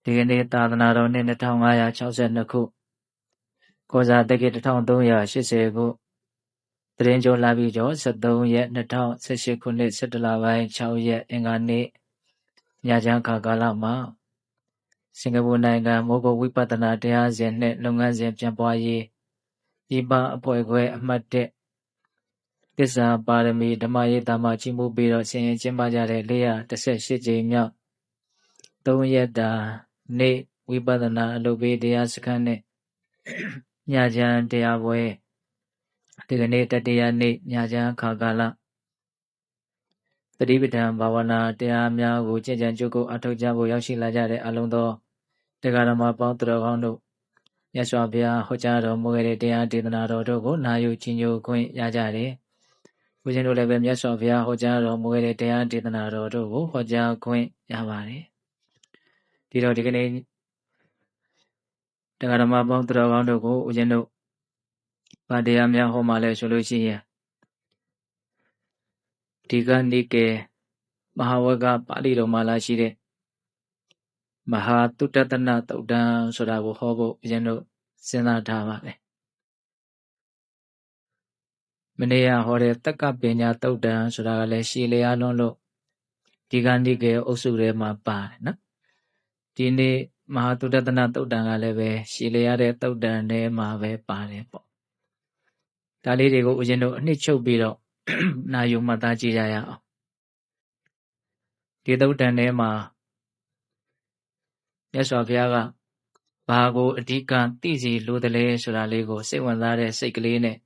ဒီကနေ့သာသနာတော်နှစ်2562ခုကောဇာတက္ကီ1380ခုသတရင်ကျော်လာပြီကျော်73ရက်2018ခုနှစ်17လပိုင်း6ရက်အင်္ဂါနေ့ညချမ်းခါကာလမှာစင်ကာပူနိုင်ငံမိုးကုတ်ဝိပဿနာတရားစဉ်နဲ့လုပ်ငန်းစဉ်ပြန်ပွားရေးဤပအဖွဲ့ခွဲအမှတ်1သစ္စာပါရမီဓမ္မရေးတာမှာကြီးမှုပြီးတော့ဆင်ရင်ကျင်းပကြတဲ့418ကြိမ်မြောက်3ရက်တာနေ့ဝိပဿနာအလုပ်ပေးတရားစခန်းနဲ့ညချမ်းတရားပွဲဒီကနေ့တတိယနေ့ညချမ်းခါကာလသတိပဋ္ဌာန်ဘာဝနာတရားများကိုကြင်ကြံကြိုးကိုအထောက်ကြဖို့ရောက်ရှိလာကြတဲ့အလုံးသောတရားဓမ္မပေါင်းသူတော်ကောင်းတို့မြတ်စွာဘုရားဟောကြားတော်မူခဲ့တဲ့တရားဒေသနာတော်တို့ကိုနာယူကြီးညိုခွင့်ရကြတယ်။ဦးဇင်းတို့လည်းပဲမြတ်စွာဘုရားဟောကြားတော်မူခဲ့တဲ့တရားဒေသနာတော်တို့ကိုဟောကြားခွင့်ရပါတယ်။ဒီတော့ဒီကနေ့တရားဓမ္မပေါင်းသူတော်ကောင်းတို့ကိုဦးဇင်းတို့ဗာတရားများဟောမှလဲဆိုလို့ရှိရင်ဒီကနိကေမဟာဝကပါဠိတော်မှာလာရှိတဲ့မဟာတုတ္တနာသုတ်တံဆိုတာကိုဟောဖို့ဦးဇင်းတို့စဉ်းစားထားပါတယ်မနေ့ကဟောတဲ့တက္ကပညာသုတ်တံဆိုတာကလည်းရှည်လျားလွန်းလို့ဒီကနိကေအုပ်စုထဲမှာပါတယ်နော်ဒီနေ့မဟာတုတ္တနာသုတ်တံကလည်းပဲရှည်လျားတဲ့သုတ်တံထဲမှာပဲပါတယ်ပေါ့ဒါလေးတွေကိုဦးဇင်းတို့အနှစ်ချုပ်ပြီးတော့နာယူမှတ်သားကြည့်ကြရအောင်ဒီသုတ်တံထဲမှာမြတ်စွာဘုရားကဘာကိုအဓိကသိစီလိုတယ်လဲဆိုတာလေးကိုစိတ်ဝင်စားတဲ့စိတ်ကလေးနဲ့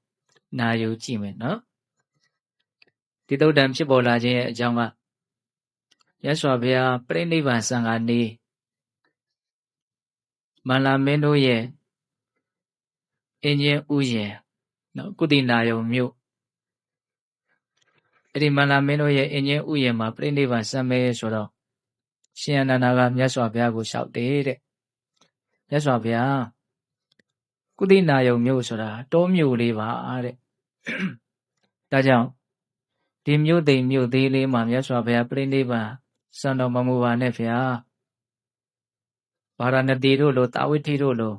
နာယူကြည့်မယ်နော်ဒီသုတ်တံဖြစ်ပေါ်လာခြင်းရဲ့အကြောင်းကမြတ်စွာဘုရားပြိဋိဘံစံဃာနေမန္လာမင်းတို့ရဲ့အင်းချင်းဥယျာဉ်နော်ကုသိနာယုံမြို့အဲ့ဒီမန္လာမင်းတို့ရဲ့အင်းချင်းဥယျာဉ်မှာပြိဋိဘံစံမဲဆိုတော့ရှင်အနန္ဒာကမြတ်စွာဘုရားကိုလျှောက်တယ်တဲ့မြတ်စွာဘုရားကုသိနာယုံမြို့ဆိုတာတောမြို့လေးပါတဲ့ဒါကြောင့်ဒီမြို့သိမ်မြို့သေးလေးမှာမြတ်စွာဘုရားပြိဋိဘံစံတော်မမူပါနဲ့ဗျာဗာရာဏသီတို့လိုတာဝိထိတို့လို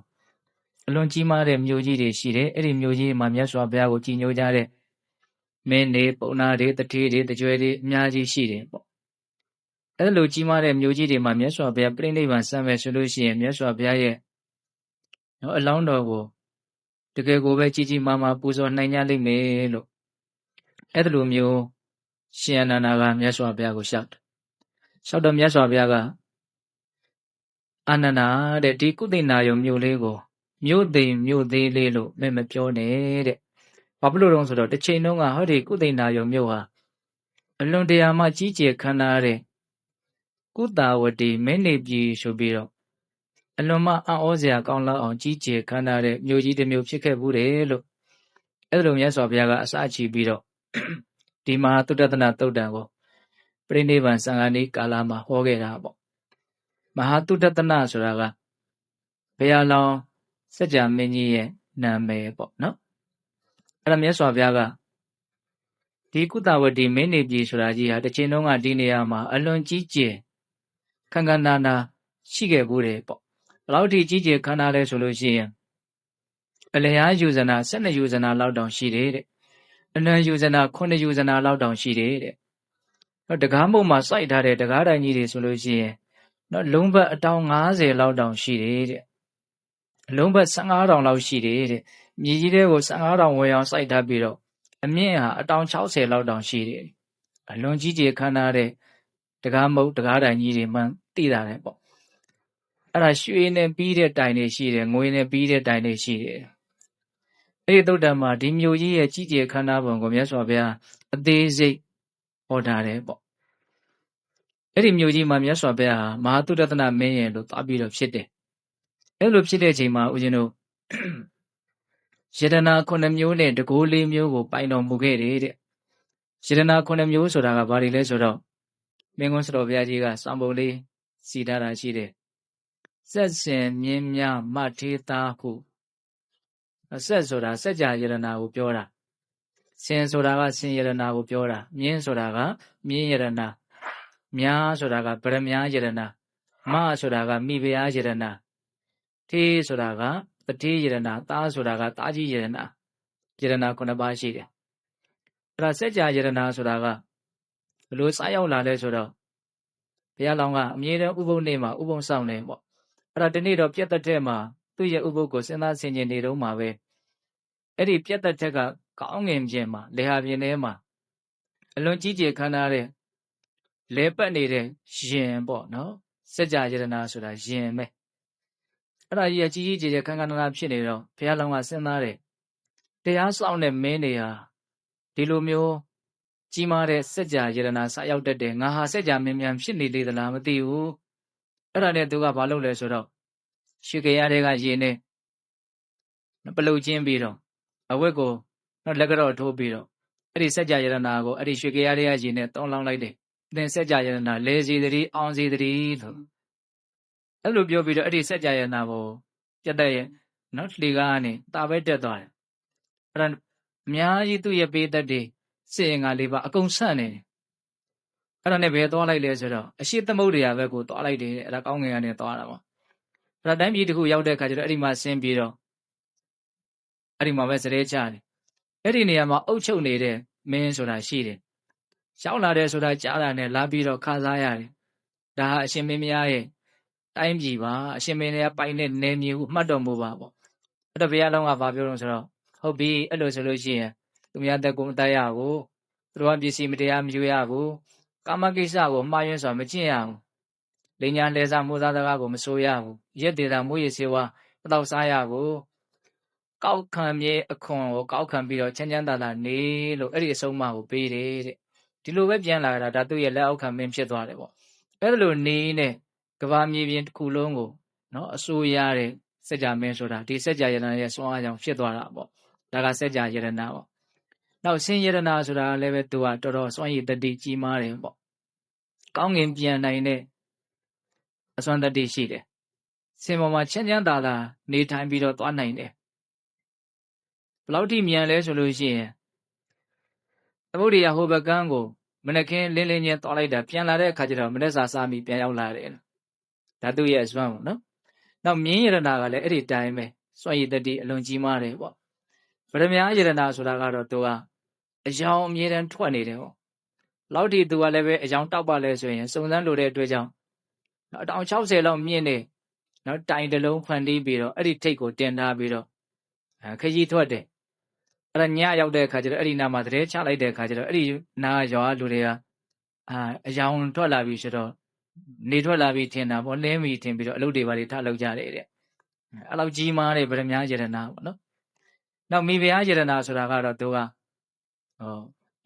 အလွန်ကြီးမားတဲ့မြို့ကြီးတွေရှိတယ်အဲ့ဒီမြို့ကြီးမှာမြတ်စွာဘုရားကိုကြည်ညိုကြတဲ့မင်းတွေပုံနာတွေတတိတွေတကြွယ်တွေအများကြီးရှိတယ်ပေါ့အဲ့လိုကြီးမားတဲ့မြို့ကြီးတွေမှာမြတ်စွာဘုရားပြိဋိဘံစံမယ်ဆိုလို့ရှိရင်မြတ်စွာဘုရားရဲ့အလောင်းတော်ကိုတကယ်ကိုပဲကြီးကြီးမားမားပူဇော်နိုင်ကြလိမ့်မယ်လို့အဲ့လိုမျိုးရှင်အနန္ဒာကမြတ်စွာဘုရားကိုလျှောက်တယ်လျှောက်တော့မြတ်စွာဘုရားကအာနန္ဒာတဲ့ဒီကုသိနာယုံမြို့လေးကိုမြို့သိမ်မြို့သေးလေးလို့မပြောနဲ့တဲ့ဘာဖြစ်လို့လဲဆိုတော့တစ်ချိန်လုံးကဟောဒီကုသိနာယုံမြို့ဟာအလွန်တရာမှကြီးကျယ်ခမ်းနားတဲ့ကုတာဝတီမင်းနေပြည်ဆိုပြီးတော့အလွန်မှအံ့ဩစရာကောင်းလောက်အောင်ကြီးကျယ်ခမ်းနားတဲ့မြို့ကြီးတစ်မြို့ဖြစ်ခဲ့ဘူးတယ်လို့အဲ့လိုမြတ်စွာဘုရားကအစချီပြီးတော့ဒီမဟာတုတ္တနာသုတ်တံကိုပြိဋိဘံစံဃာနီးကာလမှာဟောခဲ့တာပေါ့မဟာတုတ္တနာဆိုတာကဘုရားလောင်းစัจ जा မင်းကြီးရဲ့နာမည်ပေါ့နော်အဲ့ဒါမြတ်စွာဘုရားကဒီကုသဝတီမင်းနေပြည်ဆိုတာကြီးဟာတစ်ချိန်လုံးကဒီနေရာမှာအလွန်ကြီးကျယ်ခမ်းခမ်းနားနားရှိခဲ့ဘူးတယ်ပေါ့ဘယ်လောက်ထိကြီးကျယ်ခမ်းနားလဲဆိုလို့ရှိရင်အလျားယူဇနာ12ယူဇနာလောက်တောင်ရှိတယ်တဲ့အနံယူဇနာ9ယူဇနာလောက်တောင်ရှိတယ်တဲ့တကားမုံမှာစိုက်ထားတဲ့တကားတိုင်ကြီးတွေဆိုလို့ရှိရင်နော်လုံးဘတ်အတောင်90လောက်တောင်ရှိတယ်တဲ့အလုံးဘတ်15တောင်လောက်ရှိတယ်တဲ့မြေကြီးတွေကို15တောင်ဝယ်အောင်စိုက်ထားပြီးတော့အမြင့်ဟာအတောင်60လောက်တောင်ရှိတယ်အလွန်ကြီးကျယ်ခမ်းနားတဲ့တကားမုံတကားတိုင်ကြီးတွေမှသိတာတယ်ပေါ့အဲ့ဒါရွှေနဲ့ပြီးတဲ့တိုင်တွေရှိတယ်ငွေနဲ့ပြီးတဲ့တိုင်တွေရှိတယ်အဲ့ဒီသုတ်တံမှာဒီမြို့ကြီးရဲ့ကြီးကျယ်ခမ်းနားပုံကိုမြတ်စွာဘုရားအသေးစိတ်ဟောထားတယ်ပေါ့အဲ့ဒီမြို့ကြီးမှာမြတ်စွာဘုရားဟာမဟာတုတ္တနာမင်းရဲ့လို့သွားပြီးတော့ဖြစ်တယ်အဲ့လိုဖြစ်တဲ့အချိန်မှာဦးဇင်းတို့ယတနာ9မျိုးနဲ့တကိုး4မျိုးကိုပိုင်တော်မူခဲ့တယ်တဲ့ယတနာ9မျိုးဆိုတာကဘာတွေလဲဆိုတော့မင်းကွန်းစတော်ဘုရားကြီးကစံပုံလေးစီထားတာရှိတယ်စက်စင်မြင်းများမထေသားဟုစက်ဆိုတာစัจ जा ယတနာကိုပြောတာစင်ဆိုတာကစင်ယတနာကိုပြောတာမြင်းဆိုတာကမြင်းယတနာမြားဆိုတာကဗရမ ्या ယတနာ မဆိုတာကမိဖုရားယရနာထေဆိုတာကတထေးယရနာသားဆိုတာကသားကြီးယရနာ9ပါးရှိတယ်အဲ့ဒါစัจ जा ယရနာဆိုတာကဘလို့စရောက်လာလဲဆိုတော့ဘုရားလောင်းကအမြဲတမ်းဥပုသ်နေ့မှာဥပုံဆောင်နေပေါ့အဲ့ဒါဒီနေ့တော့ပြတ်တဲ့မှာသူ့ရဲ့ဥပုသ်ကိုစဉ်းစားဆင်ခြင်နေတော့မှာပဲအဲ့ဒီပြတ်တဲ့ကကောင်းငင်ပြင်မှာလေဟာပြင်ထဲမှာအလွန်ကြီးကျယ်ခမ်းနားတဲ့လဲပတ်နေတဲ့ရင်ပေါ့နော်စัจ जा ယရနာဆိုတာရင်ပဲအဲ့ဒါကြီးကြီးကျယ်ကျယ်ခမ်းခမ်းနားနားဖြစ်နေတော့ဘုရားလောင်းကစဉ်းစားတယ်တရားဆောင်တဲ့မင်းတွေဟာဒီလိုမျိုးကြီးမားတဲ့စัจ जा ယရနာစရောက်တတ်တယ်ငါဟာစัจ जा မင်းမြန်ဖြစ်နေလေသလားမသိဘူးအဲ့ဒါနဲ့သူကဘာလုပ်လဲဆိုတော့ရွှေကြရတဲ့ကရင်နဲ့ပလုတ်ချင်းပြီးတော့အဝတ်ကိုလက်ကတော့ထိုးပြီးတော့အဲ့ဒီစัจ जा ယရနာကိုအဲ့ဒီရွှေကြရတဲ့ကရင်နဲ့တောင်းလောင်းလိုက်တယ်သင်စัจ जा ယရနာလဲစီတည်းအောင်စီတည်းလို့အဲ့လိုပြောပြီးတော့အဲ့ဒီစัจ जा ယရနာကိုပြတ်တဲ့ရဲ့နော်လှေကားကနေတာပဲတက်သွားတယ်အဲ့ဒါအများကြီးသူ့ရဲ့ပေးတတ်တယ်စေရင်ကလေးပါအကုန်ဆန့်နေတယ်အဲ့ဒါနဲ့ဘယ်သွားလိုက်လဲဆိုတော့အရှိသမုဒ္ဒရာဘက်ကိုသွားလိုက်တယ်အဲ့ဒါကောင်းငင်ကနေသွားတာပေါ့အဲ့ဒါတိုင်းပြည်တစ်ခုရောက်တဲ့အခါကျတော့အဲ့ဒီမှာဆင်းပြီးတော့အဲ့ဒီမှာပဲစရဲချတယ်အဲ့ဒီနေရာမှာအုပ်ချုပ်နေတဲ့မင်းဆိုတာရှိတယ်ရောက်လာတယ်ဆိုတာကြားတာနဲ့လာပြီးတော့ခါစားရတယ်ဒါဟာအရှင်မင်းများရဲ့တိုင်းပြည်ပါအရှင်မင်းတွေကပိုင်တဲ့နယ်မြေကိုမှတ်တော်မူပါပေါ့အဲ့တော့ဘုရားလောင်းကဘာပြောလို့ဆိုတော့ဟုတ်ပြီအဲ့လိုဆိုလို့ရှိရင်သူများတက်ကိုမတက်ရဘူးသူတို့ကပစ္စည်းမတရားမယူရဘူးကာမကိစ္စကိုမှားယွင်းစွာမကျင့်ရဘူးလိညာလှဲစားမိုးသားစကားကိုမဆိုရဘူးရက်တေတာမိုးရစေဝါမတော့စားရဘူးကောက်ခံမြေအခွန်ကိုကောက်ခံပြီးတော့ချမ်းချမ်းသာသာနေလို့အဲ့ဒီအဆုံးအမကိုပေးတယ်တဲ့ဒီလိုပဲပြန်လာတာဒါသူ့ရဲ့လက်အောက်ခံမင်းဖြစ်သွားတယ်ပေါ့အဲ့လိုနေနဲ့ကဘာမြေပြင်တစ်ခုလုံးကိုနော်အစိုးရတဲ့စัจ जा မင်းဆိုတာဒီစัจ जा ယရနာရဲ့စွမ်းအားကြောင့်ဖြစ်သွားတာပေါ့ဒါကစัจ जा ယရနာပေါ့နောက်ဆင်းယရနာဆိုတာလည်းပဲသူကတော်တော်စွမ်းရည်တတိကြီးမားတယ်ပေါ့ကောင်းငင်ပြန်နိုင်တဲ့အစွမ်းတတိရှိတယ်ဆင်ပေါ်မှာချမ်းချမ်းသာသာနေထိုင်ပြီးတော့သွားနိုင်တယ်ဘယ်လောက်ထိမြန်လဲဆိုလို့ရှိရင်သမုဒ္ဒရာဟိုဘကန်းကိုမနက်ခင်းလင်းလင်းချင်းသွားလိုက်တာပြန်လာတဲ့အခါကျတော့မနေ့စာစားပြီးပြန်ရောက်လာတယ်ဒါသူ့ရဲ့အစွမ်းပေါ့နော်နောက်မြင်းယရနာကလည်းအဲ့ဒီတိုင်းပဲစွမ်းရည်တတိအလွန်ကြီးမားတယ်ပေါ့ဗရမ ्या ယရနာဆိုတာကတော့သူကအယောင်အမြဲတမ်းထွက်နေတယ်ပေါ့လောက်ထိသူကလည်းပဲအယောင်တောက်ပါလဲဆိုရင်စုံစမ်းလို့တဲ့အတွက်ကြောင့်အတောင်60လောက်မြင့်နေနော်တိုင်တလုံးဖန်တီးပြီးတော့အဲ့ဒီထိတ်ကိုတင်ထားပြီးတော့ခကြီးထွက်တယ်အဲ့ဒါညရောက်တဲ့အခါကျတော့အဲ့ဒီနာမှာတရေချလိုက်တဲ့အခါကျတော့အဲ့ဒီနာရွာလူတွေကအယောင်ထွက်လာပြီဆိုတော့နေထွက်လာပြီထင်တာပေါ့လင်းပြီထင်ပြီးတော့အလုပ်တွေပါတွေထလုပ်ကြတယ်တဲ့အဲ့လောက်ကြီးမားတဲ့ဗရမ ्या ယရနာပေါ့နော်နောက်မိဖုရားယရနာဆိုတာကတော့သူက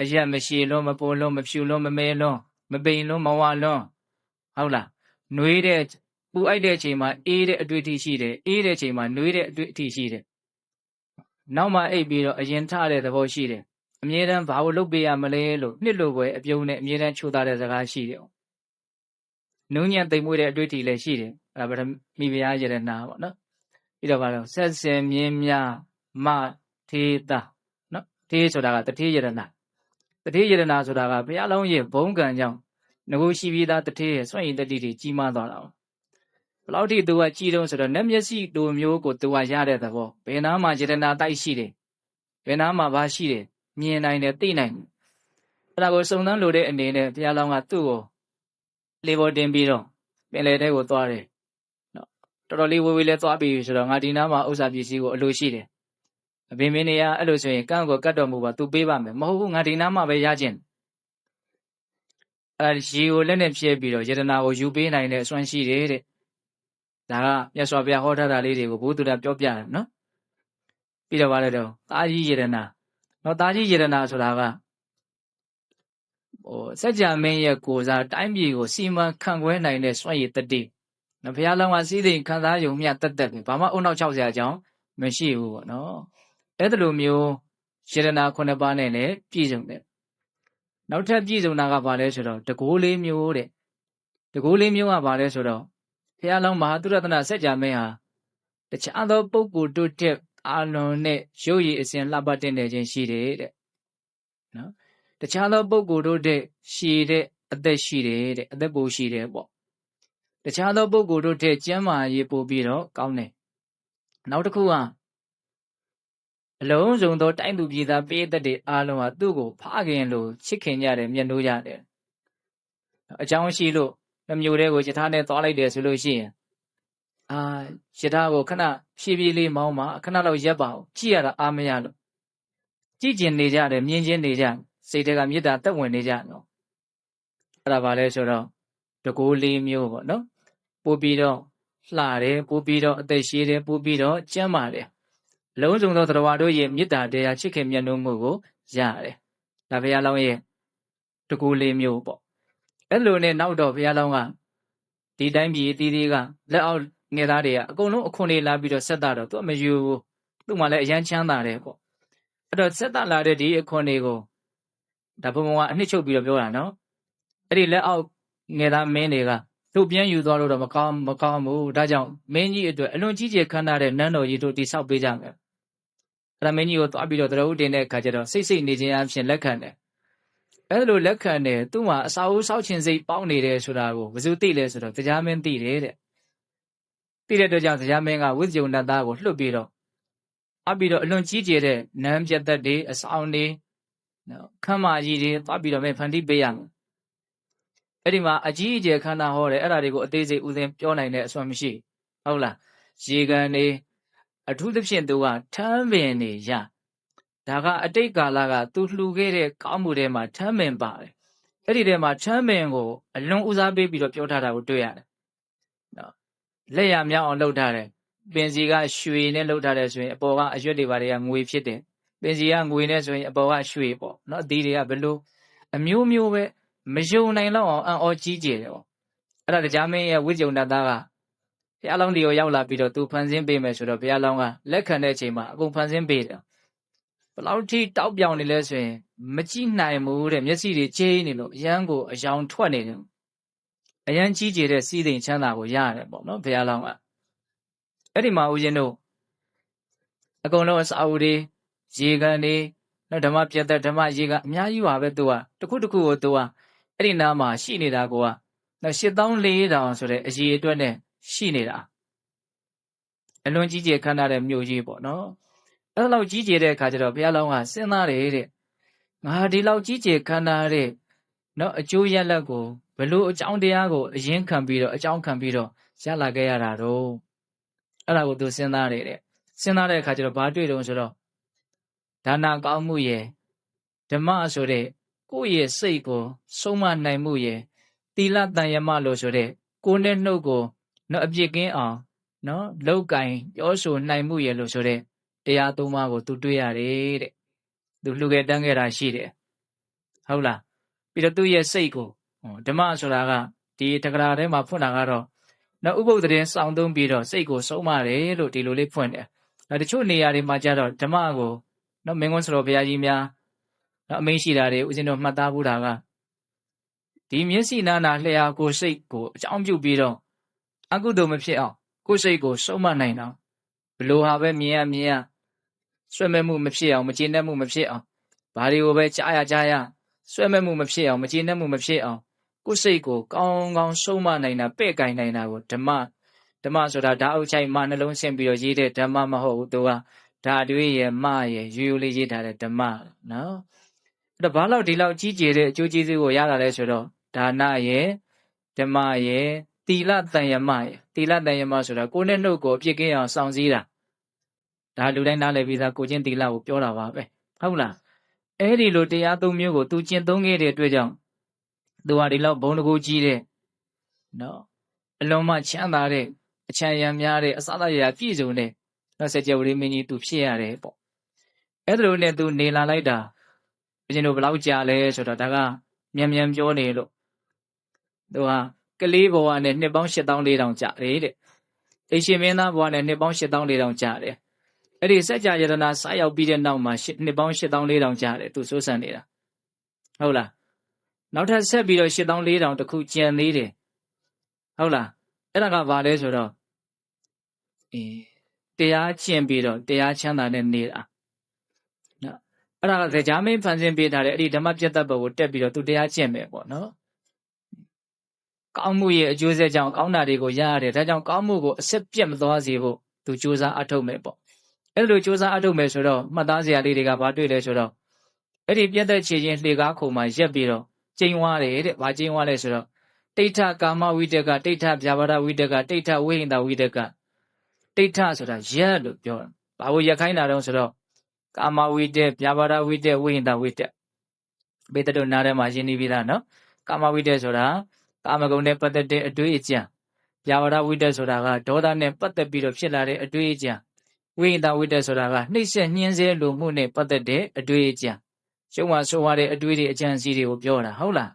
အရက်မရှိလုံးမပိုလုံးမဖြူလုံးမမဲလုံးမပိန်လုံးမဝလုံးဟုတ်လားနှွေးတဲ့ပူအိုက်တဲ့အချိန်မှာအေးတဲ့အတွေ့အထိရှိတယ်အေးတဲ့အချိန်မှာနှွေးတဲ့အတွေ့အထိရှိတယ်နောက်မှအိပ်ပြီးတော့အရင်ထတဲ့သဘောရှိတယ်အမြဲတမ်းဘာလို့လုပ်ပေးရမလဲလို့နှစ်လိုပဲအပြုံးနဲ့အမြဲတမ်းချိုးသားတဲ့စကားရှိတယ်နုံညံ့သိမ်မွေ့တဲ့အတွေ့အထိလည်းရှိတယ်အဲ့ဒါမိဖုရားယရနာပေါ့နော်ပြီးတော့ဘာလို့ဆက်စင်မြင်းမြမထေတာနော်ထေဆိုတာကတထေးယရနာတထေးယရနာဆိုတာကဘုရားလုံးရဲ့ဘုံကံကြောင့်ငကိုရှိပြီးသားတထေးရဲ့စွန့်ရည်တတိတွေကြီးမားသွားတာဘယ်လောက်ထိသူကကြီးတုံးဆိုတော့လက်မျက်စိလိုမျိုးကိုသူကရတဲ့သဘောဘယ်နာမှာယရနာတိုက်ရှိတယ်ဘယ်နာမှာဘာရှိတယ်မြင်နိုင်တယ်သိနိုင်တယ်အဲ့ဒါကိုစုံစမ်းလို့တဲ့အနေနဲ့ဘုရားလောင်းကသူ့ကိုလေပေါ်တင်ပြီးတော့ပင်လယ်ထဲကိုသွားတယ်နော်တော်တော်လေးဝေးဝေးလဲသွားပြီဆိုတော့ငါဒီနားမှာဥစ္စာပစ္စည်းကိုအလိုရှိတယ်အဘိမင်းနေရအဲ့လိုဆိုရင်ကန့်ကိုကတ်တော်မူပါသူပေးပါမယ်မဟုတ်ဘူးငါဒီနားမှာပဲရခြင်းအဲ့ရေကိုလက်နဲ့ဖြဲပြီးတော့ယတနာကိုယူပေးနိုင်တဲ့အစွမ်းရှိတယ်တဲ့ဒါကမြတ်စွာဘုရားဟောထားတာလေးတွေကိုဘုသူတပြောပြတယ်နော်ပြီးတော့ဗါလဲတော့တာကြီးယတနာနော်တာကြီးယတနာဆိုတာကစัจ जा မင်းရဲ့ကိုယ်စားတိုင်းပြည်ကိုစီမံခန့်ခွဲနိုင်တဲ့စွမ်းရည်တတိနော်ဘုရားလောင်းကစည်းစိမ်ခံစားယုံမြတ်တက်တက်ပဲဘာမှအုံနောက်60အကြောင်းမရှိဘူးပေါ့နော်အဲ့ဒါလိုမျိုးယတနာ9ပါးနဲ့လည်းပြည့်စုံတယ်နောက်ထပ်ပြည့်စုံတာကဘာလဲဆိုတော့တကိုးလေးမျိုးတဲ့တကိုးလေးမျိုးကဘာလဲဆိုတော့ဘုရားလောင်းမဟာသုရတနာစัจ जा မင်းဟာတခြားသောပုဂ္ဂိုလ်တို့တဲ့အာလွန်နဲ့ရုပ်ရည်အစဉ်လှပတင်နေခြင်းရှိတယ်တဲ့နော်တခြားသောပုဂ္ဂိုလ်တို့တဲ့ရှည်တဲ့အသက်ရှိတယ်တဲ့အသက်ပိုရှိတယ်ပေါ့ တခြားသောပုဂ္ဂိုလ်တို့ထက်ကျမ်းမာရေးပို့ပြီးတော့ကောင်းတယ်နောက်တစ်ခုကအလုံးစုံသောတိုင်းသူပြည်သားပေးသက်တွေအားလုံးဟာသူ့ကိုဖခင်လိုချစ်ခင်ကြတယ်မျက်နှိုးကြတယ်အကြောင်းရှိလို့မျိုးတွေကိုယထာနဲ့သွားလိုက်တယ်ဆိုလို့ရှိရင်ယထာကိုခဏဖြည်းဖြည်းလေးမောင်းပါခဏလောက်ရပ်ပါအောင်ကြည့်ရတာအားမရလို့ကြည့်ကျင်နေကြတယ်မြင်ချင်းနေကြစိတ်တွေကမေတ္တာသက်ဝင်နေကြနော်အဲ့ဒါပါလဲဆိုတော့တကူလေးမျိုးပေါ့နော်ပို့ပြီးတော့လှတယ်ပို့ပြီးတော့အသက်ရှည်တယ်ပို့ပြီးတော့ကျန်းမာတယ်လုံးစုံသောတရားတို့ရဲ့မေတ္တာတရားချစ်ခင်မြတ်နိုးမှုကိုရတယ်ဒါဘုရားလောင်းရဲ့တကူလေးမျိုးပေါ့အဲ့လိုနဲ့နောက်တော့ဘုရားလောင်းကဒီတိုင်းပြည်တီးတီးကလက်အောက်ငယ်သားတွေကအကုန်လုံးအခွန်တွေလာပြီးတော့ဆက်တာတော့သူကမယူဘူးသူ့မှာလည်းအရန်ချမ်းသာတယ်ပေါ့အဲ့တော့ဆက်တာလာတဲ့ဒီအခွန်တွေကိုဒါဘုံဘုံကအနှစ်ချုပ်ပြီးတော့ပြောတာနော်အဲ့ဒီလက်အောက်ငယ်သားမင်းတွေကသူ့ပြန်ယူသွားလို့တော့မကောင်းဘူးဒါကြောင့်မင်းကြီးအတွက်အလွန်ကြီးကျယ်ခမ်းနားတဲ့နန်းတော်ကြီးတို့တိဆောက်ပေးကြမယ်အဲ့ဒါမင်းကြီးကိုသွားပြီးတော့တရဝုတင်တဲ့အခါကျတော့စိတ်နေခြင်းအဖြစ်လက်ခံတယ်အဲ့လိုလက်ခံတယ်သူ့မှာအစာအုပ်စောက်ခြင်းစိတ်ပေါက်နေတယ်ဆိုတာကိုဘယ်သူသိလဲဆိုတော့တရားမင်းသိတယ်တဲ့သိတဲ့အတွက်ကြောင့်တရားမင်းကဝိဇ္ဇုံနတ်သားကိုလွှတ်ပြီးတော့အပြီးတော့အလွန်ကြီးကျယ်တဲ့နန်းပြတ်သက်တွေအဆောင်တွေခမ်းမကြီးတွေသွားပြီးတော့မင်းဖန်တီးပေးရမယ်အဲ့ဒီမှာအကြီးအကျယ်ခန္ဓာဟောတယ်အဲ့ဒါတွေကိုအသေးစိတ်ဥစဉ်ပြောနိုင်တဲ့အစွမ်းမရှိဟုတ်လားရေကန်နေအထူးသဖြင့်သူကထမ်းပင်နေရဒါကအတိတ်ကာလကသူလှူခဲ့တဲ့ကောင်းမှုတွေမှာထမ်းပင်ပါတယ်အဲ့ဒီထဲမှာထမ်းပင်ကိုအလွန်ဦးစားပေးပြီးတော့ပြောထားတာကိုတွေ့ရတယ်နော်လက်ရမြောက်အောင်လုပ်ထားတယ်ပင်စီကရွှေနဲ့လုပ်ထားတယ်ဆိုရင်အပေါ်ကအရွက်တွေတွေကငွေဖြစ်တယ်ပင်စီကငွေနဲ့ဆိုရင်အပေါ်ကရွှေပေါ့နော်အသီးတွေကဘလို့အမျိုးမျိုးပဲမယုံနိုင်တော့အောင်အံ့ဩကြီးကျယ်တယ်ပေါ့အဲ့ဒါတရားမင်းရဲ့ဝိဇ္ဇုံနတ်သားကဘုရားလောင်းဒီကိုရောက်လာပြီးတော့သူဖန်ဆင်းပေးမယ်ဆိုတော့ဘုရားလောင်းကလက်ခံတဲ့အချိန်မှာအကုန်ဖန်ဆင်းပေးတယ်ဘယ်လောက်ထိတောက်ပြောင်နေလဲဆိုရင်မကြည့်နိုင်ဘူးတဲ့မျက်စိတွေကျိန်းနေလို့အရန်ကိုအယောင်ထွက်နေတယ်အရန်ကြီးကျယ်တဲ့စီးစိမ်ချမ်းသာကိုရတယ်ပေါ့နော်ဘုရားလောင်းကအဲ့ဒီမှာဦးဇင်းတို့အကုန်လုံးအစာအုပ်တွေရေကန်တွေနော်ဓမ္မပြတ်တဲ့ဓမ္မရေကန်အများကြီးပါပဲသူကတစ်ခုတစ်ခုကိုသူကအဲ့ဒီနားမှာရှိနေတာကိုကနော်84,000ဆိုတဲ့အရေအတွက်နဲ့ရှိနေတာအလွန်ကြီးကျယ်ခမ်းနားတဲ့မြို့ကြီးပေါ့နော်အဲ့လောက်ကြီးကျယ်တဲ့အခါကျတော့ဘုရားလောင်းကစဉ်းစားတယ်တဲ့ငါဒီလောက်ကြီးကျယ်ခမ်းနားတဲ့နော်အကျိုးရလဒ်ကိုဘလို့အကြောင်းတရားကိုအရင်ခံပြီးတော့အကြောင်းခံပြီးတော့ရလာခဲ့ရတာတော့အဲ့ဒါကိုသူစဉ်းစားတယ်တဲ့စဉ်းစားတဲ့အခါကျတော့ဘာတွေ့တုံးဆိုတော့ဒါနကောင်းမှုရဲ့ဓမ္မဆိုတဲ့ကိုယ့်ရဲ့စိတ်ကိုဆုံးမနိုင်မှုရဲ့သီလတန်ယမလို့ဆိုတဲ့ကိုယ်နဲ့နှုတ်ကိုနော်အပြစ်ကင်းအောင်နော်လောက်ကင်ပြောဆိုနိုင်မှုရဲ့လို့ဆိုတဲ့တရားသုံးပါးကိုသူတွေ့ရတယ်တဲ့သူလှူခဲ့တန်းခဲ့တာရှိတယ်ဟုတ်လားပြီးတော့သူ့ရဲ့စိတ်ကိုဓမ္မဆိုတာကဒီတက္ကရာထဲမှာဖွင့်တာကတော့နော်ဥပုပ်တဲ့စောင့်သုံးပြီးတော့စိတ်ကိုဆုံးမတယ်လို့ဒီလိုလေးဖွင့်တယ်တချို့နေရာတွေမှာကျတော့ဓမ္မကိုနော်မင်းကွန်းစတော်ဘုရားကြီးများနော်အမိန့်ရှိတာတွေဦးဇင်းတို့မှတ်သားဘူးတာကဒီမျက်စိနာနာလျှာကိုစိတ်ကိုအကြောင်းပြုပြီးတော့အကုသိုလ်မဖြစ်အောင်ကိုယ်စိတ်ကိုဆုံးမနိုင်တော့ဘလို့ဟာပဲမြင်ရဆွဲမဲ့မှုမဖြစ်အောင်မကျေနပ်မှုမဖြစ်အောင်ဘာတွေကိုပဲကြားရဆွဲမဲ့မှုမဖြစ်အောင်မကျေနပ်မှုမဖြစ်အောင်ကိုယ်စိတ်ကိုကောင်းကောင်းဆုံးမနိုင်တာပဲ့ကင်နိုင်တာကိုဓမ္မဆိုတာဓာတ်အုပ်ချိုက်မှနှလုံးဆင့်ပြီးတော့ရေးတဲ့ဓမ္မမဟုတ်ဘူးသူကဓာတွေးရဲ့မရဲ့ရိုးလေးရေးထားတဲ့ဓမ္မနော်အဲ့တော့ဘာလို့ဒီလောက်ကြီးကျယ်တဲ့အကျိုးကျေးဇူးကိုရတာလဲဆိုတော့ဒါနရဲ့ဓမ္မရဲ့သီလတန်ယမရဲ့သီလတန်ယမဆိုတာကိုယ်နဲ့နှုတ်ကိုအပြစ်ကင်းအောင်စောင့်စည်းတာဒါလူတိုင်းနားလည်ပြီးသားကိုချင်းသီလကိုပြောတာပါပဲဟုတ်လားအဲ့ဒီလိုတရားသုံးမျိုးကိုသူကျင့်သုံးခဲ့တဲ့အတွက်ကြောင့်သူဟာဒီလောက်ဘုံတကူကြီးတဲ့နော်အလုံးမချမ်းသာတဲ့အချမ်းရံများတဲ့အစအရာပြည့်စုံတဲ့နော်စကြဝဠာမင်းကြီးသူဖြစ်ရတယ်ပေါ့အဲ့ဒါလိုနဲ့သူနေလာလိုက်တာဘုရင်တို့ဘယ်လောက်ကြာလဲဆိုတော့ဒါကမြန်ပြောနေလို့သူဟာကလေးဘဝနဲ့နှစ်ပေါင်း84,000ကြာတယ်တဲ့အိရှင်မင်းသားဘဝနဲ့နှစ်ပေါင်း84,000ကြာတယ်အဲ့ဒီစကြယတနာစရောက်ပြီးတဲ့နောက်မှာနှစ်ပေါင်း84,000ကြာတယ်သူစိုးစံနေတာဟုတ်လားနောက်ထပ်ဆက်ပြီးတော့84,000တခုကျန်သေးတယ်ဟုတ်လားအဲ့ဒါကဘာလဲဆိုတော့တရားကျင့်ပြီးတော့တရားချမ်းသာနဲ့နေတာနော်အဲ့ဒါကကြာမင်းဖန်ဆင်းပေးထားတဲ့အဲ့ဒီဓမ္မပြတ်သက်ဘုတ်ကိုတက်ပြီးတော့သူတရားကျင့်မယ်ပေါ့နော် ကောင်းမှုရဲ့အကျိုးဆက်ကြောင့်ကောင်းတာတွေကိုရရတယ်ဒါကြောင့်ကောင်းမှုကိုအဆက်ပြတ်မသွားစေဖို့သူကြိုးစားအထုတ်မယ်ပေါ့အဲ့လိုကြိုးစားအထုတ်မယ်ဆိုတော့မှတ်သားစရာလေးတွေကဘာတွေ့လဲဆိုတော့အဲ့ဒီပြတ်သက်ချေခြင်းလှေကားခုံမှာရက်ပြီးတော့ကျိန်ဝါတယ်တဲ့ဘာကျိန်ဝါလဲဆိုတော့တိဋ္ဌကာမဝိတကတိဋ္ဌဗျာပါဒဝိတကတိဋ္ဌဝိဟိန္ဒဝိတကတိဋ္ဌဆိုတာရက်လို့ပြောတာဘာလို့ရက်ခိုင်းတာတော့ဆိုတော့ကာမဝိတဗျာပါဒဝိတဝိဟိန္ဒဝိတဘေတတို့နားထဲမှာရှင်းနေပြီလားနော်ကာမဝိတဆိုတာကာမဂုဏ်နဲ့ပတ်သက်တဲ့အတွေ့အကြံဗျာပါဒဝိတဆိုတာကဒေါသနဲ့ပတ်သက်ပြီးတော့ဖြစ်လာတဲ့အတွေ့အကြံဝိဟိန္ဒဝိတဆိုတာကနှိမ့်ဆက်ညှင်းဆဲလိုမှုနဲ့ပတ်သက်တဲ့အတွေ့အကြံရှုံးဝဆိုးဝါးတဲ့အတွေ့အကြံစီတွေကိုပြောတာဟုတ်လာ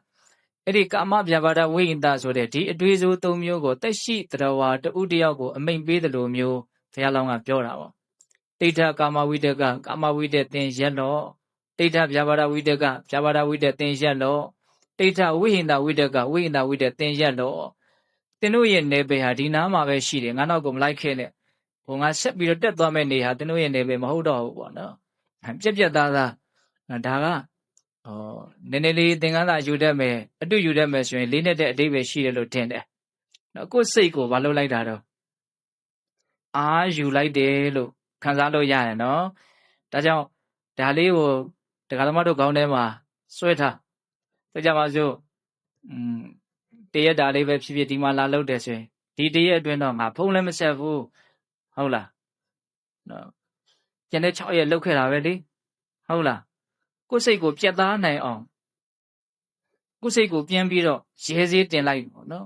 းအဲ့ဒီကာမဗျာပါဒဝိဟိန္ဒဆိုတဲ့ဒီအတွေ့အကြုံ၃မျိုးကိုတက်ရှိတရဝါတဦးတယောက်ကိုအမိန်ပေးတယ်လို့မျိုးဘုရားလောင်းကပြောတာပေါ့တိဋ္ဌကာမဝိတကကာမဝိတသင်ရက်လောတိဋ္ဌဗျာပါဒဝိတကဗျာပါဒဝိတသင်ရက်လောတိဋ္ဌဝိဟိန္ဒဝိတကဝိဟိန္ဒဝိတသင်ရက်လောသင်တို့ရဲ့နေပယ်ဟာဒီနားမှာပဲရှိတယ်ငါနောက်ကိုမလိုက်ခဲ့နဲ့ဟိုငါဆက်ပြီးတော့တက်သွားမဲ့နေဟာသင်တို့ရဲ့နေပယ်မဟုတ်တော့ဘူးပေါ့နော်ပြက်ပြက်သားသားဒါကနည်းနည်းလေးသင်္ကန်းသာယူတတ်မယ်အတူယူတတ်မယ်ဆိုရင်လေးနဲ့တဲ့အတိတ်ပဲရှိတယ်လို့ထင်တယ်နော်ကိုယ်စိတ်ကိုမလုပ်လိုက်တာတော့အာယူလိုက်တယ်လို့ခံစားလို့ရတယ်နော်ဒါကြောင့်ဒါလေးကိုတရားသမားတို့ခေါင်းထဲမှာစွဲထားဆိုကြပါစို့တရက်တာလေးပဲဖြစ်ဖြစ်ဒီမှာလာလုပ်တယ်ဆိုရင်ဒီတရက်အတွင်းတော့ငါဖုံးလည်းမဆက်ဘူးဟုတ်လားနော်ကျန်တဲ့6ရက်လောက်ခဲ့တာပဲလေဟုတ်လားကိုယ်စိတ်ကိုပြတ်သားနိုင်အောင်ကိုယ်စိတ်ကိုပြန်ပြီးတော့ရဲစေးတင်လိုက်ပေါ့နော်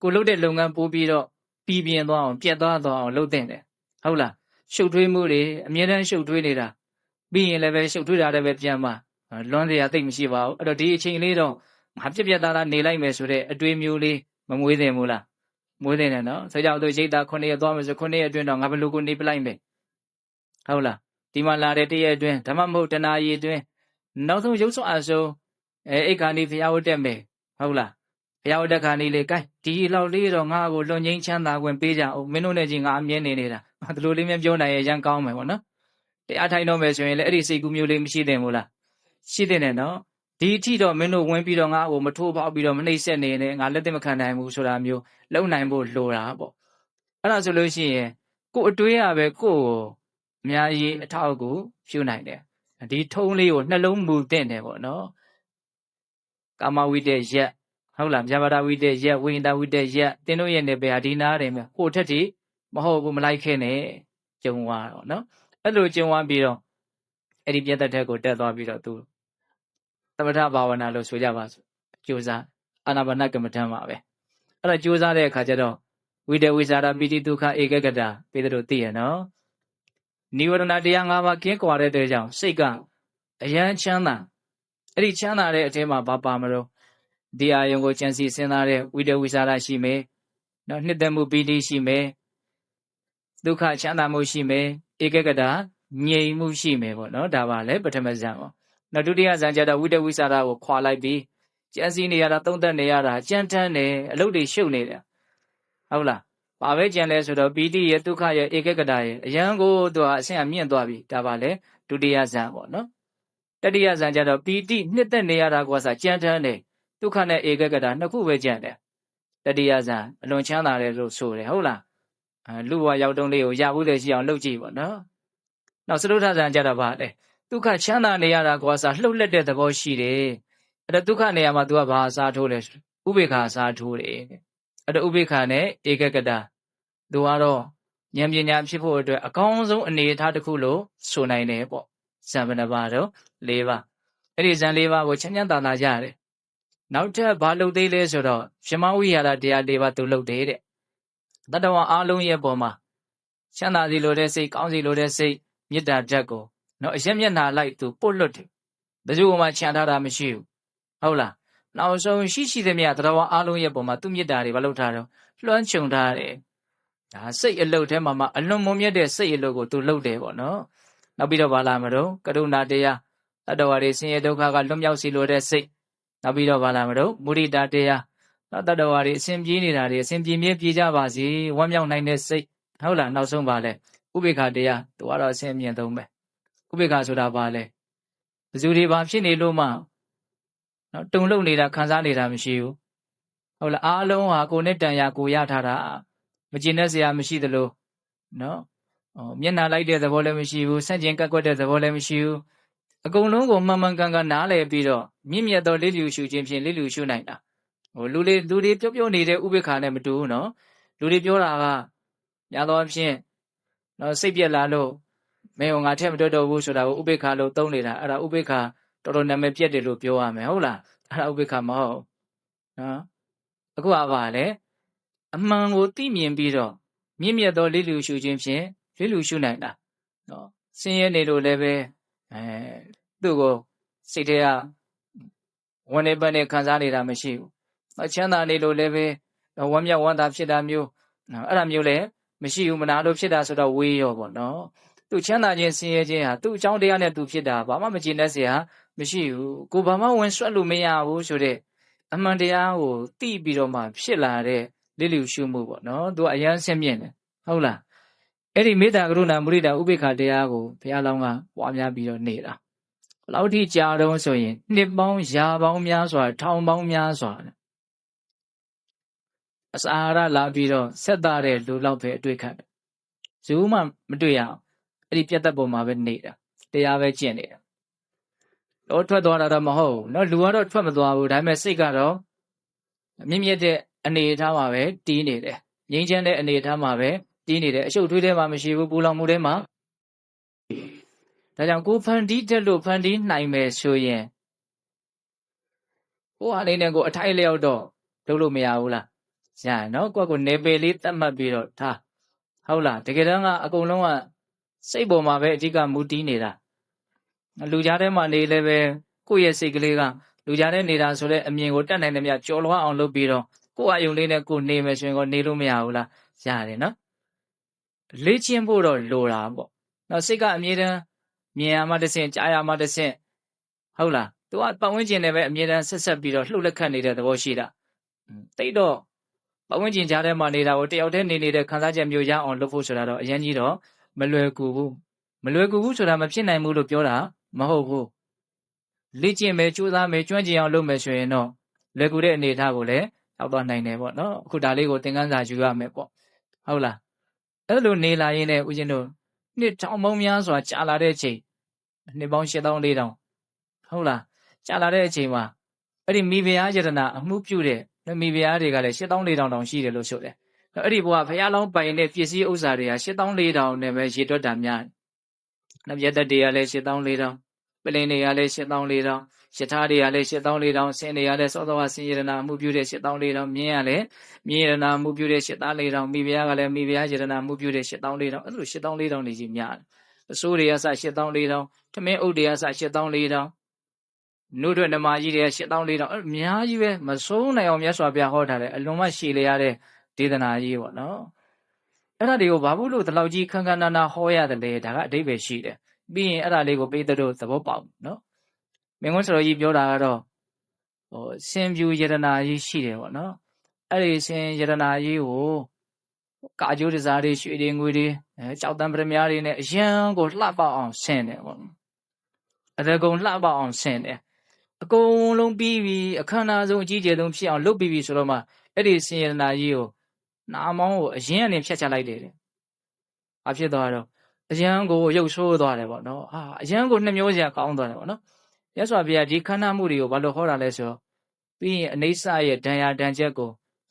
ကိုလုပ်တဲ့လုပ်ငန်းပို့ပြီးတော့ပြီးပြင်းသွားအောင်ပြတ်သားသွားအောင်လုပ်တဲ့တယ်ဟုတ်လားရှုပ်ထွေးမှုတွေအမြဲတမ်းရှုပ်ထွေးနေတာပြီးရင်လည်းပဲရှုပ်ထွေးတာလည်းပဲပြန်မှာလွန်းစရာသိပ်မရှိပါဘူးအဲ့တော့ဒီအချိန်လေးတော့ငါပြက်ပြက်သားသားနေလိုက်မယ်ဆိုတဲ့အတွေးမျိုးလေးမမွေးသင့်ဘူးလားမွေးသင့်တယ်နော်ဆိုကြတော့ရိတ်တာ9ရက်သွားမယ်ဆို9ရက်အတွင်းတော့ငါဘယ်လိုကိုနေပလိုက်မယ်ဟုတ်လားဒီမှာလာတဲ့တရက်အတွင်းဓမ္မမဟုတ်တနာရီအတွင်းနောက်ဆုံးရုပ်စွအဆုံးအိတ်ခါနေဖျားဝတ်တက်မယ်ဟုတ်လားဖျားဝတ်တက်ခါနေလေကဲဒီလောက်လေးတော့ငါ့ကိုလွန်ငင်းချမ်းသာခွင့်ပေးကြအောင်မင်းတို့နဲ့ကြီးငါအမြဲနေနေတာဒီလိုလေးမျိုးပြောနိုင်ရင်ရန်ကောင်းမယ်ပေါ့နော်တရားထိုင်တော့မယ်ဆိုရင်လည်းအဲ့ဒီစိတ်ကူးမျိုးလေးမရှိသင့်ဘူးလားရှိသင့်တယ်နော်ဒီအထိတော့မင်းတို့ဝင်ပြီးတော့ငါ့ကိုမထိုးပေါက်ပြီးတော့မနှိမ့်ဆက်နေနဲ့ငါလက်သက်မခံနိုင်ဘူးဆိုတာမျိုးလုံနိုင်ဖို့လိုတာပေါ့အဲ့ဒါဆိုလို့ရှိရင်ကိုယ်အတွေးရပဲကိုယ်ကိုအများကြီးအထောက်အကူပြုနိုင်တယ်ဒီထုံးလေးကိုနှလုံးမူသင့်တယ်ပေါ့နော်ကာမဝိတ္တရက်ဟုတ်လားဗျာပါဒဝိတ္တရက်ဝိဟိန္ဒဝိတ္တရက်သင်တို့ရဲ့နေပဲဟာဒီနားတယ်မြဟိုထက်ထိမဟုတ်ဘူးမလိုက်ခဲ့နဲ့ကြုံသွားတော့နော်အဲ့လိုကြုံသွားပြီးတော့အဲ့ဒီပြတ်သက်တဲ့ကိုတက်သွားပြီးတော့သူသမထဘာဝနာလို့ဆိုကြပါစို့ကြိုးစားအာနာပါနကမ္မထမ်းပါပဲအဲ့တော့ကြိုးစားတဲ့အခါကျတော့ဝိတဝိဇာရပိတိဒုက္ခဧကဂတပေတတို့သိရနော်နိဝရဏတရား၅ပါးကင်းကွာတဲ့တဲ့ကြောင့်စိတ်ကအယံချမ်းသာအဲ့ဒီချမ်းသာတဲ့အထဲမှာဘာပါမလို့ဒီအာယုံကိုကြံစီစဉ်းစားတဲ့ဝိတဝိဇာရရှိမယ်နော်နှစ်သက်မှုပိတိရှိမယ်ဒုက္ခချမ်းသာမှုရှိမယ်ဧကဂတငြိမ်မှုရှိမယ်ပေါ့နော်ဒါပါလေပထမဇန်ပေါ့နောက်ဒုတိယဇန်ကျတော့ဝိတဝိဇာရကိုခွာလိုက်ပြီးကြံစီနေရတာသုံးသက်နေရတာကြမ်းတမ်းနေအလုပ်တွေရှုပ်နေတယ်ဟုတ်လားဘာပဲကြံလဲဆိုတော့ပီတိရဲ့ဒုက္ခရဲ့ဧကဂတရဲ့အယံကိုသူကအဆင့်အမြင့်သွားပြီဒါပါလေဒုတိယဇန်ပေါ့နော်တတိယဇန်ကျတော့ပီတိနှစ်သက်နေရတာကိုစားကြမ်းတမ်းနေဒုက္ခနဲ့ဧကဂတနှစ်ခုပဲကြံတယ်တတိယဇန်အလွန်ချမ်းသာတယ်လို့ဆိုတယ်ဟုတ်လားလူဘဝရောက်တုံးလေးကိုရဘူးလေရှိအောင်လုပ်ကြည့်ပေါ့နော်နောက်စတုထဇန်ကျတော့ဗာလေဒုက္ခချမ်းသာနေရတာကိုစားလှုပ်လက်တဲ့သဘောရှိတယ်အဲ့တော့ဒုက္ခနေရာမှာ तू ကဘာအစားထိုးလဲဥပေက္ခအစားထိုးတယ်အဲ့တော့ဥပေက္ခနဲ့ဧကဂတ သူကတော့ဉာဏ်ပညာဖြစ်ဖို့အတွက်အကောင်းဆုံးအနေအထားတစ်ခုလို့ဆိုနိုင်တယ်ပေါ့ဇံဘယ်နှပါတော့၄ပါးအဲ့ဒီဇံ၄ပါးကိုချမ်းချမ်းသာသာရတယ်နောက်ထပ်ဘာလုပ်သေးလဲဆိုတော့ရှမဝိဟာရတရား၄ပါးသူလုပ်တယ်တဲ့တတ္တဝါအားလုံးရဲ့ပေါ်မှာချမ်းသာစီလိုတဲ့စိတ်ကောင်းစီလိုတဲ့စိတ်မေတ္တာဓာတ်ကိုနော်အရက်မျက်နှာလိုက်သူပို့လွတ်တယ်ဘယ်သူမှချမ်းသာတာမရှိဘူးဟုတ်လားနောက်ဆုံးရှိသမျှတတ္တဝါအားလုံးရဲ့ပေါ်မှာသူမေတ္တာတွေဘာလုပ်ထားတော့လွှမ်းခြုံထားတယ်ဒါစိတ်အလုတ်ထဲမှာအလွန်မုံမြတ်တဲ့စိတ်အလုတ်ကိုသူလုပ်တယ်ပေါ့နော်နောက်ပြီးတော့ဗာလာမတော့ကရုဏာတရားတတ္တဝါတွေဆင်းရဲဒုက္ခကလွတ်မြောက်စီလိုတဲ့စိတ်နောက်ပြီးတော့ဗာလာမတော့မုဒိတာတရားတတ္တဝါတွေအစဉ်ပြေးနေတာတွေအစဉ်ပြေးမြဲပြေးကြပါစေဝမ်းမြောက်နိုင်တဲ့စိတ်ဟုတ်လားနောက်ဆုံးဗာလဲဥပေက္ခတရားသူကတော့အစဉ်အမြင့်ဆုံးပဲဥပေက္ခဆိုတာဗာလဲဘယ်သူတွေဗာဖြစ်နေလို့မှနော်တုံ့လုံနေတာခံစားနေတာမရှိဘူး ဟုတ်လားအားလုံးဟာကိုယ်နဲ့တန်ရာကိုရထားတာမကျင်တဲ့စရာမရှိသလိုနော်မျက်နှာလိုက်တဲ့သဘောလည်းမရှိဘူးဆန့်ကျင်ကက်ကွက်တဲ့သဘောလည်းမရှိဘူးအကုန်လုံးကိုမှန်မှန်ကန်ကန်နားလည်ပြီးတော့မြင့်မြတ်သောလိလျူရှုခြင်းဖြင့်လိလျူရှုနိုင်တာလူတွေပြောနေတဲ့ဥပိ္ပခာနဲ့မတူဘူးနော်လူတွေပြောတာကညာသောအဖြစ်နော်စိတ်ပြက်လာလို့မင်းငါထက်မတွတ်တော့ဘူးဆိုတာကိုဥပိ္ပခာလို့သုံးနေတာအဲ့ဒါဥပိ္ပခာတော်တော်နာမည်ပြက်တယ်လို့ပြောရမယ်ဟုတ်လားအဲ့ဒါဥပိ္ပခာမဟုတ်နော်အခုကပါလေအမှန်ကိုသိမြင်ပြီးတော့မြင့်မြတ်သောလိလျူရှုခြင်းဖြင့်လိလျူရှုနိုင်တာနော်ဆင်းရဲနေလို့လည်းပဲသူ့ကိုစိတ်ထဲကဝန်နေပတ်နေခံစားနေတာမရှိဘူးချမ်းသာနေလို့လည်းပဲဝမ်းမြောက်ဝမ်းသာဖြစ်တာမျိုးအဲ့ဒါမျိုးလည်းမရှိဘူးမနာလို့ဖြစ်တာဆိုတော့ဝေးရောပေါ့နော်သူချမ်းသာခြင်းဆင်းရဲခြင်းဟာသူ့အကြောင်းတရားနဲ့သူဖြစ်တာဘာမှမကျေနပ်စရာမရှိဘူးကိုဘာမှဝင်ဆွတ်လို့မရဘူးဆိုတဲ့အမှန်တရားကိုသိပြီးတော့မှဖြစ်လာတဲ့လိလျူရှုမှုပေါ့နော်သူကအယမ်းဆင့်မြင့်တယ်ဟုတ်လားအဲ့ဒီမေတ္တာကရုဏာမုဒိတာဥပေက္ခတရားကိုဘုရားလောင်းကပွားများပြီးတော့နေတာဘယ်လောက်ထိကြာတော့ဆိုရင်နှစ်ပေါင်းရာပေါင်းများစွာထောင်ပေါင်းများစွာအစာအာဟာရလာပြီးတော့ဆက်သားတဲ့လူလောက်ပဲအတွေ့ခံတယ်ဇူးမှမတွေ့ရအောင်အဲ့ဒီပြတ်သက်ပုံမှာပဲနေတာတရားပဲကျင့်နေတာတော့ထွက်သွားတာတော့မဟုတ်ဘူးเนาะလူကတော့ထွက်မသွားဘူးဒါပေမဲ့စိတ်ကတော့မြင့်မြတ်တဲ့အနေအထားမှာပဲတီးနေတယ်ငြိမ်းချမ်းတဲ့အနေအထားမှာပဲတီးနေတယ်အရှုပ်ထွေးထဲမှာမရှိဘူးပူလောင်မှုထဲမှာဒါကြောင့်ကိုဖန်တီးတက်လို့ဖန်တီးနိုင်မယ်ဆိုရင်ကိုဟာလေးနဲ့ကိုအထိုက်လျောက်တော့လုပ်လို့မရဘူးလားရရနော်ကိုယ့်ကိုနေပယ်လေးတတ်မှတ်ပြီးတော့ထားဟုတ်လားတကယ်တမ်းကအကုန်လုံးကစိတ်ပေါ်မှာပဲအဓိကမူတည်နေတာလူကြားထဲမှာနေလည်းပဲကိုယ့်ရဲ့စိတ်ကလေးကလူကြားထဲနေတာဆိုတဲ့အမြင်ကိုတတ်နိုင်တယ်မြတ်ကြော်လွှားအောင်လုပ်ပြီးတော့ကိုယ့်အယုံလေးနဲ့ကိုနေမယ်ဆိုရင်နေလို့မရဘူးလားရတယ်နော်လေ့ကျင့်ဖို့တော့လိုတာပေါ့နော်စိတ်ကအမြဲတမ်းမြင်ရမှတစ်ဆင့်ကြားရမှတစ်ဆင့်ဟုတ်လားသူကပတ်ဝန်းကျင်နဲ့ပဲအမြဲတမ်းဆက်ဆက်ပြီးတော့လှုပ်လက်ခတ်နေတဲ့သဘောရှိတာတိတ်တော့ပတ်ဝန်းကျင်ကြားထဲမှာနေတာကိုတယောက်တည်းနေတဲ့ခံစားချက်မျိုးရအောင်လုပ်ဖို့ဆိုတာတော့အရင်ကြီးတော့မလွယ်ကူဘူးဆိုတာမဖြစ်နိုင်ဘူးလို့ပြောတာမဟုတ်ဘူးလေ့ကျင့်မယ်ကြိုးစားမယ်ကျွမ်းကျင်အောင်လုပ်မယ်ဆိုရင်တော့လွယ်ကူတဲ့အနေအထားကိုလည်းရောက်သွားနိုင်တယ်ပေါ့နော်အခုဒါလေးကိုသင်ခန်းစာယူရမယ်ပေါ့ဟုတ်လားအဲ့လိုနေလာရင်းနဲ့ဦးဇင်းတို့နှစ်ထောင်ပေါင်းများစွာကြာလာတဲ့အချိန်နှစ်ပေါင်း8400ဟုတ်လားကြာလာတဲ့အချိန်မှာအဲ့ဒီမိဖုရားယတနာအမှုပြုတဲ့မိဖုရားတွေကလည်း8400တောင်ရှိတယ်လို့ဆိုတယ်အဲ့ဒီဘုရားဘုရားလောင်းပိုင်တဲ့ပစ္စည်းဥစ္စာတွေက8400နဲ့ပဲရေတွက်တာများတယ်နဗျတတွေကလည်း8400ပလင်တွေကလည်း8400ယထာတွေကလည်း8400ဆင်းတွေကလည်းသောသောဆင်းယတနာအမှုပြုတဲ့8400မြင်းရလည်းမြင်းယတနာအမှုပြုတဲ့8400မိဖုရားကလည်းမိဖုရားယတနာအမှုပြုတဲ့8400အဲ့လို8400နေကြီးများတယ်အစိုးတွေကစ8400ထမင်းအုပ်တွေကစ8400နှုတ်ထွက်ဓမ္မကြီးတွေက8400အများကြီးပဲမဆုံးနိုင်အောင်မြတ်စွာဘုရားဟောထားတယ်အလွန်မှရှည်လျားတဲ့ဒေသနာကြီးပေါ့နော်အဲ့ဒါတွေကိုဘာဘူးလို့ဒီလောက်ကြီးခန်းခန်းနာနာဟောရတယ်လေဒါကအဓိပ္ပာယ်ရှိတယ်ပြီးရင်အဲ့ဒါလေးကိုပိဿတို့သဘောပေါက်နော်မင်းကွန်းစတော်ကြီးပြောတာကတော့စင်ပြူယတနာကြီးရှိတယ်ပေါ့နော်အဲ့ဒီစင်ယတနာကြီးကိုကာကျိုးတစားတွေရွှေတွေငွေတွေကြောက်တံပရမများတွေနဲ့အရန်ကိုလှပအောင်ဆင်တယ်ပေါ့အရကုံလှပအောင်ဆင်တယ်အကုန်လုံးပြီးပြီအခမ်းအနားဆုံးအကြီးကျယ်ဆုံးဖြစ်အောင်လုပ်ပြီးပြီဆိုတော့မှအဲ့ဒီစင်ရနာကြီးကိုနာမောင်းကိုအရင်ကနေဖြတ်ချလိုက်တယ်။ဘာဖြစ်သွားတော့အရန်ကိုရုပ်ဆိုးသွားတယ်ပေါ့နော်။အရန်ကိုနှမျောစရာကောင်းသွားတယ်ပေါ့နော်။ရသော်ဘုရားဒီခန္ဓာမှုတွေကိုဘာလို့ဟောတာလဲဆိုတော့ပြီးရင်အနိစ္စရဲ့ဒဏ်ရာဒဏ်ချက်ကို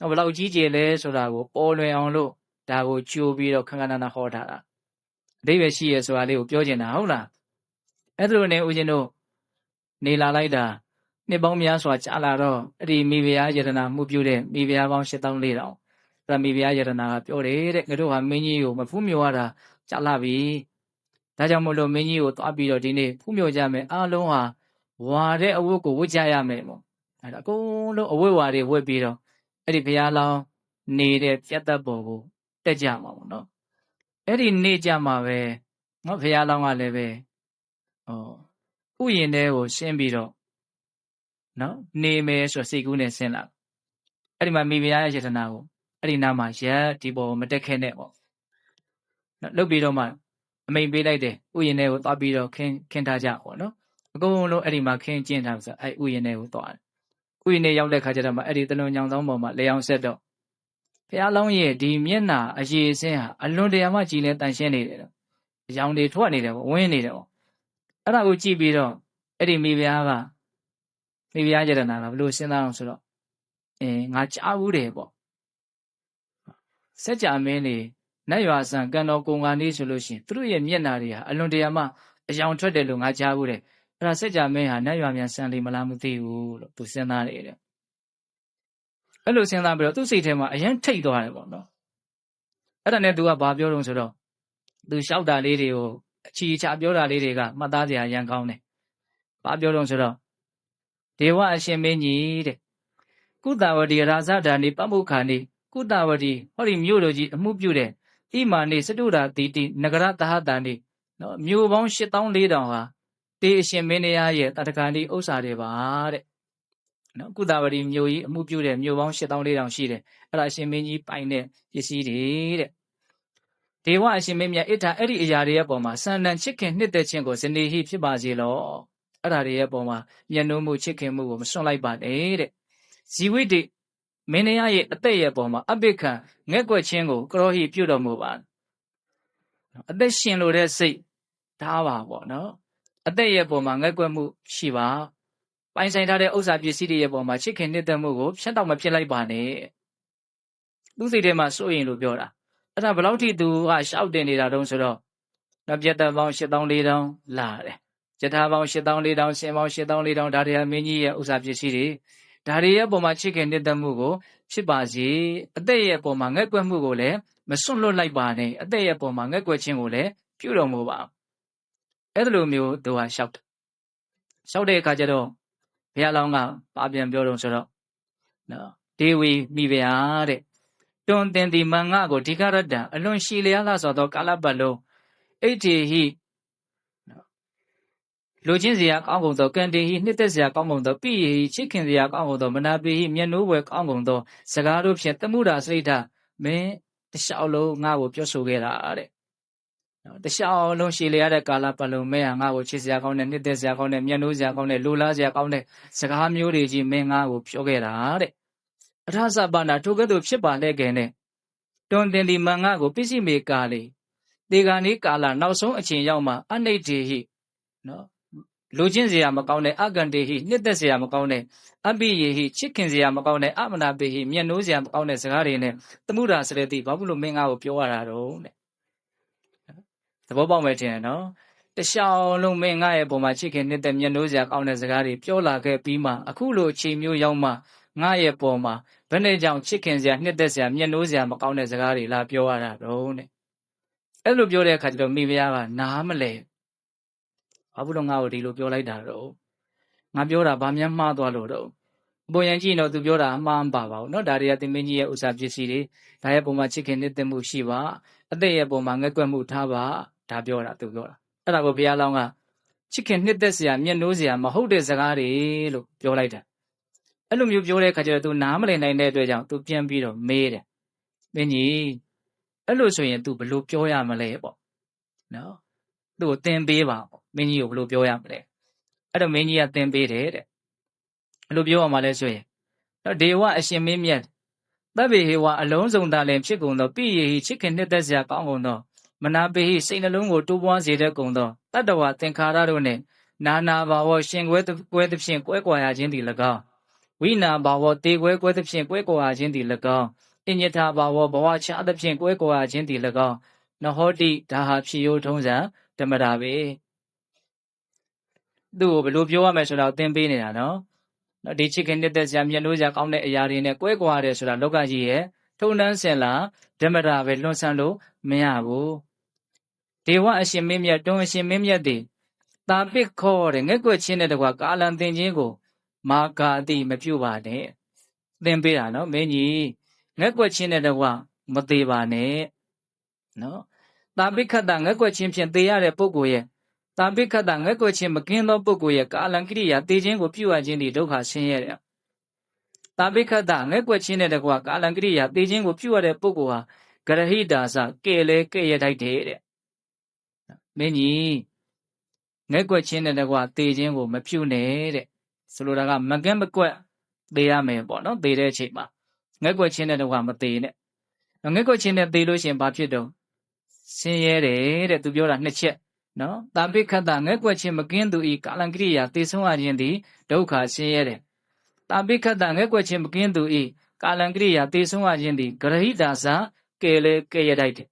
ဘယ်လောက်ကြီးကျယ်လဲဆိုတာကိုပေါ်လွင်အောင်လို့ဒါကိုကြိုးပြီးတော့ခဏခဏဟောထားတာ။အဓိပ္ပာယ်ရှိရဆိုတာလေးကိုပြောချင်တာဟုတ်လား။အဲ့ဒါလိုနဲ့ဦးဇင်းတို့နေလာလိုက်တာနှစ်ပေါင်းများစွာကြာလာတော့အဲ့ဒီမိဖုရားယတနာမှုပြုတဲ့မိဖုရားပေါင်း8400အဲ့ဒါမိဖုရားယတနာကပြောတယ်တဲ့ငါတို့ဟာမင်းကြီးကိုမဖူးမြော်ရတာကြာလာပြီဒါကြောင့်မို့လို့မင်းကြီးကိုသွားပြီးတော့ဒီနေ့ဖူးမြော်ကြမယ်အားလုံးဟာဝါတဲ့အဝတ်ကိုဝတ်ကြရမယ်ပေါ့အဲ့ဒါအကုန်လုံးအဝတ်ဝါတွေဝတ်ပြီးတော့အဲ့ဒီဘုရားလောင်းနေတဲ့ပြတ်သက်ပေါ်ကိုတက်ကြမှာပေါ့နော်အဲ့ဒီနေ့ကြမှာပဲငါဘုရားလောင်းကလည်းပဲဥယျာဉ်ထဲကိုရှင်းပြီးတော့နော်နေမယ်ဆိုစိတ်ကူးနဲ့ဆင်းလာအဲ့ဒီမှာမိဖုရားရဲ့ယတနာကိုအဲ့ဒီနားမှာရက်ဒီပေါ်မတက်ခဲနဲ့ပေါ့နော်လုတ်ပြီးတော့မှအမိန်ပေးလိုက်တယ်ဥယျာဉ်ထဲကိုသွားပြီးတော့ခင်းထားကြပေါ့နော်အကုန်လုံးအဲ့ဒီမှာခင်းကျင်းထားဆိုအဲ့ဥယျာဉ်ထဲကိုသွားတယ် ဥယျာဉ်နဲ့ရောက်တဲ့ခါကျတော့မှအဲ့ဒီတလွန်ညောင်သောပေါ်မှာလေအောင်ဆက်တော့ဘုရားလောင်းရဲ့ဒီမျက်နှာအရည်အစင်းဟာအလွန်တရာမှကြည်လင်တန်ရှင်းနေတယ်အယောင်တွေထွက်နေတယ်ပေါ့ဝင်းနေတယ်ပေါ့အဲ့ဒါကိုကြည့်ပြီးတော့အဲ့ဒီမိဖုရားယတနာကဘလို့စဉ်းစားအောင်ဆိုတော့ငါကြားဘူးတယ်ပေါ့စัจ जा မင်းနေနတ်ရွာဆန်ကံတော်ကုံကနေဆိုလို့ရှိရင်သူတို့ရဲ့မျက်နှာတွေဟာအလွန်တရာမှအယောင်ထွက်တယ်လို့ငါကြားဘူးတယ်အဲ့ဒါစัจ जा မင်းဟာနတ်ရွာမြန်ဆန်လိမလားမသိဘူးလို့သူစဉ်းစားနေတယ်အဲ့လိုစဉ်းစားပြီးတော့သူ့စိတ်ထဲမှာအရင်ထိတ်သွားတယ်ပေါ့နော်အဲ့ဒါနဲ့သူကဘာပြောတော့ဆိုတော့သူလျှောက်တာလေးတွေကိုအချီချပြောတာလေးတွေကမှတ်သားစရာရန်ကောင်းတယ်ဘာပြောတော့ဆိုတော့ဒေဝအရှင်မင်းကြီးတဲ့ကုသဝတီရာဇဓာနိပမုခာနိကုသဝတီဟောဒီမြို့တော်ကြီးအမှုပြုတဲ့ဣမာနိစတုရာတိတိနဂရသဟတာနိနော်မြို့ပေါင်း8400ဟာတေအရှင်မင်းတရားရဲ့တတ္တကာနိဥစ္စာတွေပါတဲ့နော်ကုသဝတီမြို့ကြီးအမှုပြုတဲ့မြို့ပေါင်း8400ရှိတယ်အဲ့ဒါအရှင်မင်းကြီးပိုင်တဲ့ပစ္စည်းတွေတဲ့ဒေဝအရှင်မင်းမြတ်ဣထာအဲ့ဒီအရာတွေရဲ့ပုံမှာစံတန်ချစ်ခင်နှစ်သက်ခြင်းကိုဇနေဟိဖြစ်ပါစေလောအဲ့ဒါတွေရဲ့ပုံမှာမျက်နှာမှုချစ်ခင်မှုကိုမစွန့်လိုက်ပါနဲ့တဲ့ဇီဝိတိမင်းတရားရဲ့အသက်ရဲ့ပုံမှာအပိခံငဲ့ကွက်ခြင်းကိုကရောဟိပြုတော်မူပါအသက်ရှင်လို့တဲ့စိတ်ထားပါပေါ့နော်အသက်ရဲ့ပုံမှာငဲ့ကွက်မှုရှိပါပိုင်ဆိုင်ထားတဲ့ဥစ္စာပစ္စည်းတွေရဲ့ပုံမှာချစ်ခင်နှစ်သက်မှုကိုဖြတ်တော့မဖြစ်လိုက်ပါနဲ့သူ့စိတ်ထဲမှာစိုးရင်လို့ပြောတာအဲ့ဒါဘယ်လောက်ထိသူကရှောက်တင်နေတာတုံးဆိုတော့နောက်ပြတ်သက်ပေါင်း8400လာတယ်ယထာပေါင်း8400ဆင်ပေါင်း8400ဒါတွေဟာမင်းကြီးရဲ့ဥစ္စာပစ္စည်းတွေဒါတွေရဲ့ပုံမှာချစ်ခင်နှစ်သက်မှုကိုဖြစ်ပါစေအသက်ရဲ့ပုံမှာငဲ့ကွက်မှုကိုလည်းမစွန့်လွတ်လိုက်ပါနဲ့အသက်ရဲ့ပုံမှာငဲ့ကွက်ခြင်းကိုလည်းပြုတော်မူပါအဲ့လိုမျိုးသူကရှောက်တဲ့အခါကျတော့ဘုရားလောင်းကပါပြန်ပြောတော့ဆိုတော့နော်ဒေဝီမိဖုရားတဲ့တွန်တင်ဒီမန်ငါကိုဒီကရတ္တအလွန်ရှည်လျားလာဆိုသောကာလပတ်လုံးဣတိဟိလူချင်းစရာကောင်းကုန်သောကံတေဟိနှစ်သက်စရာကောင်းကုန်သောပိယေဟိချစ်ခင်စရာကောင်းကုန်သောမနာပေဟိမျက်နှိုးဝယ်ကောင်းကုန်သောစကားတို့ဖြင့်တမှုရာစိတ်ဓာမင်းတလျှောက်လုံးငါ့ကိုပြောဆိုခဲ့တာတဲ့တလျှောက်လုံးရှည်လျားတဲ့ကာလပတ်လုံးမင်းဟာငါ့ကိုချစ်စရာကောင်းတဲ့နှစ်သက်စရာကောင်းတဲ့မျက်နှိုးစရာကောင်းတဲ့လူလားစရာကောင်းတဲ့စကားမျိုးတွေကြီးမင်းငါ့ကိုပြောခဲ့တာတဲ့အထသပနာထိုကဲ့သို့ဖြစ်ပါလေခင်နဲ့တွန်တင်ဒီမန်ငါကိုပစ္စည်းမေကာလေတေဂာနီကာလနောက်ဆုံးအချိန်ရောက်မှအနိဋ္ဌေဟိနော်လူချင်းစရာမကောင်းတဲ့အကန္တေဟိနှစ်သက်စရာမကောင်းတဲ့အပိယေဟိချစ်ခင်စရာမကောင်းတဲ့အမနာပေဟိမျက်နှိုးစရာမကောင်းတဲ့စကားတွေနဲ့သမှုရာစရတိဘာလို့မင်းငါ့ကိုပြောရတာတော့တဲ့သဘောပေါက်မယ်ထင်တယ်နော်တခြားလုံးမင်းငါရဲ့ပုံမှာချစ်ခင်နှစ်သက်မျက်နှိုးစရာကောင်းတဲ့စကားတွေပြောလာခဲ့ပြီးမှအခုလိုအချိန်မျိုးရောက်မှငါရဲ့ပုံမှာဘယ်နဲ့ကြောင့်ချစ်ခင်စရာနှစ်သက်စရာမျက်နှိုးစရာမကောင်းတဲ့စကားတွေလာပြောရတာတော့တဲ့အဲ့လိုပြောတဲ့အခါကျတော့မိဖုရားကနားမလဲဘာလို့ငါ့ကိုဒီလိုပြောလိုက်တာတော့ငါပြောတာဘာမှမှားသွားလို့တော့ပုံရင်ကြည့်တော့သူပြောတာအမှားမပါပါဘူးเนาะဒါတွေကသင်မင်းကြီးရဲ့ဥစ္စာပစ္စည်းတွေဒါရဲ့ပုံမှာချစ်ခင်နှစ်သက်မှုရှိပါအသက်ရဲ့ပုံမှာငဲ့ကွက်မှုထားပါဒါပြောတာသူပြောတာအဲ့ဒါကိုဘုရားလောင်းကချစ်ခင်နှစ်သက်စရာမျက်နှိုးစရာမဟုတ်တဲ့စကားတွေလို့ပြောလိုက်တာအဲ့လိုမျိုးပြောတဲ့အခါကျတော့ तू နားမလည်နိုင်တဲ့အတွက်ကြောင့် तू ပြန်ပြီးတော့မေးတယ်မင်းကြီးအဲ့လိုဆိုရင် तू ဘယ်လိုပြောရမလဲပေါ့နော်သူ့ကိုသင်ပေးပါပေါ့မင်းကြီးကိုဘယ်လိုပြောရမလဲအဲ့တော့မင်းကြီးကသင်ပေးတယ်တဲ့အဲ့လိုပြောရမှာလဲဆိုရင်တော့ဒေဝအရှင်မင်းမြတ်သဗ္ဗေဟေဝအလုံးစုံသာလင်ဖြစ်ကုန်သောပိယေဟိချစ်ခင်နှစ်သက်စရာကောင်းကုန်သောမနာပေဟိစိတ်နှလုံးကိုတိုးပွားစေတတ်ကုန်သောတတ္တဝသင်္ခါရတို့နှင့်နာနာဘာဝရှင်ကွဲသဖြင့်ကွဲကွာရခြင်းသည်၎င်းဝိနာဘာဝတေကွဲသဖြင့်ကွဲကွာရခြင်းသည်၎င်းအညထဘာဝဘဝချသဖြင့်ကွဲကွာရခြင်းသည်၎င်းနဟောတိဒါဟာဖြစ်ရိုးထုံးစံဓမ္မတာပဲသူ့ကိုဘယ်လိုပြောရမလဲဆိုတော့သင်ပေးနေတာနော်ဒီချစ်ခင်နှစ်သက်စရာမျက်နှိုးစရာကောင်းတဲ့အရာတွေနဲ့ကွဲကွာတယ်ဆိုတာလောကကြီးရဲ့ထုံတန်းစင်လာဓမ္မတာပဲလွန်ဆန်းလို့မရဘူးဒေဝအရှင်မင်းမြတ်တွန်းအရှင်မင်းမြတ်သည်တာပစ်ခေါ်တဲ့ငဲ့ကွက်ချင်းတဲ့တကွာကာလံသင်ချင်းကိုမာကာတိမပြုတ်ပါနဲ့သင်ပေးတာနော်မင်းကြီးငဲ့ကွက်ချင်းတဲ့တကွာမသေးပါနဲ့နော်တာပိခတ်တာငဲ့ကွက်ချင်းဖြင့်သေရတဲ့ပုဂ္ဂိုလ်ရဲ့တာပိခတ်တာငဲ့ကွက်ချင်းမကင်းသောပုဂ္ဂိုလ်ရဲ့ကာလံကိရိယာသေခြင်းကိုပြုအပ်ခြင်းဒီဒုက္ခဆင်းရဲတဲ့တာပိခတ်တာငဲ့ကွက်ချင်းတဲ့တကွာကာလံကိရိယာသေခြင်းကိုပြုအပ်တဲ့ပုဂ္ဂိုလ်ဟာဂရဟိတာစကဲလဲကဲ့ရထိုက်တဲ့မင်းကြီးငဲ့ကွက်ချင်းတဲ့တကွာသေခြင်းကိုမပြုနဲ့တဲ့ဆိုလိုတာကမကင်းမကွက် သေရမယ်ပေါ့နော်သေတဲ့အချိန်မှာငက်ကွက်ချင်းတဲ့တော့မသေနဲ့ငက်ကွက်ချင်းနဲ့သေလို့ရှိရင်ဘာဖြစ်တော့ဆင်းရဲတယ်တဲ့သူပြောတာနှစ်ချက်နော်တာပိခတ္တငက်ကွက်ချင်းမကင်းသူဤကာလံကိရိယာသေဆုံးရခြင်းသည်ဒုက္ခဆင်းရဲတယ်တာပိခတ္တငက်ကွက်ချင်းမကင်းသူဤကာလံကိရိယာသေဆုံးရခြင်းသည်ဂရဟိတာစာကဲလေကဲရတိုက်တယ်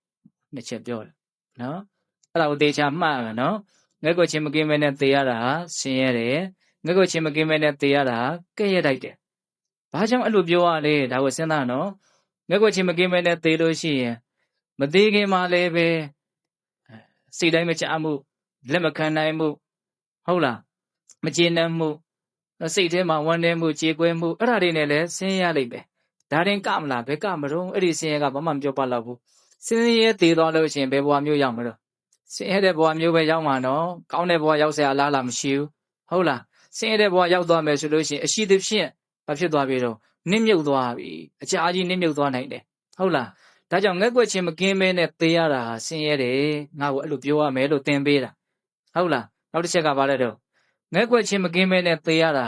နှစ်ချက်ပြောတယ်နော်အဲ့ဒါကိုသေချာမှတ်ရမယ်နော်ငက်ကွက်ချင်းမကင်းမဲနဲ့သေရတာဆင်းရဲတယ်ငက်ကွက်ချင်းမကင်းမဲနဲ့သေရတာကဲရတိုက်တယ်ဘာကြောင့်အဲ့လိုပြောရလဲဒါကိုစဉ်းစားနော်ငက်ကွက်ချင်းမကင်းမဲနဲ့သေလို့ရှိရင်မသေးခင်မှာလည်းပဲစိတ်တိုင်းမချမှုလက်မခံနိုင်မှုဟုတ်လားမကျေနပ်မှုစိတ်ထဲမှာဝမ်းနည်းမှုကြေကွဲမှုအဲ့ဒါတွေနဲ့လည်းဆင်းရဲလိမ့်မယ်ဒါရင်ကမလားဘယ်ကမတော့အဲ့ဒီဆင်းရဲကဘာမှမပြောပါတော့ဘူးဆင်းရဲသေးသွားလို့ရှိရင်ဘယ်ဘဝမျိုးရောက်မလို့ဆင်းရဲတဲ့ဘဝမျိုးပဲရောက်မှာနော်ကောင်းတဲ့ဘဝရောက်เสียအလားလားမရှိဘူးဟုတ်လားဆင်းရဲတဲ့ဘဝရောက်သွားမယ်ဆိုလို့ရှိရင်အရှိသဖြင့်ဘာဖြစ်သွားပြီတော့နစ်မြုပ်သွားပြီအကြာကြီးနစ်မြုပ်သွားနိုင်တယ်ဟုတ်လားဒါကြောင့်ငက်ကွက်ချင်းမကင်းမဲနဲ့သေရတာဆင်းရဲတယ်ငါ့ကိုအဲ့လိုပြောရမယ်လို့သင်ပေးတာဟုတ်လားနောက်တစ်ချက်ကဘာလဲတော့ငက်ကွက်ချင်းမကင်းမဲနဲ့သေရတာ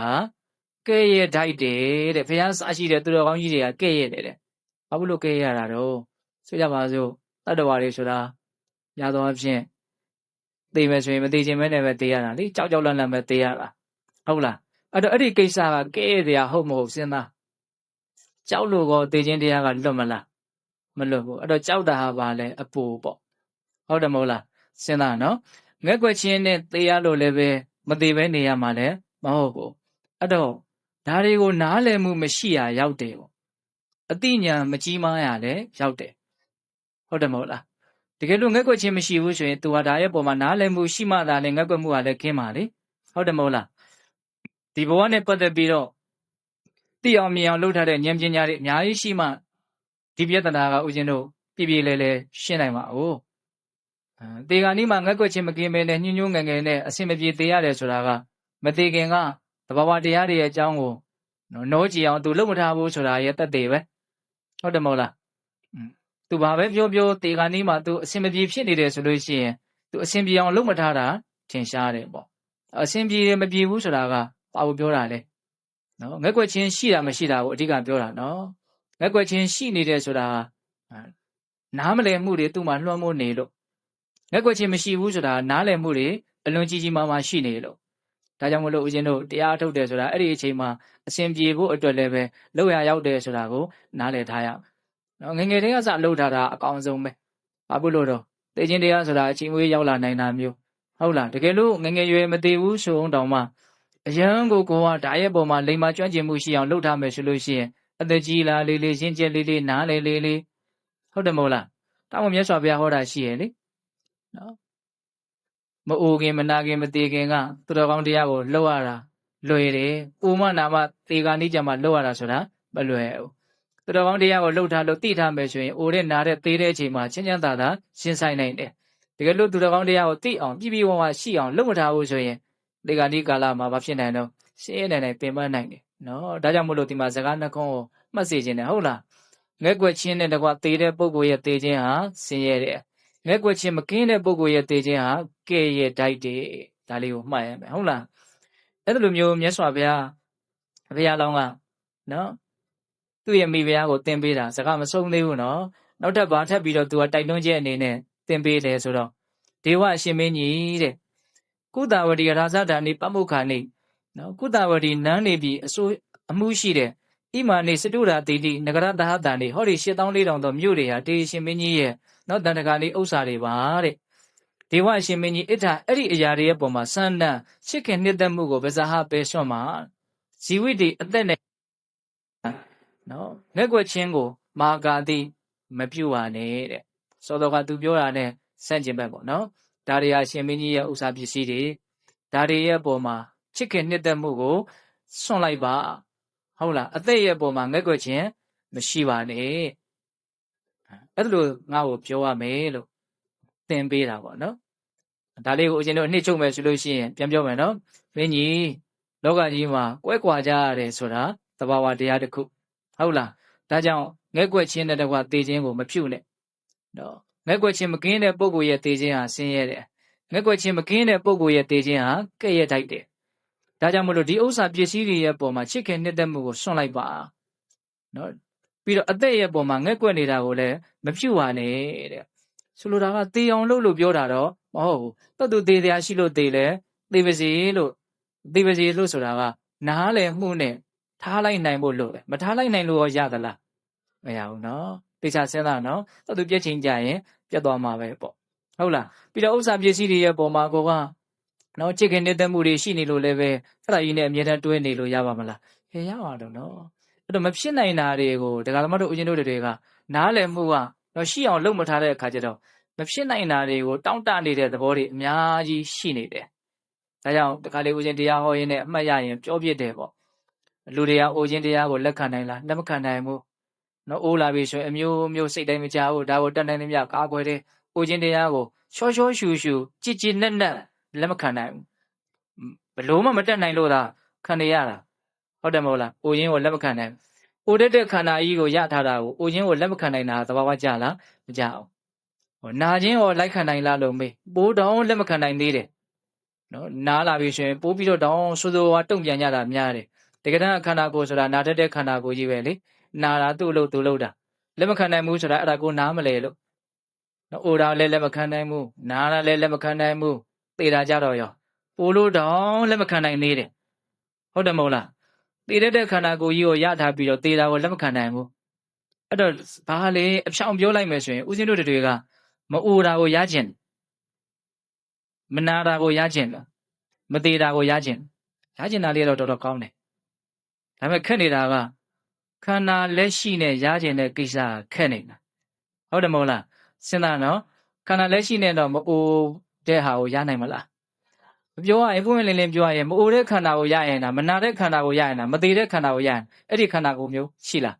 ကဲ့ရဲ့ဓာတ်တယ်တဲ့ဘုရားစရှိတဲ့သူတော်ကောင်းကြီးတွေကကဲ့ရဲ့တယ်တဲ့ဘာလို့ကဲ့ရတာတော့ဆိုကြပါစို့တတ္တဝါတွေဆိုတာရသောအဖြစ်သေမယ်ဆိုရင်မသေခြင်းမဲနဲ့ပဲသေရတာလေကြောက်လန့်ပဲသေရတာဟုတ်လားအဲ့တော့အဲ့ဒီကိစ္စကကဲ့ရဲ့တရားဟုတ်မဟုတ်စဉ်းစားကြောက်လို့ကောသေခြင်းတရားကလွတ်မလားမလွတ်ဘူးအဲ့တော့ကြောက်တာဟာဘာလဲအပူပေါ့ဟုတ်တယ်မဟုတ်လားစဉ်းစားနော်ငက်ကွက်ချင်းနဲ့သေရလို့လည်းပဲမသေးပဲနေရမှာလည်းမဟုတ်ဘူးအဲ့တော့ဒါတွေကိုနားလည်မှုမရှိရရောက်တယ်ပေါ့အတိညာမကြီးမားရလည်းရောက်တယ်ဟုတ်တယ်မဟုတ်လားတကယ်လို့ငက်ကွက်ချင်းမရှိဘူးဆိုရင် तू ဟာဒါရဲ့ပုံမှာနားလည်မှုရှိမှသာလေငက်ကွက်မှုကလည်းခင်းပါလေဟုတ်တယ်မဟုတ်လားဒီဘဝနဲ့ပတ်သက်ပြီးတော့သိအောင်မြင်အောင်လုပ်ထားတဲ့ဉာဏ်ပညာတွေအများကြီးရှိမှဒီပြဿနာကဦးဇင်းတို့ပြလဲရှင်းနိုင်ပါဦးတေဂာနီးမှာငက်ကွက်ချင်းမကင်းမဲနဲ့ညှဉ်းညွန်းငယ်ငယ်နဲ့အစင်မပြေသေးရတယ်ဆိုတာကမသေးခင်ကသဘာဝတရားတွေရဲ့အကြောင်းကိုနောကြည့်အောင် तू လုပ်မထားဘူးဆိုတာရဲ့သက်သေပဲဟုတ်တယ်မဟုတ်လားသူဘာပဲပြောတေဂာနီးမှာ तू အစင်မပြေဖြစ်နေတယ်ဆိုလို့ရှိရင် तू အစင်ပြေအောင်လုပ်မထားတာထင်ရှားတယ်ပေါ့အစင်ပြေမပြေဘူးဆိုတာကဘာလို့ပြောတာလဲနော်ငက်ကွက်ချင်းရှိတာမရှိတာကိုအဓိကပြောတာနော်ငက်ကွက်ချင်းရှိနေတယ်ဆိုတာနားမလည်မှုတွေသူ့မှာလွှမ်းမိုးနေလို့ငက်ကွက်ချင်းမရှိဘူးဆိုတာနားလည်မှုတွေအလွန်ကြီးကြီးမားမားရှိနေလို့ဒါကြောင့်မလို့ဦးဇင်းတို့တရားထုတ်တယ်ဆိုတာအဲ့ဒီအချိန်မှာအစဉ်ပြေဖို့အတွက်လည်းပဲလောက်ရရောက်တယ်ဆိုတာကိုနားလည်ထားရနော်ငယ်ငယ်တည်းကစလှုပ်ထားတာအကောင်ဆုံးပဲဘာဖြစ်လို့တော့သိချင်းတရားဆိုတာအချိန်မွေးရောက်လာနိုင်တာမျိုးဟုတ်လားတကယ်လို့ငယ်ငယ်ရွယ်မသေးဘူးဆိုအောင်တောင်မှအရန်ကိုကဓာရဲ့ပုံမှာလိမ္မာကျွမ်းကျင်မှုရှိအောင်လှုပ်ထားမယ်ဆိုလို့ရှိရင်အသက်ကြီးလာလေးလေးရှင်းကျက်လေးလေးနားလေလေးလေးဟုတ်တယ်မဟုတ်လားတောင်းမြတ်စွာဘုရားဟောတာရှိရဲ့လေနော်မအိုခင်မနာခင်မသေးခင်ကသူတော်ကောင်းတရားကိုလှုပ်ရတာလွယ်တယ်။အိုမနာမသေကာနိကြမှာလှုပ်ရတာဆိုတာမလွယ်ဘူး။သူတော်ကောင်းတရားကိုလှုပ်ထားလို့သိထားမယ်ဆိုရင်အိုတဲ့နာတဲ့သေတဲ့အချိန်မှာချမ်းချမ်းသာသာရှင်းဆိုင်နိုင်တယ်။တကယ်လို့သူတော်ကောင်းတရားကိုသိအောင်ပြပြဝဝရှိအောင်လှုပ်မထားဘူးဆိုရင်သေကာနိကာလမှာဘာဖြစ်နိုင်တော့ရှင်းရနိုင်ပင်ပန်းနိုင်တယ်နော်။ဒါကြောင့်မို့လို့ဒီမှာစကားနှခုံးကိုမှတ်စေခြင်းနဲ့ဟုတ်လား။ငဲ့ကွက်ချင်းနဲ့တကွသေတဲ့ပုဂ္ဂိုလ်ရဲ့သေခြင်းဟာဆင်းရဲတယ်။ငဲ့ကွက်ချင်းမကင်းတဲ့ပုဂ္ဂိုလ်ရဲ့သေခြင်းဟာကဲ့ရဲ့ဓာတ်တယ်ဒါလေးကိုမှတ်ရမယ်ဟုတ်လားအဲ့လိုမျိုးမြတ်စွာဘုရားလောင်းကနော်သူ့ရဲ့မိဖုရားကိုသင်ပေးတာစကားမဆုံးသေးဘူးနော်နောက်ထပ်ဘာထပ်ပြီးတော့သူကတိုက်တွန်းချက်အနေနဲ့သင်ပေးတယ်ဆိုတော့ဒေဝအရှင်မင်းကြီးတဲ့ကုသဝတီရာဇဓာနိပမုခာနိနော်ကုသဝတီနန်းနေပြီးအမှုရှိတဲ့ဣမာနိစတုရာတိတိနဂရသဟတာနိဟောဒီ8400သောမြို့တွေဟာတေရှင်မင်းကြီးရဲ့နော်တန်တကာနိဥစ္စာတွေပါတဲ့ဒေဝအရှင်မင်းကြီးအထာအဲ့ဒီအရာတွေရဲ့ပုံမှာဆန္ဒချစ်ခင်နှစ်သက်မှုကိုဗဇာဟပဲဆွတ်မှာဇီဝိတေအသက်နဲ့နော်လက်ွက်ချင်းကိုမာကာတိမပြုတ်ပါနဲ့တဲ့စောတော်ကသူပြောတာနဲ့ဆန့်ကျင်ဘက်ပေါ့နော်ဒါတွေဟာရှင်မင်းကြီးရဲ့ဥစ္စာပစ္စည်းတွေဒါတွေရဲ့ပုံမှာချစ်ခင်နှစ်သက်မှုကိုဆွန့်လိုက်ပါဟုတ်လားအသက်ရဲ့ပုံမှာငက်ွက်ချင်းမရှိပါနဲ့အဲ့လိုငါ့ကိုပြောရမယ်လို့သင်ပေးတာပေါ့နော်ဒါလေးကိုအရင်တော့အနှစ်ချုပ်မယ်ဆိုလို့ရှိရင်ပြန်ပြောမယ်နော်မင်းကြီးလောကကြီးမှာကွဲကွာကြရတယ်ဆိုတာသဘာဝတရားတစ်ခုဟုတ်လားဒါကြောင့်ငဲ့ကွက်ချင်းတဲ့တကွာသေခြင်းကိုမဖြုတ်နဲ့နော်ငဲ့ကွက်ချင်းမကင်းတဲ့ပုဂ္ဂိုလ်ရဲ့သေခြင်းဟာဆင်းရဲတယ်ငဲ့ကွက်ချင်းမကင်းတဲ့ပုဂ္ဂိုလ်ရဲ့သေခြင်းဟာကဲ့ရဲ့ထိုက်တယ် ဒါကြောင့်မလို့ဒီဥစ္စာပစ္စည်းတွေရဲ့ပေါ်မှာချစ်ခင်နှစ်သက်မှုကိုစွန့်လိုက်ပါနော်ပြီးတော့အသက်ရဲ့ပေါ်မှာငက်ကွက်နေတာကိုလည်းမပြုတ်ပါနဲ့တဲ့ဆိုလိုတာကသေအောင်လုပ်လို့ပြောတာတော့မဟုတ်ဘူးတော်သူသေတရားရှိလို့သေလဲသေပါစေလို့ဆိုတာကနားလည်မှုနဲ့ထားလိုက်နိုင်ဖို့လို့မထားလိုက်နိုင်လို့ရောရသလားမရဘူးနော်တေချာစဉ်းစားနော်တော်သူပြက်ချင်းကြရင်ပြက်သွားမှာပဲပေါ့ဟုတ်လားပြီးတော့ဥစ္စာပစ္စည်းတွေရဲ့ပေါ်မှာကိုကနော်ချစ်ခင်နေတဲ့မှုတွေရှိနေလို့လည်းပဲအဲ့ဒါကြီးနဲ့အမြဲတမ်းတွဲနေလို့ရပါမလားရပါတော့နော်အဲ့တော့မဖြစ်နိုင်တာတွေကိုဒကာသမားတို့ဦးဇင်းတို့တွေကနားလည်မှုကတော့ရှိအောင်လုပ်မထားတဲ့အခါကျတော့မဖြစ်နိုင်တာတွေကိုတောင့်တနေတဲ့သဘောတွေအများကြီးရှိနေတယ်ဒါကြောင့်တခါလေဦးဇင်းတရားဟောရင်းနဲ့အမှတ်ရရင်ပြောပြတယ်ပေါ့လူတွေကအိုခြင်းတရားကိုလက်ခံနိုင်လားလက်မခံနိုင်ဘူးနော်အိုးလာပြီဆိုရင်အမျိုးမျိုးစိတ်တိုင်းမချဘူးဒါကိုတတ်နိုင်သမျှကာကွယ်တယ်အိုခြင်းတရားကိုရှောရှူရှူကြည်ကြည်နက်နက်လက်မခံနိုင်ဘူးဘလို့မှမတတ်နိုင်လို့သာခံနေရတာဟုတ်တယ်မဟုတ်လားအိုခြင်းကိုလက်မခံနိုင်အိုတတ်တဲ့ခန္ဓာကြီးကိုရထားတာကိုအိုခြင်းကိုလက်မခံနိုင်တာသဘာဝကြလားမကြအောင်ဟောနာခြင်းကိုလိုက်ခံနိုင်လားလို့မေးပိုးတောင်းလက်မခံနိုင်သေးတယ်နော်နားလာပြီဆိုရင်ပိုးပြီးတော့တောင်းဆိုးဝါးတုံ့ပြန်ကြတာများတယ်တကယ်တမ်းခန္ဓာကိုယ်ဆိုတာနာတတ်တဲ့ခန္ဓာကိုယ်ကြီးပဲလေနာတာသူ့လို့သူလို့တာလက်မခံနိုင်ဘူးဆိုတာအဲ့ဒါကိုနားမလဲလို့နော်အိုတာလည်းလက်မခံနိုင်ဘူးနာတာလည်းလက်မခံနိုင်ဘူးသေတာကြတော့ရောပိုလို့တောင်းလက်မခံနိုင်သေးတယ်ဟုတ်တယ်မဟုတ်လားသေတဲ့ခန္ဓာကိုယ်ကြီးကိုရထားပြီးတော့သေတာကိုလက်မခံနိုင်ဘူးအဲ့တော့ဘာလဲအဖြောင်ပြောလိုက်မယ်ဆိုရင်ဦးဇင်းတို့တွေကမအိုတာကိုရကျင်မနာတာကိုရကျင်မသေးတာကိုရကျင်တာလေးတော့တော်တော်ကောင်းတယ်ဒါပေမဲ့ခက်နေတာကခန္ဓာလက်ရှိနဲ့ရကျင်တဲ့ကိစ္စခက်နေတာဟုတ်တယ်မဟုတ်လားစဉ်းစားနော်ခန္ဓာလက်ရှိနဲ့တော့မအိုတဲ့ဟာကိုရနိုင်မလားမပြောရရင်ပွင့်လင်းလင်းပြောရရင်မအိုတဲ့ခန္ဓာကိုရရင်မနာတဲ့ခန္ဓာကိုရရင်မသေးတဲ့ခန္ဓာကိုရရင်အဲ့ဒီခန္ဓာကိုမျိုးရှိလား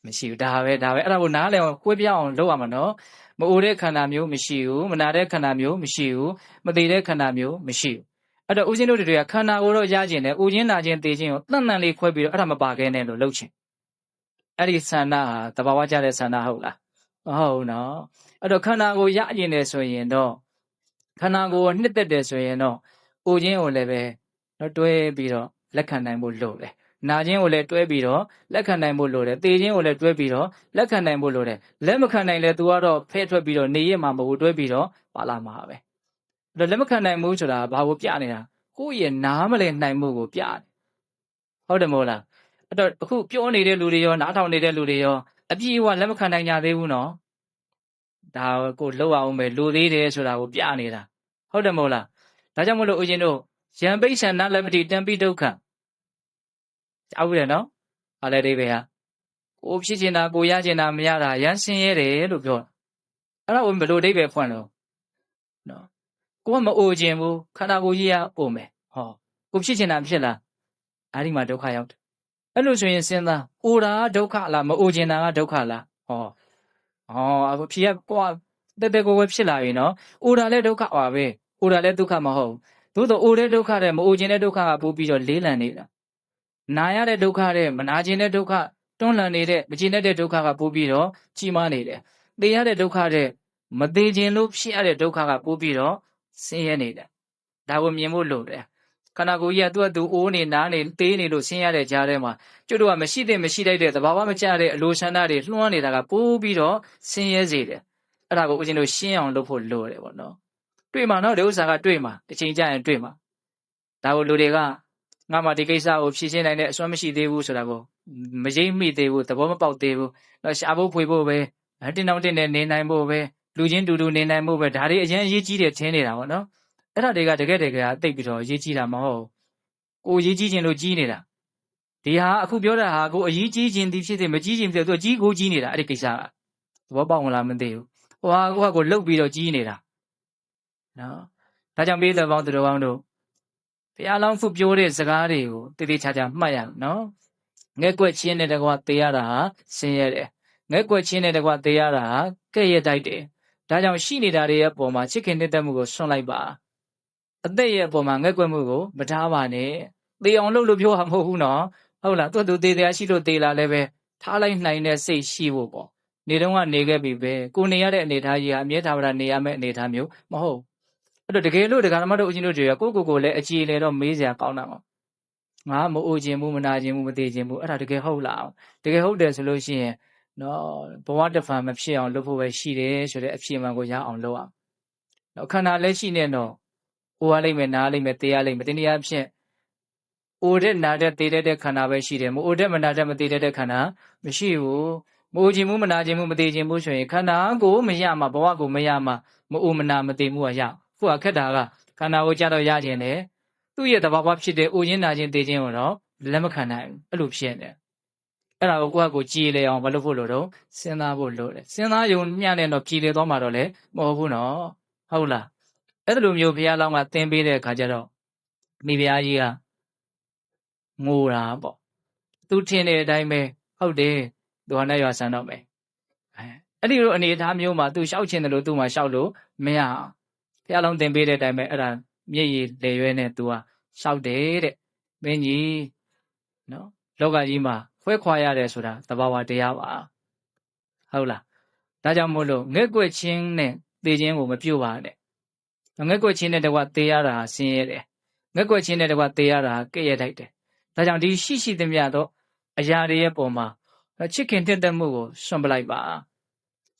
မရှိဘူးဒါပဲအဲ့ဒါကိုနားလည်အောင်ကွဲပြားအောင်လုပ်ရမှာနော်မအိုတဲ့ခန္ဓာမျိုးမရှိဘူးမနာတဲ့ခန္ဓာမျိုးမရှိဘူးမသေးတဲ့ခန္ဓာမျိုးမရှိဘူးအဲ့တော့ဦးဇင်းတို့တွေကခန္ဓာကိုတော့ရကျင်တယ်အိုခြင်းနာခြင်းသေခြင်းကိုတန်တန်လေးခွဲပြီးတော့အဲ့ဒါမပါခဲနဲ့လို့လုပ်ချင်အဲ့ဒီဆန္ဒဟာသဘာဝကျတဲ့ဆန္ဒဟုတ်လားမဟုတ်နော်အဲ့တော့ခန္ဓာကိုရကျင်တယ်ဆိုရင်တော့ခန္ဓာကိုနှစ်သက်တယ်ဆိုရင်တော့အိုခြင်းကိုလည်းပဲတော့တွဲပြီးတော့လက်ခံနိုင်ဖို့လိုတယ်နာခြင်းကိုလည်းတွဲပြီးတော့လက်ခံနိုင်ဖို့လိုတယ်သေခြင်းကိုလည်းတွဲပြီးတော့လက်ခံနိုင်ဖို့လိုတယ်လက်မခံနိုင်လဲ तू ကတော့ဖဲထွက်ပြီးတော့နေရမှာမဟုတ်တွဲပြီးတော့ပါလာမှာပဲအဲ့တော့လက်မခံနိုင်ဘူးဆိုတာဘာကိုပြနေတာကိုယ့်ရဲ့နားမလဲနိုင်မှုကိုပြတယ်ဟုတ်တယ်မဟုတ်လားအဲ့တော့အခုပြောနေတဲ့လူတွေရောနားထောင်နေတဲ့လူတွေရောအပြည့်အဝလက်မခံနိုင်ကြသေးဘူးနော်ဒါကိုလောက်အောင်ပဲလူသေးတယ်ဆိုတာကိုပြနေတာဟုတ်တယ်မဟုတ်လားဒါကြောင့်မလို့ဦးဇင်းတို့ယံပိဋ္ဌာနာလပတိတံပိဒုက္ခကြားဘူးတယ်နော်ဘာလဲအိဗေဟာကိုဖြစ်ချင်တာကိုရချင်တာမရတာရမ်းဆင်းရဲတယ်လို့ပြောအဲ့ဒါကိုဘယ်လိုအိဗေဖွင့်လို့နော်ကိုကမအိုခြင်းဘူးခန္ဓာကိုယ်ကြီးကအိုမယ်ဟောကိုဖြစ်ချင်တာဖြစ်လားအဲ့ဒီမှာဒုက္ခရောက်တယ်အဲ့လိုဆိုရင်စဉ်းစားအိုတာဒုက္ခလားမအိုခြင်းတာကဒုက္ခလားဟောအဖြေကကိုကတက်တက်ကိုယ်ဖြစ်လာပြီနော်အိုတာလည်းဒုက္ခပါပဲအိုတာလည်းဒုက္ခမဟုတ်သို့တော့အိုတဲ့ဒုက္ခတဲ့မအိုခြင်းတဲ့ဒုက္ခကပို့ပြီးတော့လေးလံနေတာနာရတဲ့ဒုက္ခတဲ့မနာခြင်းတဲ့ဒုက္ခတွန်းလှန်နေတဲ့မကျင်တဲ့ဒုက္ခကပို့ပြီးတော့ကြီးမားနေတယ်သေရတဲ့ဒုက္ခတဲ့မသေးခြင်းလို့ဖြစ်ရတဲ့ဒုက္ခကပို့ပြီးတော့ဆင်းရဲနေတယ်ဒါကိုမြင်ဖို့လိုတယ်ခန္ဓာကိုယ်ကြီးကသူ့အတူအိုးနေနားနေသေးနေလို့ဆင်းရတဲ့ကြားထဲမှာကျွတ်တို့ကမရှိတဲ့မရှိတတ်တဲ့သဘာဝမကျတဲ့အလိုဆန္ဒတွေလွှမ်းနေတာကပိုးပြီးတော့ဆင်းရဲစေတယ်အဲ့ဒါကိုဦးဇင်းတို့ရှင်းအောင်လုပ်ဖို့လိုတယ်ပေါ့နော်တွေ့မှာနော်ဒီဥစ္စာကတွေ့မှာတစ်ချိန်ကျရင်တွေ့မှာဒါကိုလူတွေကငါမှဒီကိစ္စကိုဖြေရှင်းနိုင်တဲ့အစွမ်းမရှိသေးဘူးဆိုတာကိုမရိပ်မိသေးဘူးသဘောမပေါက်သေးဘူးတော့ရှာဖို့ဖွေဖို့ပဲတင်းတောင်တင်းနဲ့နေနိုင်ဖို့ပဲလူချင်းတူတူနေနိုင်ဖို့ပဲဒါတွေအရင်အရေးကြီးတယ်ထင်နေတာပေါ့နော်အဲ့ဒါတွေကတကယ်တိတ်ပြီးတော့ရေးကြီးတာမဟုတ်ကိုရေးကြီးခြင်းလို့ကြီးနေတာဒီဟာအခုပြောတာဟာကိုအရေးကြီးခြင်းဒီဖြစ်စေမကြီးခြင်းဖြစ်စေသူကြီးကိုကြီးနေတာအဲ့ဒီကိစ္စကသဘောပေါက်မလားမသိဘူးဟိုဟာကိုလှုပ်ပြီးတော့ကြီးနေတာနော်ဒါကြောင့်ပေးတဲ့ပေါင်းသူတော်ကောင်းတို့ဘုရားလောင်းခုပြောတဲ့စကားတွေကိုတည်တည်ချာချာမှတ်ရမယ်နော်ငဲ့ကွက်ချင်းတဲ့တကွာသေရတာဟာဆင်းရဲတယ်ငဲ့ကွက်ချင်းတဲ့တကွာသေရတာဟာကဲ့ရဲ့တိုက်တယ်ဒါကြောင့်ရှိနေတာတွေရဲ့ပုံမှာချစ်ခင်နှစ်သက်မှုကိုဆွန့်လိုက်ပါအသက်ရဲ့ပုံမှာငဲ့ကွက်မှုကိုမထားပါနဲ့သေအောင်လုပ်လို့ပြောတာမဟုတ်ဘူးနော်ဟုတ်လားသူသေတရားရှိလို့သေလာလည်းပဲထားလိုက်နိုင်တဲ့စိတ်ရှိဖို့ပေါ့နေတော့ကနေခဲ့ပြီပဲကိုနေရတဲ့အနေထားကြီးဟာအမြဲတမ်းနေရမယ့်အနေထားမျိုးမဟုတ်အဲ့တော့တကယ်လို့ဒကာဓမ္မတို့ဦးဇင်းတို့တွေကကိုလည်းအကြည်လေတော့မေးစရာကောင်းတာပေါ့ ငါမအိုခြင်းဘူးမနာခြင်းဘူးမသေးခြင်းဘူးအဲ့ဒါတကယ်ဟုတ်လားတကယ်ဟုတ်တယ်ဆိုလို့ရှိရင်နော်ဘဝတစ်ဖန်မဖြစ်အောင်လုပ်ဖို့ပဲရှိတယ်ဆိုတဲ့အဖြစ်မှန်ကိုရအောင်လုပ်အောင်နော်ခန္ဓာလည်းရှိနေတော့အိုရလိမ့်မယ်နားလိမ့်မယ်သေရလိမ့်မယ်ဒီနေရာဖြင့်အိုတဲ့နာတဲ့သေတဲ့ခန္ဓာပဲရှိတယ်မအိုတဲ့မနာတဲ့မသေတဲ့ခန္ဓာမရှိဘူးမအိုခြင်းဘူးမနာခြင်းဘူးမသေခြင်းဘူးဆိုရင်ခန္ဓာကိုမရမှာဘဝကိုမရမှာမအိုမနာမသေမှုကရခုကခက်တာကခန္ဓာကိုကြတော့ရခြင်းတယ်သူ့ရဲ့သဘာဝဖြစ်တဲ့အိုခြင်းနာခြင်းသေခြင်းကိုတော့လက်မခံနိုင်ဘူးအဲ့လိုဖြစ်နေအဲ့ဒါကိုကိုကြည်လေအောင်မလုပ်ဖို့လို့တော့စဉ်းစားဖို့လိုတယ်စဉ်းစားယုံမျှနဲ့တော့ကြည်လေသွားမှာတော့လေမဟုတ်ဘူးနော်ဟုတ်လားအဲ့လိုမျိုးဘုရားလောင်းကသင်ပေးတဲ့အခါကျတော့မိဖုရားကြီးကငိုတာပေါ့သူထင်တဲ့အတိုင်းပဲဟုတ်တယ်သူဟာနဲ့ရွာဆန်တော့မယ်အဲ့ဒီလိုအနေအထားမျိုးမှာသူရှောက်ချင်တယ်လို့သူ့မှာရှောက်လို့မရအောင်ဘုရားလောင်းသင်ပေးတဲ့အတိုင်းပဲအဲ့ဒါမျက်ရည်လေရွဲနဲ့သူကရှောက်တယ်တဲ့မင်းကြီးနော်လောကကြီးမှာခွဲခွာရတယ်ဆိုတာသဘာဝတရားပါဟုတ်လားဒါကြောင့်မို့လို့ငဲ့ကွက်ချင်းနဲ့သေခြင်းကိုမပြုတ်ပါနဲ့ငဲ့ကွက်ချင်းနဲ့တကွသေရတာဆင်းရဲတယ်ငဲ့ကွက်ချင်းနဲ့တကွသေရတာကဲ့ရဲ့တိုက်တယ်ဒါကြောင့်ဒီရှိသမျှတော့အရာတွေရဲ့ပုံမှာချစ်ခင်တက်တဲ့မှုကိုစွန့်ပလိုက်ပါ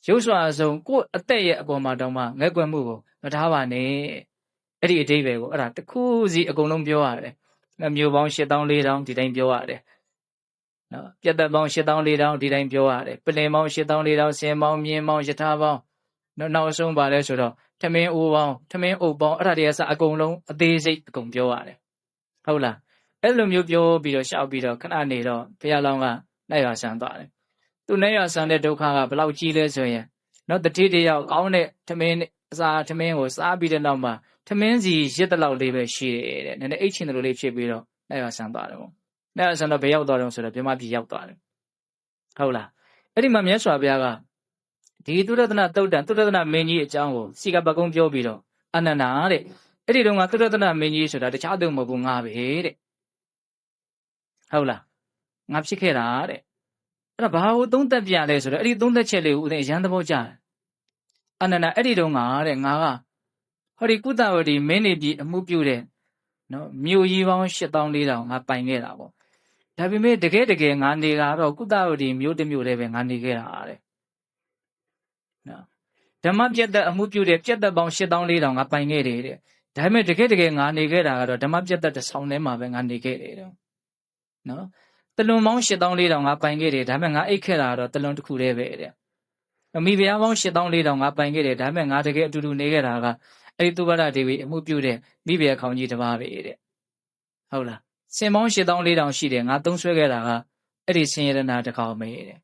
ရုပ်စွာအစုံကိုယ့်အသက်ရဲ့အပေါ်မှာတောင်မှငဲ့ကွက်မှုကိုမထားပါနဲ့အဲ့ဒီအတိတ်ပဲကိုအဲ့ဒါတစ်ခုစီအကုန်လုံးပြောရတယ်မျိုးပေါင်း8400ဒီတိုင်းပြောရတယ်နော်ပြတ်သက်ပေါင်း8400ဒီတိုင်းပြောရတယ်ပလင်ပေါင်း8400ဆင်ပေါင်းမြင်းပေါင်းယထာပေါင်းနောက်ဆုံးပါလဲဆိုတော့ထမင်းအိုးပေါင်းထမင်းအုပ်ပေါင်းအဲ့ဒါတွေအစအကုန်လုံးအသေးစိတ်အကုန်ပြောရတယ်ဟုတ်လားအဲ့လိုမျိုးပြောပြီးတော့ရှောက်ပြီးတော့ခဏနေတော့ဘုရားလောင်းကနှက်ရွာဆန်းသွားတယ်သူနှက်ရွာဆန်းတဲ့ဒုက္ခကဘယ်လောက်ကြီးလဲဆိုရင်နော်တတိတယောက်ကောင်းတဲ့ထမင်းအစာထမင်းကိုစားပြီးတဲ့နောက်မှာထမင်းစီရစ်တလောက်လေးပဲရှိတယ်တဲ့နည်းနည်းအိတ်ချင်တယ်လို့လေးဖြစ်ပြီးတော့နှက်ရွာဆန်းသွားတယ်ပေါ့နှက်ရွာဆန်းတော့ဘယ်ရောက်သွားတော့ဆိုတော့ဗြဟ္မပြည်ရောက်သွားတယ်ဟုတ်လားအဲ့ဒီမှာမြတ်စွာဘုရားကဒီသုရသနသုတ်တံသုရသနမင်းကြီးအကြောင်းကိုစီကပကုံးပြောပြီးတော့အနန္နာတဲ့အဲ့ဒီတော့ကသုရသနမင်းကြီးဆိုတာတခြားသူမဟုတ်ဘူးငါပဲတဲ့ဟုတ်လားငါဖြစ်ခဲ့တာတဲ့အဲ့ဒါဘာကိုသုံးသက်ပြလဲဆိုတော့အဲ့ဒီသုံးသက်ချက်လေးကိုဦးသိရန်သဘောကျတယ်အနန္နာအဲ့ဒီတော့ငါတဲ့ငါကဟောဒီကုသဝတီမင်းနေပြည်အမှုပြုတဲ့နော်မြို့ကြီးပေါင်း8400ငါပိုင်ခဲ့တာပေါ့ဒါပေမဲ့တကယ်ငါနေကတော့ကုသဝတီမြို့တစ်မြို့တည်းပဲငါနေခဲ့တာတဲ့နော်ဓမ္မပြတ်သက်အမှုပြုတဲ့ပြတ်သက်ပေါင်း8400ငါပိုင်ခဲ့တယ်တဲ့ဒါပေမဲ့တကယ်ငါနေခဲ့တာကတော့ဓမ္မပြတ်သက်တစ်ဆောင်ထဲမှာပဲငါနေခဲ့တယ်တဲ့နော်တလွန်ပေါင်း8400ငါပိုင်ခဲ့တယ်ဒါပေမဲ့ငါအိတ်ခဲ့တာကတော့တလွန်တစ်ခုတည်းပဲတဲ့မိဖုရားပေါင်း8400ငါပိုင်ခဲ့တယ်ဒါပေမဲ့ငါတကယ်အတူတူနေခဲ့တာကအဲ့ဒီသုဘရဒေဝီအမှုပြုတဲ့မိဖုရားခေါင်းကြီးတစ်ပါးပဲတဲ့ဟုတ်လားစင်ပေါင်း8400ရှိတယ်ငါသုံးဆွဲခဲ့တာကအဲ့ဒီဆင်ရတနာတစ်ခေါက်ပဲတဲ့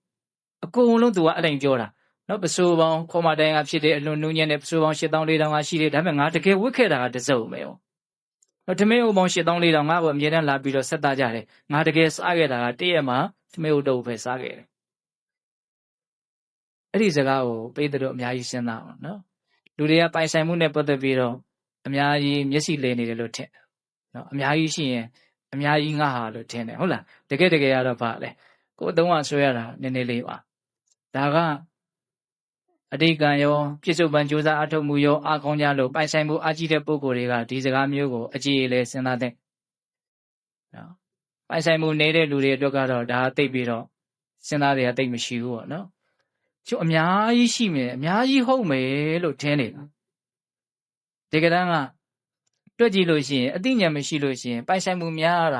အကုန်လုံးသူကအဲ့တိုင်းပြောတာနော်ပစိုးပေါင်းခေါ်မတိုင်းကဖြစ်တဲ့အလွန်နူးညံ့တဲ့ပစိုးပေါင်း8400ကရှိတယ်ဒါပေမဲ့ငါတကယ်ဝတ်ခဲ့တာကတစ်စုံပဲနော်ထမင်းအုပ်ပေါင်း8400ငါ့ကိုအမြဲတမ်းလာပြီးတော့ဆက်သားကြတယ်ငါတကယ်စားခဲ့တာကတည့်ရက်မှာထမင်းအုပ်တော့ပဲစားခဲ့တယ်အဲ့ဒီစကားကိုပေးတဲ့အများကြီးစဉ်းစားအောင်နော်လူတွေကပိုင်ဆိုင်မှုနဲ့ပတ်သက်ပြီးတော့အများကြီးမျက်စိလည်နေတယ်လို့ထင်တယ်နော်အများကြီးရှိရင်အများကြီးငါဟာလို့ထင်တယ်ဟုတ်လားတကယ်ကတော့ဗာလဲကိုယ်အသုံးကဆွဲရတာနည်းနည်းလေးပါဒါကအတိတ်ကံရောပြစ္ဆုတ်ပံကြိုးစားအထောက်မှုရောအားကောင်းကြလို့ပိုင်ဆိုင်မှုအားကြီးတဲ့ပုဂ္ဂိုလ်တွေကဒီစကားမျိုးကိုအကြည့်အလဲစဉ်းစားတဲ့နော်ပိုင်ဆိုင်မှုနေတဲ့လူတွေအတွက်ကတော့ဒါသိပြီးတော့စဉ်းစားတွေကသိမရှိဘူးပေါ့နော်ကျို့အများကြီးရှိမယ်အများကြီးဟုတ်မယ်လို့ထင်နေတာဒီကတန်းကတွက်ကြည့်လို့ရှိရင်အသိဉာဏ်မရှိလို့ရှိရင်ပိုင်ဆိုင်မှုများတာ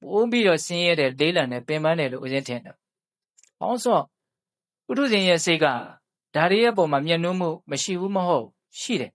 ပိုးပြီးတော့ဆင်းရဲတယ်လေးလံတယ်ပင်ပန်းတယ်လို့ဦးဇင်းထင်တယ်။ဘာလို့ဆိုပုထုဇဉ်ရဲ့စိတ်ကဒါတွေရဲ့ပုံမှာမျက်နှိုးမှုမရှိဘူးမဟုတ်ရှိတယ်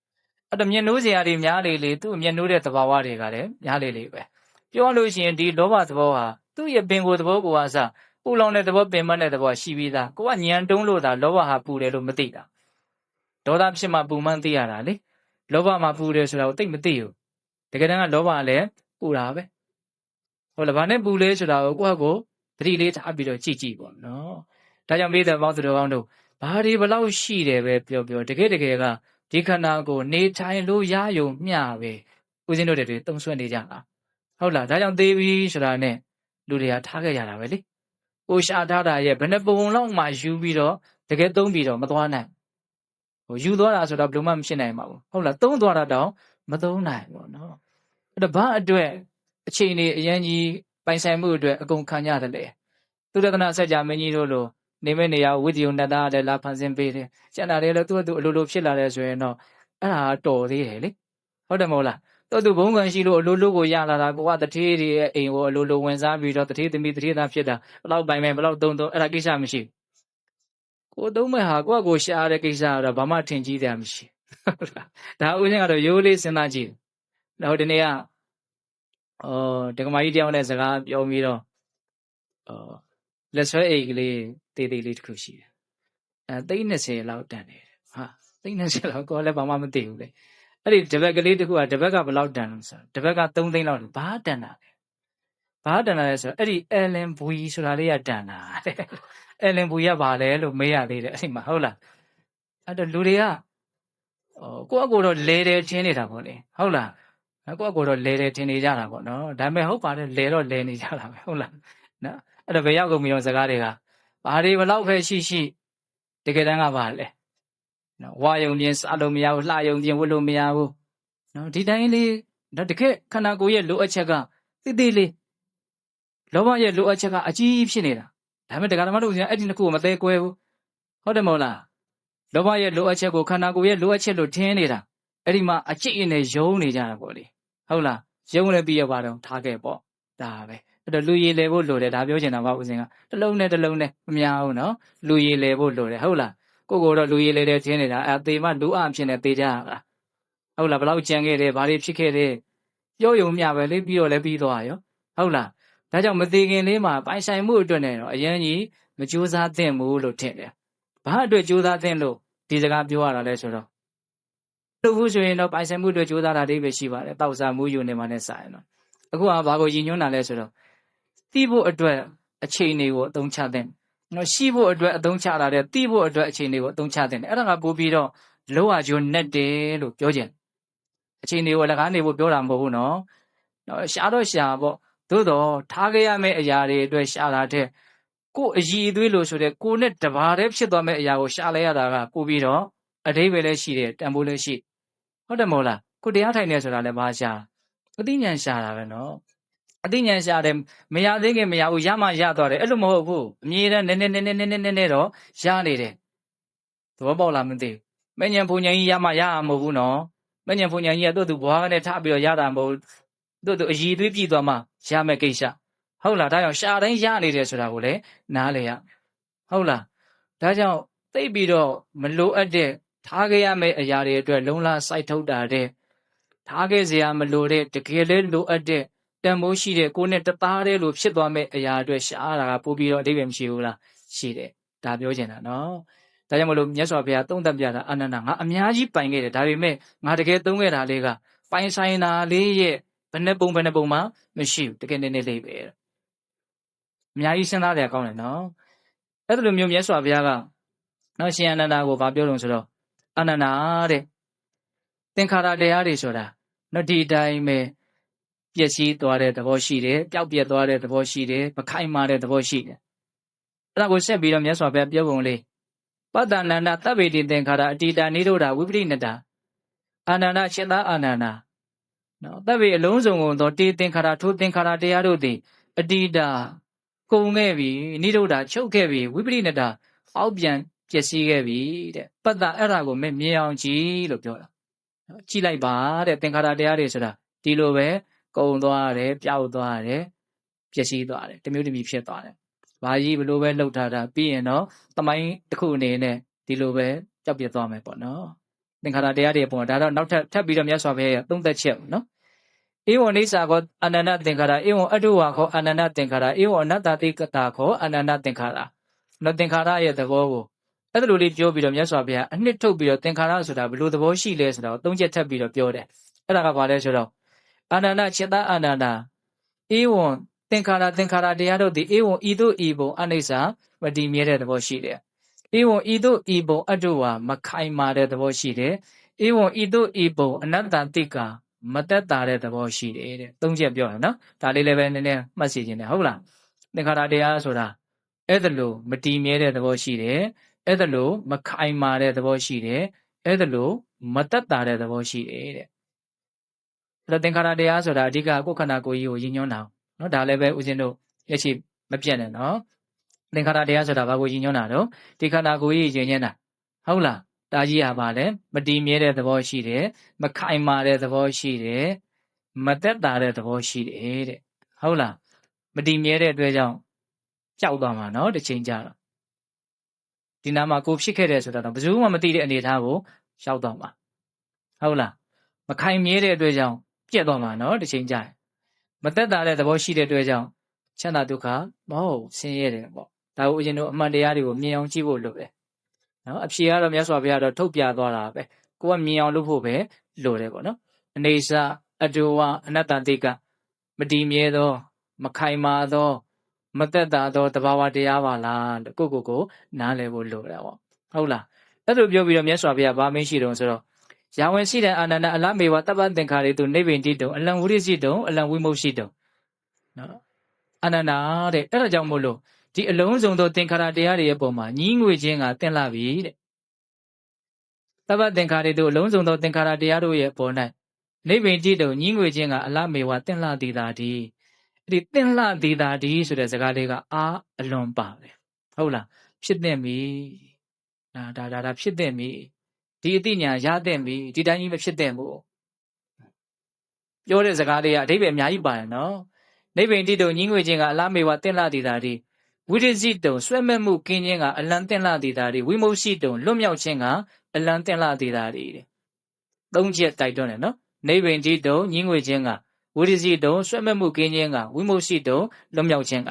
။အဲ့တော့မျက်နှိုးစရာတွေများလေလေသူ့မျက်နှိုးတဲ့သဘာဝတွေကလည်းများလေလေပဲ။ပြောလို့ရှိရင်ဒီလောဘသဘောဟာသူ့ရဲ့ပင်ကိုယ်သဘောကိုအစပူလောင်တဲ့သဘောပင်ပန်းတဲ့သဘောရှိပြီးသား။ကိုကညံတုံးလို့သာလောဘဟာပူတယ်လို့မသိတာ။ဒေါသဖြစ်မှပူမှန်းသိရတာလေ။လောဘမှာပူတယ်ဆိုတာကိုသိမသိဘူး။တကယ်တမ်းကလောဘကလည်းပူတာပဲ။ဟုတ်လားဘာနဲ့ပူလဲဆိုတာကိုကိုယ့်ကိုသတိလေးထားပြီးတော့ကြည့်ပေါ့နော်။ဒါကြောင့်မိသက်ပေါင်းသူတော်ကောင်းတို့ဘာတွေဘလောက်ရှိတယ်ပဲပြောတကယ်ကဒီခန္ဓာကိုနေထိုင်လို့ရယုံမျှပဲဦးဇင်းတို့တွေသုံးဆွဲနေကြတာဟုတ်လားဒါကြောင့်သေးပြီဆိုတာနဲ့လူတွေကထားခဲ့ကြတာပဲလေကိုရှာထားတာရဲ့ဘယ်နှပုံလောက်မှယူပြီးတော့တကယ်သုံးပြီးတော့မသွားနိုင်ယူသွားတာဆိုတော့ဘယ်လိုမှမဖြစ်နိုင်ပါဘူးဟုတ်လားသုံးသွားတာတောင်မသုံးနိုင်ဘူးနော်အဲ့တော့ဘာအတွက် ချိန်နေအရင်ကြီးပိုင်ဆိုင်မှုအတွက်အကုန်ခံရတယ်လေသူရတနာစัจ जा မင်းကြီးတို့လိုနေမဲ့နေရာဝိတ္တယုံတသားလည်းလာဖန်ဆင်းပေးတယ်ကျန်တာလည်းသူ့အတူအလိုလိုဖြစ်လာတယ်ဆိုရင်တော့အဲ့ဒါတော်သေးတယ်လေဟုတ်တယ်မဟုတ်လားသူဘုံကံရှိလို့အလိုလိုကိုရလာတာဘဝတထေးတွေရဲ့အိမ်ကိုအလိုလိုဝင်စားပြီးတော့တထေးသမီးတထေးသားဖြစ်တာဘလောက်ပိုင်မယ်ဘလောက်သုံးအဲ့ဒါကိစ္စမရှိကိုသုံးမဲ့ဟာကိုရှားတဲ့ကိစ္စကတော့ဘာမှထင်ကြီးတယ်မရှိဟုတ်လားဒါဥစဉ်ကတော့ရိုးလေးစဉ်းစားကြည့်တော့ဒီနေ့ကဒကမာကြီးတယောက်နဲ့စကားပြောပြီးတော့လက်ဆွဲအိတ်ကလေးတေးသေးလေးတစ်ခုရှိတယ်$30လောက်တန်တယ်ဟာ$30လောက်ကိုလည်းဘာမှမသိဘူးလေအဲ့ဒီတပတ်ကလေးတစ်ခုကတပတ်ကဘယ်လောက်တန်လို့ဆိုတပတ်က3သိန်းလောက်ဘာတန်တာလဲဘာတန်တာလဲဆိုအဲ့ဒီအယ်လင်ဘူီဆိုတာလေးကတန်တာတဲ့အယ်လင်ဘူီကဘာလဲလို့မေးရသေးတယ်အဲ့ဒီမှာဟုတ်လားအဲ့တော့လူတွေကကိုယ့်အကိုတော့လဲတယ်ထင်းနေတာပေါ့လေဟုတ်လားကိုယ့်အကိုတော့လဲတယ်ထင်းနေကြတာပေါ့နော်ဒါပေမဲ့ဟုတ်ပါတယ်လဲတော့လဲနေကြတာပဲဟုတ်လားနော်အဲ့တော့ဘယ်ရောက်ကုန်ပြီရောစကားတွေကဘာတွေဘလောက်ပဲရှိတကယ်တမ်းကဘာလဲနော်ဝါယုံပြင်စားလို့မရဘူးလှယုံပြင်ဝတ်လို့မရဘူးနော်ဒီတိုင်းလေးတော့တကယ်ခန္ဓာကိုယ်ရဲ့လိုအပ်ချက်ကတိတိလေးလောဘရဲ့လိုအပ်ချက်ကအကြီးဖြစ်နေတာဒါပေမဲ့တရားဓမ္မတို့ဆိုရင်အဲ့ဒီနှစ်ခုကိုမသေးကွဲဘူးဟုတ်တယ်မဟုတ်လားလောဘရဲ့လိုအပ်ချက်ကိုခန္ဓာကိုယ်ရဲ့လိုအပ်ချက်လို့ထင်နေတာအဲ့ဒီမှာအကျင့်နဲ့ယုံနေကြတာပေါ့လေဟုတ်လားယုံလည်းပြီးရပါတော့ထားခဲ့ပေါ့ဒါပဲအဲ့တော့လူရည်လေဖို့လိုတယ်ဒါပြောချင်တာပါဦးစင်ကတစ်လုံးနဲ့မများဘူးနော်လူရည်လေဖို့လိုတယ်ဟုတ်လားကိုတော့လူရည်လေတယ်ထင်နေတာအဲသေမှလူအဖြစ်နေသေကြတာဟုတ်လားဘလောက်ကြံခဲ့တယ်ဘာတွေဖြစ်ခဲ့တယ်ပြောယုံမြပဲလေပြီးတော့လည်းပြီးသွားရောဟုတ်လားဒါကြောင့်မသေးခင်လေးမှာပိုင်ဆိုင်မှုအတွက်နဲ့တော့အရင်ကြီးမကြိုးစားသင့်ဘူးလို့ထင်တယ်ဘာအတွက်ကြိုးစားသင့်လို့ဒီစကားပြောရတာလဲဆိုတော့လို့ဘူးဆိုရင်တော့ပိုင်ဆိုင်မှုအတွက်ကြိုးစားတာတွေပဲရှိပါတယ်တောက်စားမှုယူနေမှနဲ့ဆိုင်တော့အခုကဘာကိုရည်ညွှန်းတာလဲဆိုတော့သိဖို့အတွက်အချိန်တွေကိုအသုံးချသင့်နော်ရှိဖို့အတွက်အသုံးချတာတဲ့သိဖို့အတွက်အချိန်တွေကိုအသုံးချသင့်တယ်အဲ့ဒါကပို့ပြီးတော့လောကကျိုးနဲ့တယ်လို့ပြောခြင်းအချိန်တွေကိုလကားနေဖို့ပြောတာမဟုတ်ဘူးနော်ရှာတော့ရှာပေါ့သို့တော့ထားခဲ့ရမယ့်အရာတွေအတွက်ရှာတာတဲ့ကိုယ်အည်အသွေးလို့ဆိုတဲ့ကိုယ်နဲ့တဘာတည်းဖြစ်သွားမယ့်အရာကိုရှာလိုက်ရတာကပို့ပြီးတော့အဓိပ္ပာယ်လည်းရှိတယ်တန်ဖိုးလည်းရှိဟုတ်တယ်မဟုတ်လားကိုတရားထိုင်နေဆိုတာလည်းဘာရှာအသိဉာဏ်ရှာတာပဲနော်အသိဉာဏ်ရှာတယ်မရသေးခင်မရဘူးရမှရသွားတယ်အဲ့လိုမဟုတ်ဘူးအမြဲတမ်းနည်းတော့ရနေတယ်သဘောပေါက်လားမသိဘူးမဉ္ဇဉ်ဘုံဉာဏ်ကြီးရမှရမှာမဟုတ်ဘူးနော်မဉ္ဇဉ်ဘုံဉာဏ်ကြီးကသူ့သူဘွားနဲ့ထားပြီးတော့ရတာမဟုတ်သူ့သူအည်သွေးပြည့်သွားမှရမယ်ကိစ္စဟုတ်လားဒါကြောင့်ရှာတိုင်းရနေတယ်ဆိုတာကိုလည်းနားလေရဟုတ်လားဒါကြောင့်သိပြီးတော့မလိုအပ်တဲ့ထားခဲ့ရမယ့်အရာတွေအတွက်လုံလစိုက်ထုတ်တာတဲ့ထားခဲ့စရာမလိုတဲ့တကယ်လဲလိုအပ်တဲ့တန်ဖိုးရှိတဲ့ကိုယ်နဲ့တသားတည်းလို့ဖြစ်သွားမယ့်အရာအတွက်ရှားတာကပို့ပြီးတော့အဓိပ္ပာယ်မရှိဘူးလားရှိတယ်ဒါပြောချင်တာနော်ဒါကြောင့်မလို့မြတ်စွာဘုရားသုံးသပ်ပြတာအာနန္ဒငါအများကြီးပိုင်ခဲ့တယ်ဒါပေမဲ့ငါတကယ်သုံးခဲ့တာလေးကပိုင်ဆိုင်တာလေးရဲ့ဘယ်နှပုံမှမရှိဘူးတကယ်နည်းနည်းလေးပဲအများကြီးစဉ်းစားကြရကောင်းတယ်နော်အဲ့ဒါလိုမျိုးမြတ်စွာဘုရားကနော်ရှင်အာနန္ဒာကိုဗာပြောလို့ဆိုတော့အာနန္ဒာတဲ့သင်္ခါရတရားတွေဆိုတာနော်ဒီအတိုင်းပဲပျက်စီးသွားတဲ့သဘောရှိတယ်ပျောက်ပြက်သွားတဲ့သဘောရှိတယ်မခိုင်မာတဲ့သဘောရှိတယ်အဲ့ဒါကိုဆက်ပြီးတော့မြတ်စွာဘုရားပြောပုံလေးပတ္တနန္ဒသဗ္ဗေတိသင်္ခါရအတ္တိနိရောဓဝိပရိနတအာနန္ဒရှင်းသားအာနန္ဒနော်သဗ္ဗေအလုံးစုံကုန်သောတေသင်္ခါရထိုသင်္ခါရတရားတို့သည်အတ္တိကုန်ခဲ့ပြီနိရောဓချုပ်ခဲ့ပြီဝိပရိနတအောက်ပြန်ပျက်စီးခဲ့ပြီတဲ့ပတ္တအဲ့ဒါကိုမြင်အောင်ကြည့်လို့ပြောတာကြည့်လိုက်ပါတဲ့သင်္ခါရတရားတွေဆိုတာဒီလိုပဲကုန်သွားတယ်ပျောက်သွားတယ်ပျက်စီးသွားတယ်တမျိုးတမျိုးဖြစ်သွားတယ်ဘာကြီးဘလို့ပဲလှုပ်ထားတာပြီးရင်တော့သမိုင်းတစ်ခုအနေနဲ့ဒီလိုပဲပျောက်ပြက်သွားမယ်ပေါ့နော်သင်္ခါရတရားတွေပုံဒါတော့နောက်ထပ်ပြီးတော့မြတ်စွာဘုရားရဲ့သုံးသက်ချက်ပေါ့နော်ဧဝံအိဋ္ဌာခောအနန္တသင်္ခါရဧဝံအတုဝါခောအနန္တသင်္ခါရဧဝံအနတ္တတိကတာခောအနန္တသင်္ခါရနော်သင်္ခါရရဲ့သဘောကိုအဲ့ဒါလိုလေးပြောပြီးတော့မြတ်စွာဘုရားအနှစ်ထုတ်ပြီးတော့သင်္ခါရဆိုတာဘယ်လိုသဘောရှိလဲဆိုတော့သုံးချက်ထပ်ပြီးတော့ပြောတယ်အဲ့ဒါကဘာလဲဆိုတော့အာနန္ဒจิตအာနန္ဒဧဝံသင်္ခါရတရားတို့သည်ဧဝံဤသို့ဤဘုံအနိစ္စမတည်မြဲတဲ့သဘောရှိတယ်ဧဝံဤသို့ဤဘုံအတုဝါမခိုင်မာတဲ့သဘောရှိတယ်ဧဝံဤသို့ဤဘုံအနတ္တတိကမသက်တာတဲ့သဘောရှိတယ်တဲ့သုံးချက်ပြောတယ်နော်ဒါလေးလည်းပဲနည်းနည်းမှတ်စီခြင်းတယ်ဟုတ်လားသင်္ခါရတရားဆိုတာအဲ့ဒါလို့မတည်မြဲတဲ့သဘောရှိတယ်အဲ့ဒါလို့မခိုင်မာတဲ့သဘောရှိတယ်အဲ့ဒါလို့မသက်တာတဲ့သဘောရှိတယ်တဲ့ သင်္ခါရတရားဆိုတာအဓိကကိုယ်ခန္ဓာကိုယ်ကြီးကိုရည်ညွှန်းတာနော်ဒါလည်းပဲဦးဇင်းတို့ရရှိမပြတ်နဲ့နော်သင်္ခါရတရားဆိုတာဘာကိုရည်ညွှန်းတာတော့ဒီခန္ဓာကိုယ်ကြီးရည်ညွှန်းတာဟုတ်လားဒါကြီးဟာပါလေမတည်မြဲတဲ့သဘောရှိတယ်မခိုင်မာတဲ့သဘောရှိတယ်မသက်သာတဲ့သဘောရှိတယ်တဲ့ဟုတ်လားမတည်မြဲတဲ့အတွက်ကြောင့်ကြောက်သွားမှာနော်တစ်ချိန်ကြာတော့ဒီနာမှာကိုဖြစ်ခဲ့တယ်ဆိုတာတော့ဘယ်သူမှမသိတဲ့အနေအထားကိုရောက်သွားမှာဟုတ်လားမခိုင်မြဲတဲ့အတွက်ကြောင့်ပြက်သွားမှာနော်တစ်ချိန်ကြာမသက်သာတဲ့သဘောရှိတဲ့အတွက်ကြောင့်ချမ်းသာဒုက္ခမဟုတ်ဆင်းရဲတယ်ပေါ့ဒါကိုဦးဇင်းတို့အမှန်တရားတွေကိုမြင်အောင်ကြည့်ဖို့လိုတယ်နော်အဖြေကတော့မြတ်စွာဘုရားတော့ထုတ်ပြသွားတာပဲကိုကမြင်အောင်လုပ်ဖို့ပဲလိုတယ်ပေါ့နော်အနေစာအတူဝအနတ္တတိကမတည်မြဲသောမခိုင်မာသောမသက်သာသောတဘာဝတရားပါလားလို့ကိုနားလည်ဖို့လိုတာပေါ့ဟုတ်လားအဲ့လိုပြောပြီးတော့မြတ်စွာဘုရားဗာမင်းရှိတုံဆိုတော့ယာဝင်ရှိတဲ့အာနန္ဒအလမေဝတပ္ပသင်္ခါရေတုနိဗ္ဗိန္တိတုံအလံဝိရိစိတုံအလံဝိမု ရှိတုံနော်အာနန္ဒတဲ့အဲ့ဒါကြောင့်မို့လို့ဒီအလုံးစုံသောသင်္ခါရတရားတွေရဲ့ပုံမှာညီးငွေခြင်းကသင်လာပြီတဲ့တပ္ပသင်္ခါရေတုအလုံးစုံသောသင်္ခါရတရားတို့ရဲ့ပေါ်၌နိဗ္ဗိန္တိတုံညီးငွေခြင်းကအလမေဝသင်လာသည်သာဒီအဲ့ဒီသင်လာသည်သာဒီဆိုတဲ့စကားလေးကအာအလွန်ပါတယ်ဟုတ်လားဖြစ်တဲ့ပြီဒါဖြစ်တဲ့ပြီဒီအသိဉာဏ်ရတဲ့ပြီဒီတိုင်းကြီးမဖြစ်တဲ့ဘူးပြောတဲ့စကားလေးကအဓိပ္ပာယ်အများကြီးပါတယ်နော်နိဗ္ဗိန္တိတုံညီးငွေခြင်းကအလမေဝသင်လာသည်သာဒီဝိရိစိတုံဆွဲမဲ့မှုကင်းခြင်းကအလံသင်လာသည်သာဒီဝိမု ရှိတုံလွတ်မြောက်ခြင်းကအလံသင်လာသည်သာဒီသုံးချက်တိုက်တွန်းတယ်နော်နိဗ္ဗိန္တိတုံညီးငွေခြင်းကဝိရိစိတုံဆွဲမဲ့မှုကင်းခြင်းကဝိမု ရှိတုံလွတ်မြောက်ခြင်းက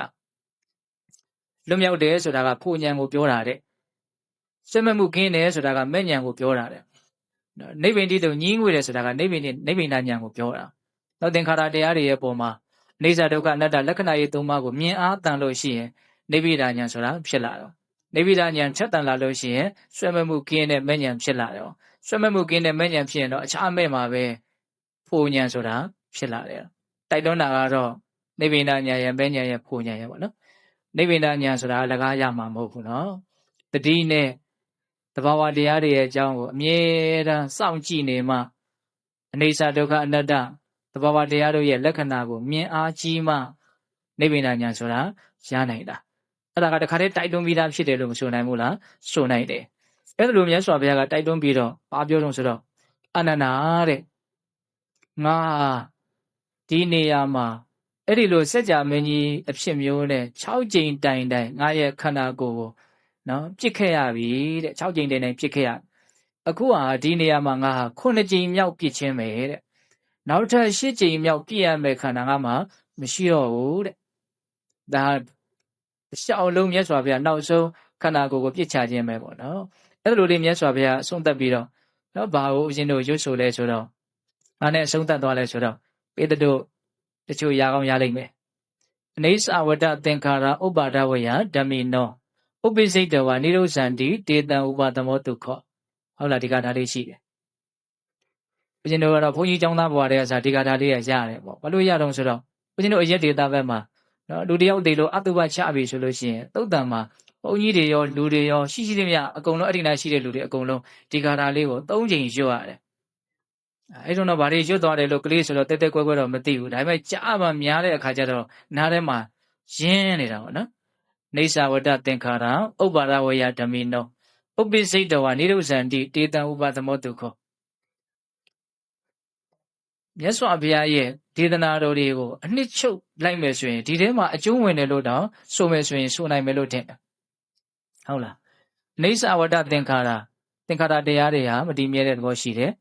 လွတ်မြောက်တယ်ဆိုတာကဖို့ဉဏ်ကိုပြောတာတဲ့ဆွဲမဲ့မှုကင်းတယ်ဆိုတာကမဲ့ဉဏ်ကိုပြောတာတဲ့နိဗ္ဗိန္တိတုံညီးငွေတယ်ဆိုတာကနိဗ္ဗိန္ဒဉာဏ်ကိုပြောတာနောက်သင်္ခါရတရားတွေရဲ့ပုံမှာအိစ္ဆဒုက္ခအနတ္တလက္ခဏာရေးသုံးပါးကိုမြင်အားတန်လို့ရှိရင်နိဗ္ဗိဒဉာဏ်ဆိုတာဖြစ်လာတော့နိဗ္ဗိဒဉာဏ်ထက်တန်လာလို့ရှိရင်ဆွဲမဲ့မှုကင်းတဲ့မဲ့ဉဏ်ဖြစ်လာတော့ဆွဲမဲ့မှုကင်းတဲ့မဲ့ဉဏ်ဖြစ်ရင်တော့အခြားမဲ့မှာပဲဖို့ဉဏ်ဆိုတာဖြစ်လာတယ်တိုက်တွန်းတာကတော့နိဗ္ဗိဒဉာဏ်ရဲ့မဲ့ဉဏ်ရဲ့ဖို့ဉဏ်ရဲ့ပေါ့နော်နိဗ္ဗိဒဉာဏ်ဆိုတာလကားရမှာမဟုတ်ဘူးနော်တတိနဲ့သဘာဝတရားတွေရဲ့အကြောင်းကိုအမြဲတမ်းစောင့်ကြည့်နေမှအိစ္ဆဒုက္ခအနတ္တသဘာဝတရားတို့ရဲ့လက္ခဏာကိုမြင်အားကြီးမှနိဗ္ဗိဒဉာဏ်ဆိုတာရနိုင်တာအဲ့ဒါကတခါတည်းတိုက်တွန်းပြီးသားဖြစ်တယ်လို့မဆိုနိုင်ဘူးလားဆိုနိုင်တယ်အဲ့ဒါလိုမြတ်စွာဘုရားကတိုက်တွန်းပြီးတော့ဘာပြောတော့ဆိုတော့အာနန္ဒာတဲ့ငါဒီနေရာမှာအဲ့ဒီလိုစัจ जा မင်းကြီးအဖြစ်မျိုးနဲ့6ကြိမ်တိုင်ငါရဲ့ခန္ဓာကိုယ်ကိုနော်ပြစ်ခဲ့ရပြီတဲ့6ကြိမ်တိုင်ပြစ်ခဲ့ရအခုဟာဒီနေရာမှာငါဟာ9ကြိမ်မြောက်ပြစ်ခြင်းပဲတဲ့နောက်ထပ်8ကြိမ်မြောက်ပြည့်ရမယ်ခန္ဓာကမှမရှိတော့ဘူးတဲ့ဒါရှောက်လုံးမြတ်စွာဘုရားနောက်ဆုံးခန္ဓာကိုယ်ကိုပြစ်ချခြင်းပဲပေါ့နော်အဲ့လိုလေးမြတ်စွာဘုရားအဆုံးသတ်ပြီးတော့နော်ဘာကိုဦးဇင်းတို့ရွတ်ဆိုလဲဆိုတော့အားနဲ့အဆုံးသတ်သွားလဲဆိုတော့ပေတတို့တချို့ရကောင်းရလိမ့်မယ်အိစ္ဆဝတ္တသင်္ခါရဥပါဒဝယဓမ္မိနောဥပိစိတ်တဝနိရောဇန္တိတေတံဥပသမောဒုက္ခဟုတ်လားဒီကဒါလေးရှိတယ်ဦးဇင်းတို့ကတော့ဘုန်းကြီးကျောင်းသားဘဝတည်းကစားဒီကဒါလေးရရတယ်ပေါ့ဘာလို့ရတော့ဆိုတော့ဦးဇင်းတို့အရက်ဒေတာဘက်မှာနော်လူတယောက်တေလို့အတုပချပြီဆိုလို့ရှိရင်သုတ်တံမှာဘုန်းကြီးတွေရောလူတွေရောရှိသမျှအကုန်လုံးအဋ္ဌိနာရှိတဲ့လူတွေအကုန်လုံးဒီကဒါလေးကို3ချိန်ရွတ်ရတယ်အဲ့တော့ဗာတွေရွတ်သွားတယ်လို့ကလေးဆိုတော့တက်တက်ကွဲကွဲတော့မသိဘူးဒါပေမဲ့ကြားမှများတဲ့အခါကျတော့နားထဲမှာရင်းနေတာပေါ့နော်အိစ္ဆဝတ္တသင်္ခါရဥပါဒဝယဓမ္မိနောဥပိစိတ်တဝနိရောဇန္တိတေတံဥပသမောဒုက္ခမြတ်စွာဘုရားရဲ့ဒေသနာတော်တွေကိုအနှစ်ချုပ်လိုက်မယ်ဆိုရင်ဒီထဲမှာအကျုံးဝင်တယ်လို့တော့ဆိုမယ်ဆိုရင်ဆိုနိုင်မယ်လို့ထင်တယ်ဟုတ်လားအိစ္ဆဝတ္တသင်္ခါရတရားတွေဟာမတည်မြဲတဲ့သဘောရှိတယ်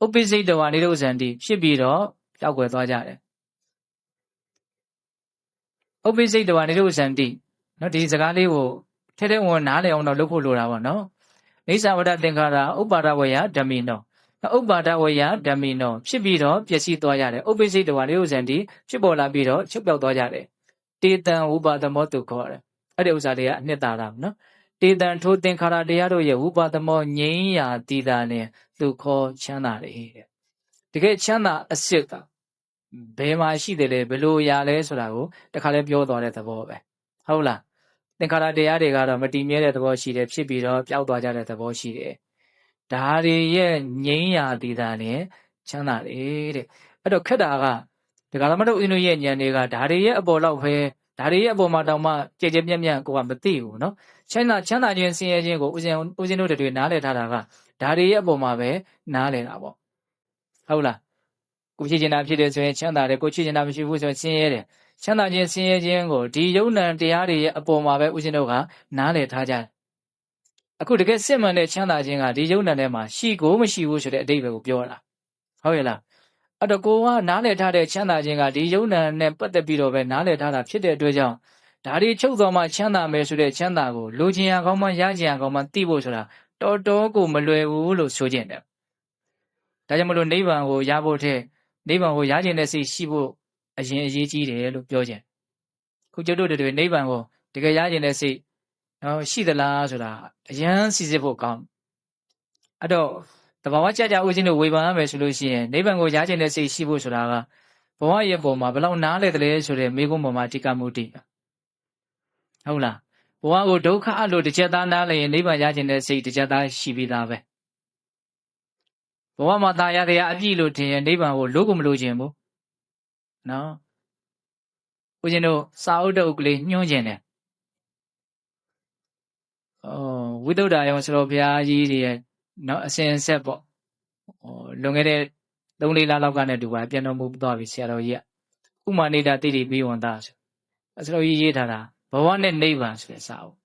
ဥပိစိတ်တဝနိရောဇန္တိဖြစ်ပြီးတော့ပျောက်ကွယ်သွားကြတယ်ဥပိစိတ်တဝနိရောဇန္တိနော်ဒီစကားလေးကိုထဲထဲဝင်နားလည်အောင်တော့လုပ်ဖို့လိုတာပေါ့နော်အိစ္ဆဝတ္တသင်္ခါရဥပါဒဝယဓမ္မိနောဥပါဒဝယဓမ္မိနောဖြစ်ပြီးတော့ပျက်စီးသွားကြတယ်ဥပိစိတ်တဝနိရောဇန္တိဖြစ်ပေါ်လာပြီးတော့ချုပ်ပြောက်သွားကြတယ်တေတံဥပသမောဒုက္ခတဲ့အဲ့ဒီဥစ္စာတွေကအနှစ်သာရနော်တေတံထိုသင်္ခါရတရားတို့ရဲ့ဥပသမောငြိမ်းရာတည်တာနဲ့သူခေါ်ချမ်းသာတယ်တဲ့တကယ်ချမ်းသာအစစ်ကဘယ်မှာရှိတယ်လဲဘယ်လိုရာလဲဆိုတာကိုတခါလဲပြောသွားတဲ့သဘောပဲဟုတ်လားသင်္ခါရတရားတွေကတော့မတည်မြဲတဲ့သဘောရှိတယ်ဖြစ်ပြီးတော့ပျောက်သွားကြတဲ့သဘောရှိတယ်ဒါတွေရဲ့ငြိမ်းရာတည်တာနဲ့ချမ်းသာတယ်တဲ့ အဲ့တော့ခက်တာကဒကာသမတို့ဦးဇင်းတို့ရဲ့ဉာဏ်တွေကဒါတွေရဲ့အပေါ်လောက်ပဲဒါတွေရဲ့အပေါ်မှာတောင်မှကြည်ကြည်ပြန့်ပြန့်ကိုကမသိဘူးနော်ချမ်းသာခြင်းဆင်းရဲခြင်းကိုဦးဇင်းတို့တွေနားလည်ထားတာကဒါတွေရဲ့အပေါ်မှာပဲနားလည်တာပေါ့ဟုတ်လားကိုဖြစ်ချင်တာဖြစ်တယ်ဆိုရင်ချမ်းသာတယ်ကိုချစ်ချင်တာမရှိဘူးဆိုရင်ဆင်းရဲတယ်ချမ်းသာခြင်းဆင်းရဲခြင်းကိုဒီယုံ nant တရားတွေရဲ့အပေါ်မှာပဲဦးဇင်းတို့ကနားလည်ထားကြတယ်အခုတကယ်စစ်မှန်တဲ့ချမ်းသာခြင်းကဒီယုံ nant ထဲမှာရှိကိုမရှိဘူးဆိုတဲ့အဓိပ္ပာယ်ကိုပြောတာဟုတ်ရဲ့လားအဲ့တော့ကိုကနားလည်ထားတဲ့ချမ်းသာခြင်းကဒီယုံ nant နဲ့ပတ်သက်ပြီးတော့ပဲနားလည်ထားတာဖြစ်တဲ့အတွက်ကြောင့်ဒါတွေချုပ်တော်မှချမ်းသာမယ်ဆိုတဲ့ချမ်းသာကိုလိုချင်ရကောင်းမှရချင်ရကောင်းမှသိဖို့ဆိုတာတော်တော်ကိုမလွယ်ဘူးလို့ဆိုခြင်းတယ်ဒါကြောင့်မလို့နိဗ္ဗာန်ကိုရဖို့ထက်နိဗ္ဗာန်ကိုရခြင်းတဲ့စိတ်ရှိဖို့အရင်အရေးကြီးတယ်လို့ပြောခြင်းခုကျတို့တွေနိဗ္ဗာန်ကိုတကယ်ရခြင်းတဲ့စိတ်ရှိသလားဆိုတာအရန်စီစစ်ဖို့ကောင်းအဲ့တော့တဘာဝကြကြဦးဇင်းတို့ဝေဖန်ရမယ်ဆိုလို့ရှိရင်နိဗ္ဗာန်ကိုရခြင်းတဲ့စိတ်ရှိဖို့ဆိုတာကဘဝရဲ့ပုံမှာဘယ်လောက်နားလဲတယ်လဲဆိုတဲ့မိကုံးပေါ်မှာအဓိကမူတည်ဟုတ်လားဘဝကိုဒုက္ခလို့တစ်ချက်သားနားလဲရင်နိဗ္ဗာန်ရခြင်းတဲ့စိတ်တစ်ချက်သားရှိပြီးသားပဲဘဝမှာသာယာတရားအပြည့်လို့ထင်ရင်နိဗ္ဗာန်ကိုလို့ကိုမလို့ခြင်းဘူးနော်ဦးဇင်းတို့စာအုပ်တုပ်ကလေးညွှန်းခြင်းတယ်ဝိသုဒ္ဓယုံဆိုတော့ဘုရားကြီးတွေရဲ့နော်အစဉ်ဆက်ပေါ့လွန်ခဲ့တဲ့3-4 လလောက်ကနဲ့တူပါပြန်တော်မူသွားပြီဆရာတော်ကြီးကဥမာနေတာတိတိပြီးဝန်သားဆိုဆရာတော်ကြီးရေးထားတာဘဝနဲ့နိဗ္ဗာန်ဆိုတဲ့စာအုပ်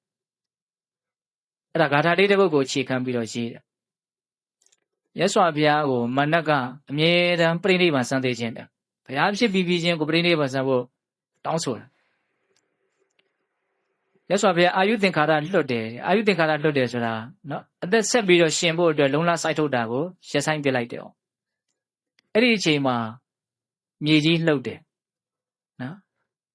အဲ့ဒါဂါထာလေးတစ်ပုဒ်ကိုအခြေခံပြီးတော့ရေးတယ်မြတ်စွာဘုရားကိုမနတ်ကအမြဲတမ်းပြိဋိဘံစံသေးခြင်းတယ်ဘုရားဖြစ်ပြီးချင်းကိုပြိဋိဘံစံဖို့တောင်းဆိုတာမြတ်စွာဘုရားအာယုသင်္ခါရလွတ်တယ်အာယုသင်္ခါရလွတ်တယ်ဆိုတာနော်အသက်ဆက်ပြီးတော့ရှင်ဖို့အတွက်လုံလစိုက်ထုတ်တာကိုရက်ဆိုင်ပြလိုက်တယ်အဲ့ဒီအချိန်မှာမြေကြီးလှုပ်တယ်နော်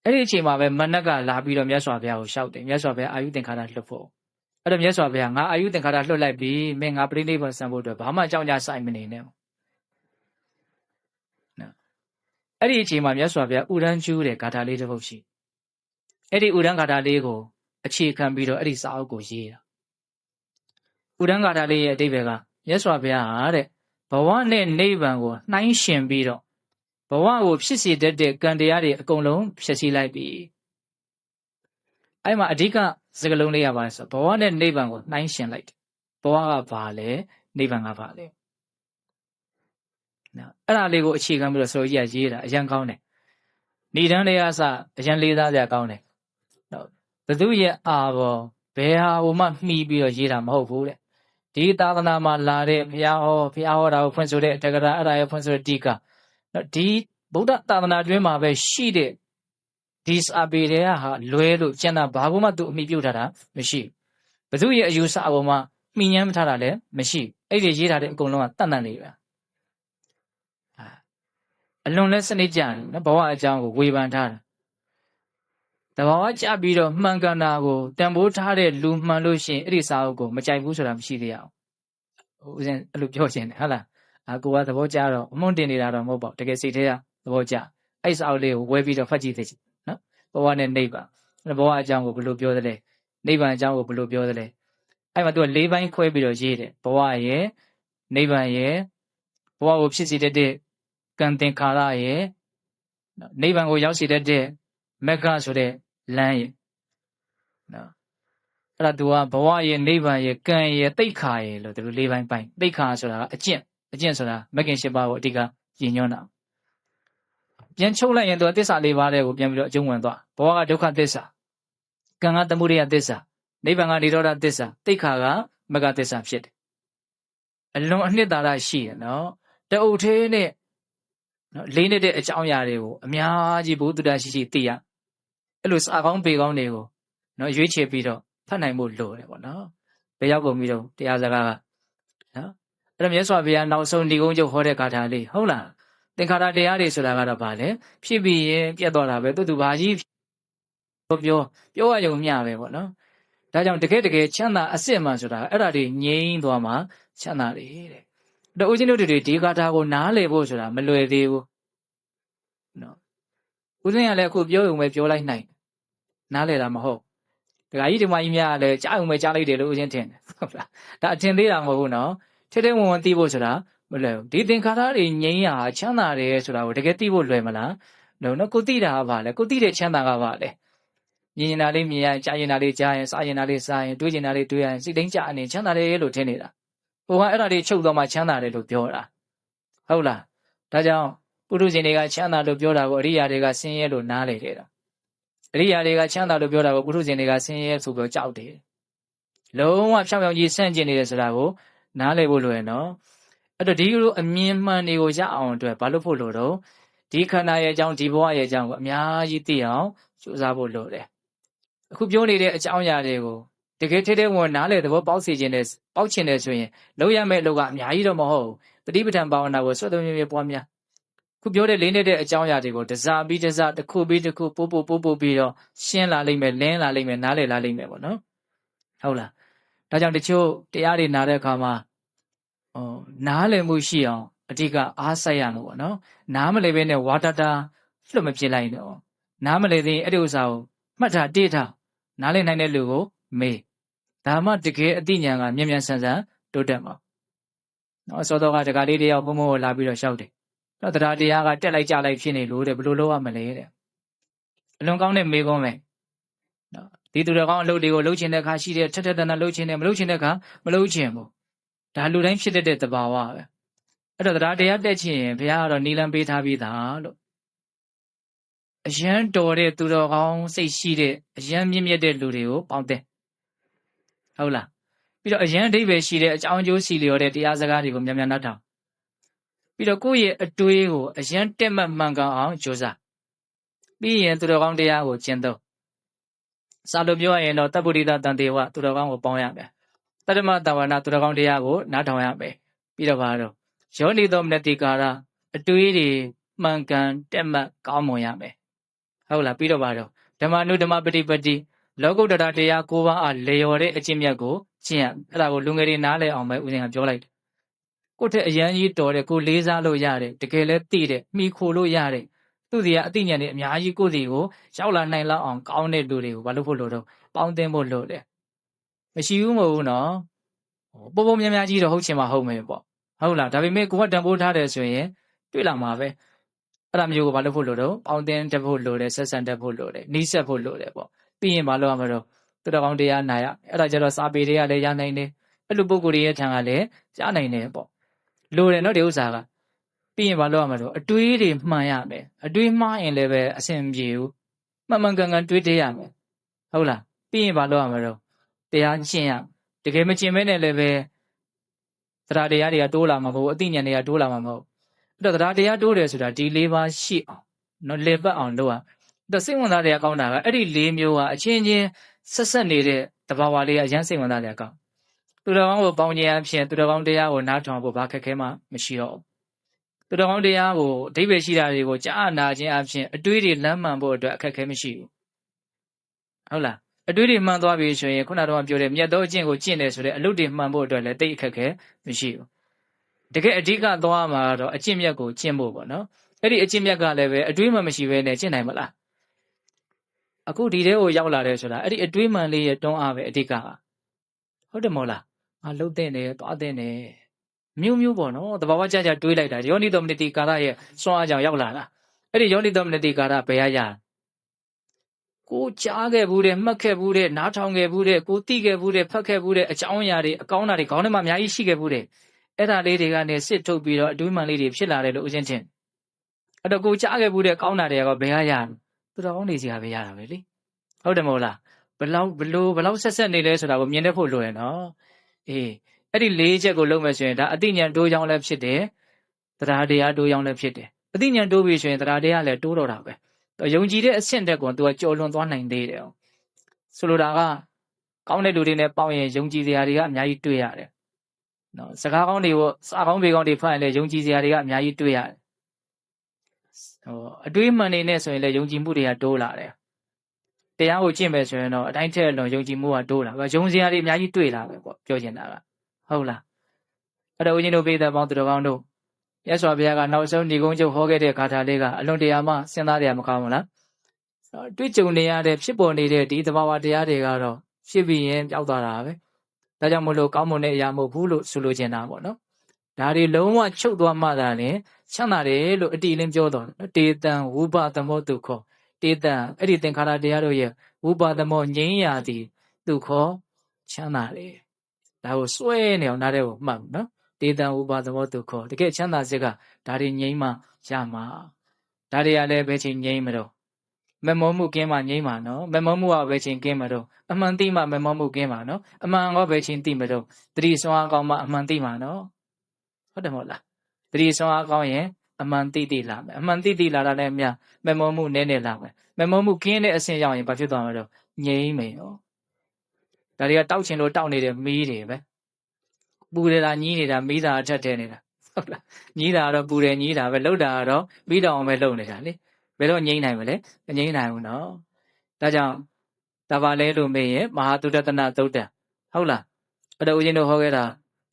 အဲ့ဒီအချိန်မှာပဲမနတ်ကလာပြီးတော့မြတ်စွာဘုရားကိုရှောက်တယ်မြတ်စွာဘုရားအာယုသင်္ခါရလွတ်ဖို့အဲ့တော့မြတ်စွာဘုရားငါအာယုသင်္ခါရလွတ်လိုက်ပြီမင်းငါပြိဋိဘံစံဖို့အတွက်ဘာမှကြောက်ကြဆိုင်မနေနဲ့နော်အဲ့ဒီအချိန်မှာမြတ်စွာဘုရားဥရန်ကျူးတဲ့ဂါထာလေးတစ်ပုဒ်ရှိအဲ့ဒီဥရန်ဂါထာလေးကိုအခြေခံပြီးတော့အဲ့ဒီစာအုပ်ကိုရေးတာဥရန်ဂါထာလေးရဲ့အဓိပ္ပာယ်ကမြတ်စွာဘုရားဟာတဲ့ဘဝနဲ့နိဗ္ဗာန်ကိုနှိုင်းယှဉ်ပြီးတော့ဘဝကိုဖြစ်စေတတ်တဲ့ကံတရားတွေအကုန်လုံးဖြည့်ဆည်းလိုက်ပြီအဲ့မှာအဓိကစကားလုံးလေးရပါဆိုဘဝနဲ့နိဗ္ဗာန်ကိုနှိုင်းယှဉ်လိုက်တယ်ဘဝကဘာလဲနိဗ္ဗာန်ကဘာလဲနော်အဲ့ဒါလေးကိုအခြေခံပြီးတော့ဆိုကြီးကရေးတာအရန်ကောင်းတယ်ဏိဒန်းလေးအစအရန်လေးစားစရာကောင်းတယ်နော်ဘသူရဲ့အာဘောဘယ်ဟာဟိုမှမှီပြီးတော့ရေးတာမဟုတ်ဘူးတဲ့ဒီသာသနာမှာလာတဲ့ဘုရားဟောတာကိုဖွင့်ဆိုတဲ့တက္ကရာအဲ့ဒါရဲ့ဖွင့်ဆိုတဲ့ဒီကနော်ဒီဗုဒ္ဓသာသနာတွင်မှာပဲရှိတဲ့ဒီစာပေတွေကဟာလွဲလို့ကျန်တာဘာမှသူအမိပြုတ်ထားတာမရှိဘသူရဲ့အယူဆအပေါ်မှာမှီညမ်းမထားတာလည်းမရှိအဲ့ဒီရေးထားတဲ့အကုန်လုံးကတန်တန်လေးပဲအလွန်လဲစနစ်ကြတယ်နော်ဘဝအကြောင်းကိုဝေဖန်ထားတာတဘာဝကြပြီးတော့မှန်ကန်တာကိုတန်ဖိုးထားတဲ့လူမှန်လို့ရှိရင်အဲ့ဒီစာအုပ်ကိုမကြိုက်ဘူးဆိုတာမရှိသေးရအောင်ဦးဇင်းအဲ့လိုပြောချင်တယ်ဟုတ်လားကိုကသဘောကျတော့အမွန့်တင်နေတာတော့မဟုတ်ပါဘူးတကယ်စိတ်ထဲကသဘောကျအဲ့စာအုပ်လေးကိုဝဲပြီးတော့ဖတ်ကြည့်သေးချင်နော်ဘဝနဲ့နိဗ္ဗာန်ဘဝအကြောင်းကိုဘယ်လိုပြောသလဲနိဗ္ဗာန်အကြောင်းကိုဘယ်လိုပြောသလဲအဲ့မှာသူက၄ပိုင်းခွဲပြီးတော့ရေးတယ်ဘဝရဲ့နိဗ္ဗာန်ရဲ့ဘဝကိုဖြစ်စေတဲ့ကံသင်္ခါရရဲ့နိဗ္ဗာန်ကိုရောက်စေတဲ့မက္ခဆိုတဲ့လမ်းရဲ့နော်အဲ့ဒါသူကဘဝရဲ့နိဗ္ဗာန်ရဲ့ကံရဲ့သိက္ခာရဲ့လို့သူတို့၄ပိုင်းပိုင်းသိက္ခာဆိုတာကအကျင့်ဆိုတာမဂ္ဂင်၈ပါးကိုအဓိကရည်ညွှန်းတာပြန်ချုပ်လိုက်ရင်သူကသစ္စာ၄ပါးတဲ့ကိုပြန်ပြီးတော့အကျုံးဝင်သွားဘဝကဒုက္ခသစ္စာကံကသမုဒယသစ္စာနိဗ္ဗာန်ကនិရောဓသစ္စာသိက္ခာကမဂ္ဂသစ္စာဖြစ်တယ်အလွန်အနှစ်သာရရှိတယ်နော်တအုပ်သေးနဲ့နော်လေးနေတဲ့အကြောင်းအရာတွေကိုအများကြီးဘုဒ္ဓတရှိသိရအဲ့လိုစာကောင်းပေကောင်းတွေကိုနော်ရွေးချယ်ပြီးတော့ဖတ်နိုင်ဖို့လိုတယ်ပေါ့နော်ဘယ်ရောက်ကုန်ပြီတော့တရားစကားကနော်အဲ့တော့မြတ်စွာဘုရားနောက်ဆုံးဏိဂုံးချုပ်ဟောတဲ့ဂါထာလေးဟုတ်လားသင်္ခါရတရားတွေဆိုတာကတော့ဗာလဲဖြစ်ပြီးရင်ပြတ်သွားတာပဲသူဘာကြီးပြောရရုံမျှပဲပေါ့နော်ဒါကြောင့်တကယ်ချမ်းသာအစစ်မှန်ဆိုတာအဲ့ဒါတွေငြိမ်းသွားမှချမ်းသာတယ်တဲ့တော့ဦးဇင်းတို့တွေဒီဂါထာကိုနားလည်ဖို့ဆိုတာမလွယ်သေးဘူးနော်ဦးဇင်းကလည်းအခုပြောရုံပဲပြောလိုက်နိုင်နားလည်တာမဟုတ်ဒကာကြီးဒီမကြီးများလည်းကြားုံပဲကြားလိုက်တယ်လို့ဦးဇင်းထင်တယ်ဟုတ်လားဒါအထင်သေးတာမဟုတ်ဘူးနော်ထဲထဲဝင်ဝင်သိဖို့ဆိုတာ မလဲဒီသင်္ခါရတွေငြိမ်းရချမ်းသာတယ်ဆိုတာကိုတကယ်သိဖို့လွယ်မလားနော်ကိုသိတာကဘာလဲကိုသိတဲ့ချမ်းသာကဘာလဲမြင်ရင်လေးမြင်ရရင်ကြားရင်လေးကြားရင်စားရင်လေးစားရင်တွေးရင်လေးတွေးရရင်စိတ်တိုင်းကြအနေချမ်းသာတယ်လို့ထင်နေတာဟိုကအဲ့ဒါတွေချုပ်သွားမှချမ်းသာတယ်လို့ပြောတာဟုတ်လားဒါကြောင့်ပုထုဇဉ်တွေကချမ်းသာလို့ပြောတာကိုအရိယာတွေကဆင်းရဲလို့နားလေတယ်တော့အရိယာတွေကချမ်းသာလို့ပြောတာကိုပုထုဇဉ်တွေကဆင်းရဲဆိုပြီးကြောက်တယ်လုံးဝဖြောင်းဖြောင်းကြီးဆန့်ကျင်နေတယ်ဆိုတာကိုနားလည်ဖို့လိုရနော်အဲ့တော့ဒီလိုအမြင်မှန်တွေကိုရအောင်အတွက်ဘာလို့ဖို့လိုတော့ဒီခန္ဓာရဲ့အကြောင်းဒီဘဝရဲ့အကြောင်းကိုအများကြီးသိအောင်ကြိုးစားဖို့လိုတယ်အခုပြောနေတဲ့အကြောင်းအရာတွေကိုတကယ်ထဲထဲဝင်နားလည်သဘောပေါက်စေခြင်းနဲ့ပေါက်ချင်တယ်ဆိုရင်လုံးရမယ့်အလုပ်ကအများကြီးတော့မဟုတ်ဘူးတတိပဋ္ဌာန်ဘာဝနာကိုစွတ်သွင်းမြဲပွားများခုပြောတဲ့လေးနေတဲ့အကြောင်းအရာတွေကိုတစားပြီးတစားတစ်ခုပြီးတစ်ခုပို့ပြီးတော့ရှင်းလာလိမ့်မယ်လင်းလာလိမ့်မယ်နားလည်လာလိမ့်မယ်ပေါ့နော်ဟုတ်လားဒါကြောင့်တချို့တရားတွေနားတဲ့အခါမှာနားလည်မှုရှိအောင်အဓိကအားစိုက်ရမှာပေါ့နော်နားမလည်ဘဲနဲ့ဝါတာတာလွတ်မပြစ်လိုက်တော့နားမလည်သေးရင်အဲ့ဒီဥစ္စာကိုမှတ်ထားတေးထားနားလည်နိုင်တဲ့လူကိုမေးဒါမှတကယ်အသိဉာဏ်ကမြင်မြန်ဆန်ဆန်တိုးတက်မှာနော်စောတော့ကတကလေးတယောက်ဘုံဘုံကိုလာပြီးတော့ရှောက်တယ်တော့တရားတရားကတက်လိုက်ကြလိုက်ဖြစ်နေလို့တဲ့ဘယ်လိုလုပ်ရမလဲတဲ့အလွန်ကောင်းတဲ့မေးခွန်းပဲနော်ဒီသူတော်ကောင်းအလုပ်တွေကိုလုပ်ချင်တဲ့အခါရှိတယ်ထက်ထက်တန်တန်လုပ်ချင်တယ်မလုပ်ချင်တဲ့အခါမလုပ်ချင်ဘူးဒါလူတိုင်းဖြစ်တဲ့သဘာဝပဲအဲ့တော့တရားတက်ချင်ရင်ဘုရားကတော့နီလန်ပေးထားပြီးသားလို့အရန်တော်တဲ့သူတော်ကောင်းစိတ်ရှိတဲ့အရန်မြင့်မြတ်တဲ့လူတွေကိုပေါင်းတဲ့ဟုတ်လားပြီးတော့အရန်အဓိပ္ပာယ်ရှိတဲ့အကြောင်းအကျိုးစီလျော်တဲ့တရားစကားတွေကိုများများနားထောင်ပြီးတော့ကိုယ့်ရဲ့အတွေးကိုအရန်တက်မှတ်မှန်ကန်အောင်ကြိုးစားပြီးရင်သူတော်ကောင်းတရားကိုကျင့်သုံးစာလို့ပြောရရင်တော့တပ္ပုရိသတန်တေဝသူတော်ကောင်းကိုပေါင်းရမယ်တတ္တမတဝနာသူတော်ကောင်းတရားကိုနားထောင်ရမယ်ပြီးတော့ဘာတော့ယောနိသောမနတိကာရအတွေးတွေမှန်ကန်တက်မှတ်ကောင်းမွန်ရမယ်ဟုတ်လားပြီးတော့ဘာတော့ဓမ္မနုဓမ္မပฏิပတိလောကုတ္တရာတရား၉ပါးအားလျော်တဲ့အကျင့်မြတ်ကိုကျင့်ရအဲ့ဒါကိုလူငယ်တွေနားလည်အောင်ပဲဦးဇင်းကပြောလိုက်တယ်ကိုယ့်ထက်အရန်ကြီးတော်တဲ့ကိုလေးစားလို့ရတယ်တကယ်လဲသိတဲ့မိခိုလို့ရတယ်သူစီကအသိဉာဏ်တွေအများကြီးကိုယ့်စီကိုရောက်လာနိုင်လောက်အောင်ကောင်းတဲ့လူတွေကိုဘာလို့ဖို့လို့တော့ပေါင်းသင်းဖို့လို့တယ်မရှိဘူးမဟုတ်ဘူးနော်ပုံပုံများများကြီးတော့ဟုတ်ချင်မှဟုတ်မယ်ပေါ့ဟုတ်လားဒါပေမဲ့ကိုကတန်ဖိုးထားတယ်ဆိုရင်တွေ့လာမှာပဲအဲ့ဒါမျိုးကိုဘာလို့ဖို့လို့တော့ပေါင်းသင်းတတ်ဖို့လို့တယ်ဆက်ဆံတတ်ဖို့လို့တယ်နှီးဆက်ဖို့လို့တယ်ပေါ့ပြီးရင်ဘာလို့ရမှာတော့သူတော်ကောင်းတရားနာရအဲ့ဒါကြတော့စာပေတွေကလည်းရနိုင်တယ်အဲ့လိုပုံကိုယ်တွေရဲ့ထံကလည်းကြားနိုင်တယ်ပေါ့လို့တယ်နော်ဒီဥစ္စာကပြီးရင်ဘာလို့ရမှာတော့အတွေးတွေမှန်ရမယ်အတွေးမှားရင်လည်းပဲအဆင်ပြေဘူးမှန်မှန်ကန်ကန်တွေးတရမယ်ဟုတ်လားပြီးရင်ဘာလို့ရမှာတော့တရားကျင့်ရတကယ်မကျင့်မဲနဲ့လည်းပဲတရားတွေကတိုးလာမှာမဟုတ်အသိဉာဏ်တွေကတိုးလာမှာမဟုတ်အဲ့တော့တရားတိုးတယ်ဆိုတာဒီ၄ပါးရှိအောင်နော်လေပတ်အောင်လုပ်ရတော့စိတ်ဝင်စားတဲ့အကောင်းတာကအဲ့ဒီ၄မျိုးကအချင်းချင်းဆက်ဆက်နေတဲ့တဘာဝလေးကအရန်စိတ်ဝင်စားတဲ့အကောင်းသူတော်ကောင်းကိုပေါင်းခြင်းအဖြစ်သူတော်ကောင်းတရားကိုနားထောင်ဖို့ဘာခက်ခဲမှမရှိတော့ဘူးသူတော်ကောင်းတရားကိုအဓိပ္ပာယ်ရှိတာတွေကိုကြားနာခြင်းအဖြစ်အတွေးတွေလမ်းမှန်ဖို့အတွက်အခက်ခဲမရှိဘူးဟုတ်လားအတွေးတွေမှန်သွားပြီဆိုရင်ခုနကတော့ပြောတဲ့မြတ်သောအကျင့်ကိုကျင့်တယ်ဆိုတဲ့အလုပ်တွေမှန်ဖို့အတွက်လည်းတိတ်အခက်ခဲမရှိဘူးတကယ်အဓိကသွားမှာတော့အကျင့်မြတ်ကိုကျင့်ဖို့ပေါ့နော်အဲ့ဒီအကျင့်မြတ်ကလည်းပဲအတွေးမှမရှိဘဲနဲ့ကျင့်နိုင်မလားအခုဒီတဲကိုရောက်လာတယ်ဆိုတာအဲ့ဒီအတွေးမှန်လေးရဲ့တွန်းအားပဲအဓိကဟုတ်တယ်မို့လားငါလှုပ်တဲ့နေသွားတဲ့နေမျိုးပေါ့နော်တဘာဝကြကြတွေးလိုက်တာယောနိသောမနတိကာရရဲ့စွမ်းအားကြောင့်ရောက်လာတာအဲ့ဒီယောနိသောမနတိကာရဘယ်ရကိုကြားခဲ့ဘူးတဲ့မှတ်ခဲ့ဘူးတဲ့နားထောင်ခဲ့ဘူးတဲ့ကိုသိခဲ့ဘူးတဲ့ဖတ်ခဲ့ဘူးတဲ့အကြောင်းအရာတွေအကောင်းတာတွေခေါင်းထဲမှာအများကြီးရှိခဲ့ဘူးတဲ့အဲ့ဒါလေးတွေကနေစစ်ထုတ်ပြီးတော့အတွေးမှန်လေးတွေဖြစ်လာတယ်လို့ဦးဇင်းချင်းအဲ့တော့ကိုကြားခဲ့ဘူးတဲ့ကောင်းတာတွေကဘယ်ရသူတော်ကောင်းနေစီကပဲရတာပဲလေဟုတ်တယ်မဟုတ်လားဘလောက်ဆက်နေလဲဆိုတာကိုမြင်တတ်ဖို့လိုရနော်အေးအဲ့ဒီ၄ချက်ကိုလုံးမယ်ဆိုရင်ဒါအသိဉာဏ်တိုးကြောင်းလည်းဖြစ်တယ်တရားတရားတိုးကြောင်းလည်းဖြစ်တယ်အသိဉာဏ်တိုးပြီဆိုရင်တရားတရားလည်းတိုးတော့တာပဲယုံကြည်တဲ့အဆင့်တက်ကိုသူကကြော်လွန်သွားနိုင်သေးတယ်ဆိုလိုတာကကောင်းတဲ့လူတွေနဲ့ပေါင်းရင်ယုံကြည်စရာတွေကအများကြီးတွေ့ရတယ်နော်စကားကောင်းတွေကိုစာကောင်းပေကောင်းတွေဖတ်ရင်လည်းယုံကြည်စရာတွေကအများကြီးတွေ့ရတယ်အတွေးမှန်နေနဲ့ဆိုရင်လည်းယုံကြည်မှုတွေကတိုးလာတယ်တရားကိုကျင့်မယ်ဆိုရင်တော့အတိုင်းထက်အလွန်ယုံကြည်မှုကတိုးလာပဲယုံစရာတွေအများကြီးတွေ့လာပဲပေါ့ပြောချင်တာကဟုတ်လားအဲ့တော့ဦးဇင်းတို့ပိဿပေါင်းသူတော်ကောင်းတို့မြတ်စွာဘုရားကနောက်ဆုံးဏိဂုံးချုပ်ဟောခဲ့တဲ့ဂါထာလေးကအလွန်တရာမှစဉ်းစားရမကောင်းဘူးလားတွေ့ကြုံနေရတဲ့ဖြစ်ပေါ်နေတဲ့ဒီသဘာဝတရားတွေကတော့ဖြစ်ပြီးရင်ပျောက်သွားတာပဲဒါကြောင့်မို့လို့ကောင်းမွန်တဲ့အရာမဟုတ်ဘူးလို့ဆိုလိုချင်တာပေါ့နော် ဒါတွေလုံးဝချုပ်သွားမှသာလေချမ်းသာတယ်လို့အတိအလင်းပြောတော်တေတံဝုပသမောတုခောတေတံအဲ့ဒီသင်္ခါရတရားတို့ရဲ့ဝုပသမောငြိမ်းရာသည်သူခောချမ်းသာတယ်ဒါကိုစွဲနေအောင်နားတဲ့ကိုမှတ်နော်တေတံဝုပသမောတုခောတကယ်ချမ်းသာစိတ်ကဒါတွေငြိမ်းမှရမှာဒါတွေကလည်းဘယ်ချိန်ငြိမ်းမလို့မမောမှုကင်းမှငြိမ်းမှာနော်မမောမှုကဘယ်ချိန်ကင်းမလို့အမှန်သိမှမမောမှုကင်းမှာနော်အမှန်ကဘယ်ချိန်သိမလို့တတိစွမ်းအကောင်းမှအမှန်သိမှာနော်ဟုတ်တယ်မဟုတ်လားတတိစွမ်းအကောင်းရင်အမှန်သိလာမယ်အမှန်သိလာတာလည်းများမမောမှုနည်းနည်းလာမယ်မမောမှုကင်းတဲ့အဆင့်ရောက်ရင်ဘာဖြစ်သွားမှာတော့ငြိမ်းမယ်နော်ဒါတွေကတောက်ချင်လို့တောက်နေတဲ့မီးတွေပဲပူနေတာညည်းနေတာမီးတာအထက်ထဲနေတာဟုတ်လားညည်းတာတော့ပူတယ်ညည်းတာပဲလှုပ်တာတော့မီးတောင်အောင်ပဲလှုပ်နေတာလေဘယ်တော့ငြိမ်းနိုင်မလဲမငြိမ်းနိုင်ဘူးနော်ဒါကြောင့်ဒါပါလဲလို့မေးရင်မဟာသုတတနာသုတ်တံဟုတ်လားအဲ့တော့ဦးဇင်းတို့ဟောခဲ့တာ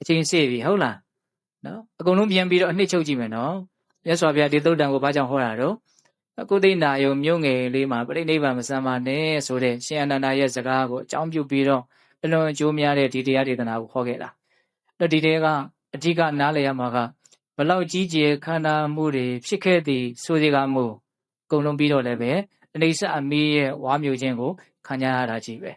အချိန်စေ့ပြီဟုတ်လားနော်အကုန်လုံးပြန်ပြီးတော့အနှစ်ချုပ်ကြည့်မယ်နော်မြတ်စွာဘုရားဒီသုတ်တံကိုဘာကြောင့်ဟောတာတော့ကုသိနာယုံမြို့ငယ်လေးမှာပြိဋိဘံမစမ်းပါနဲ့ဆိုတဲ့ရှင်အနန္ဒာရဲ့စကားကိုအကြောင်းပြုပြီးတော့အလွန်အကျိုးများတဲ့ဒီတရားဒေသနာကိုဟောခဲ့တာအဲ့ဒီတဲကအဓိကနားလည်ရမှာကဘလောက်ကြီးကျယ်ခန္ဓာမှုတွေဖြစ်ခဲ့သည်ဆိုစေကမှုအကုန်လုံးပြီးတော့လည်းပဲအနိစ္စအမီးရဲ့ဝါမျိုးခြင်းကိုခံကြရတာကြီးပဲ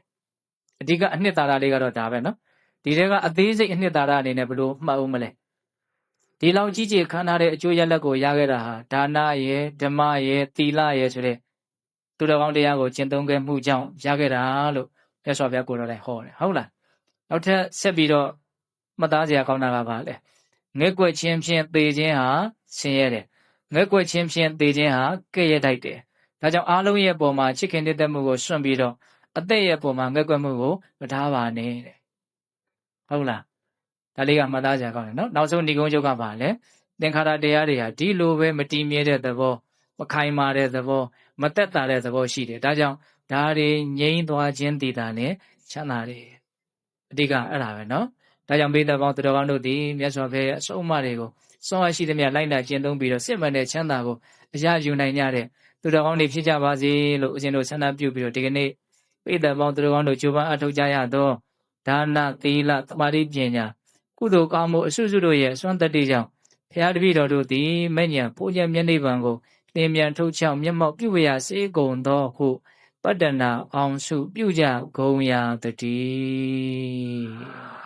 အဓိကအနှစ်သာရလေးကတော့ဒါပဲနော်ဒီတဲကအသေးစိတ်အနှစ်သာရအနေနဲ့ဘယ်လိုမှတ်အောင်မလဲဒီလောက်ကြီးကျယ်ခန္ဓာတဲ့အကျိုးရလဒ်ကိုရခဲ့တာဟာဒါနရဲ့ဓမ္မရဲ့သီလရဲ့ဆိုတဲ့သူတော်ကောင်းတရားကိုကျင့်သုံးခဲ့မှုကြောင့်ရခဲ့တာလို့မြတ်စွာဘုရားကိုယ်တော်လည်းဟောတယ်ဟုတ်လားနောက်ထပ်ဆက်ပြီးတော့မှတ်သားစရာကောင်းတာကဘာလဲငဲ့ကွက်ခြင်းဖြင့်သေခြင်းဟာဆင်းရဲတယ်ငဲ့ကွက်ခြင်းဖြင့်သေခြင်းဟာကဲ့ရဲ့တိုက်တယ်ဒါကြောင့်အားလုံးရဲ့ပုံမှာချစ်ခင်တဲ့မှုကိုစွန့်ပြီးတော့အသက်ရဲ့ပုံမှာငဲ့ကွက်မှုကိုမထားပါနဲ့တဲ့ဟုတ်လားဒါလေးကမှတ်သားစရာကောင်းတယ်နော်နောက်ဆုံးဏိဂုံးချုပ်ကပါလဲသင်္ခါရတရားတွေဟာဒီလိုပဲမတည်မြဲတဲ့သဘောမခိုင်မာတဲ့သဘောမသက်သာတဲ့သဘောရှိတယ်ဒါကြောင့်ဒါတွေငြိမ်းသွားခြင်းတည်တာနဲ့ချမ်းသာတယ်အဓိကအဲ့ဒါပဲနော်ဒါကြောင့်ဘေးသက်ပေါင်းသူတော်ကောင်းတို့သည်မြတ်စွာဘုရားရဲ့အဆုံးအမတွေကိုစွမ်းအားရှိသမျှလိုက်နာကျင့်သုံးပြီးတော့စစ်မှန်တဲ့ချမ်းသာကိုအရယူနိုင်ကြတဲ့သူတော်ကောင်းတွေဖြစ်ကြပါစေလို့ဦးဇင်းတို့ဆန္ဒပြုပြီးတော့ဒီကနေ့ဘေးသက်ပေါင်းသူတော်ကောင်းတို့ကြိုးပမ်းအထောက်ကြရသောဒါနသီလသမာဓိပညာကုသိုလ်ကောင်းမှုအစွတ်တို့ရဲ့စွမ်းတတ္တိကြောင့်ဘုရားတပည့်တော်တို့သည်မဲ့ညာဘုရားမျက်နှိပ်ပံကိုသင်မြန်ထုတ်ချောက်မျက်မှောက်ပြုဝရစေကုန်သောဟုပတ္တနာအောင်စုပြုကြကုန်ရာတည်း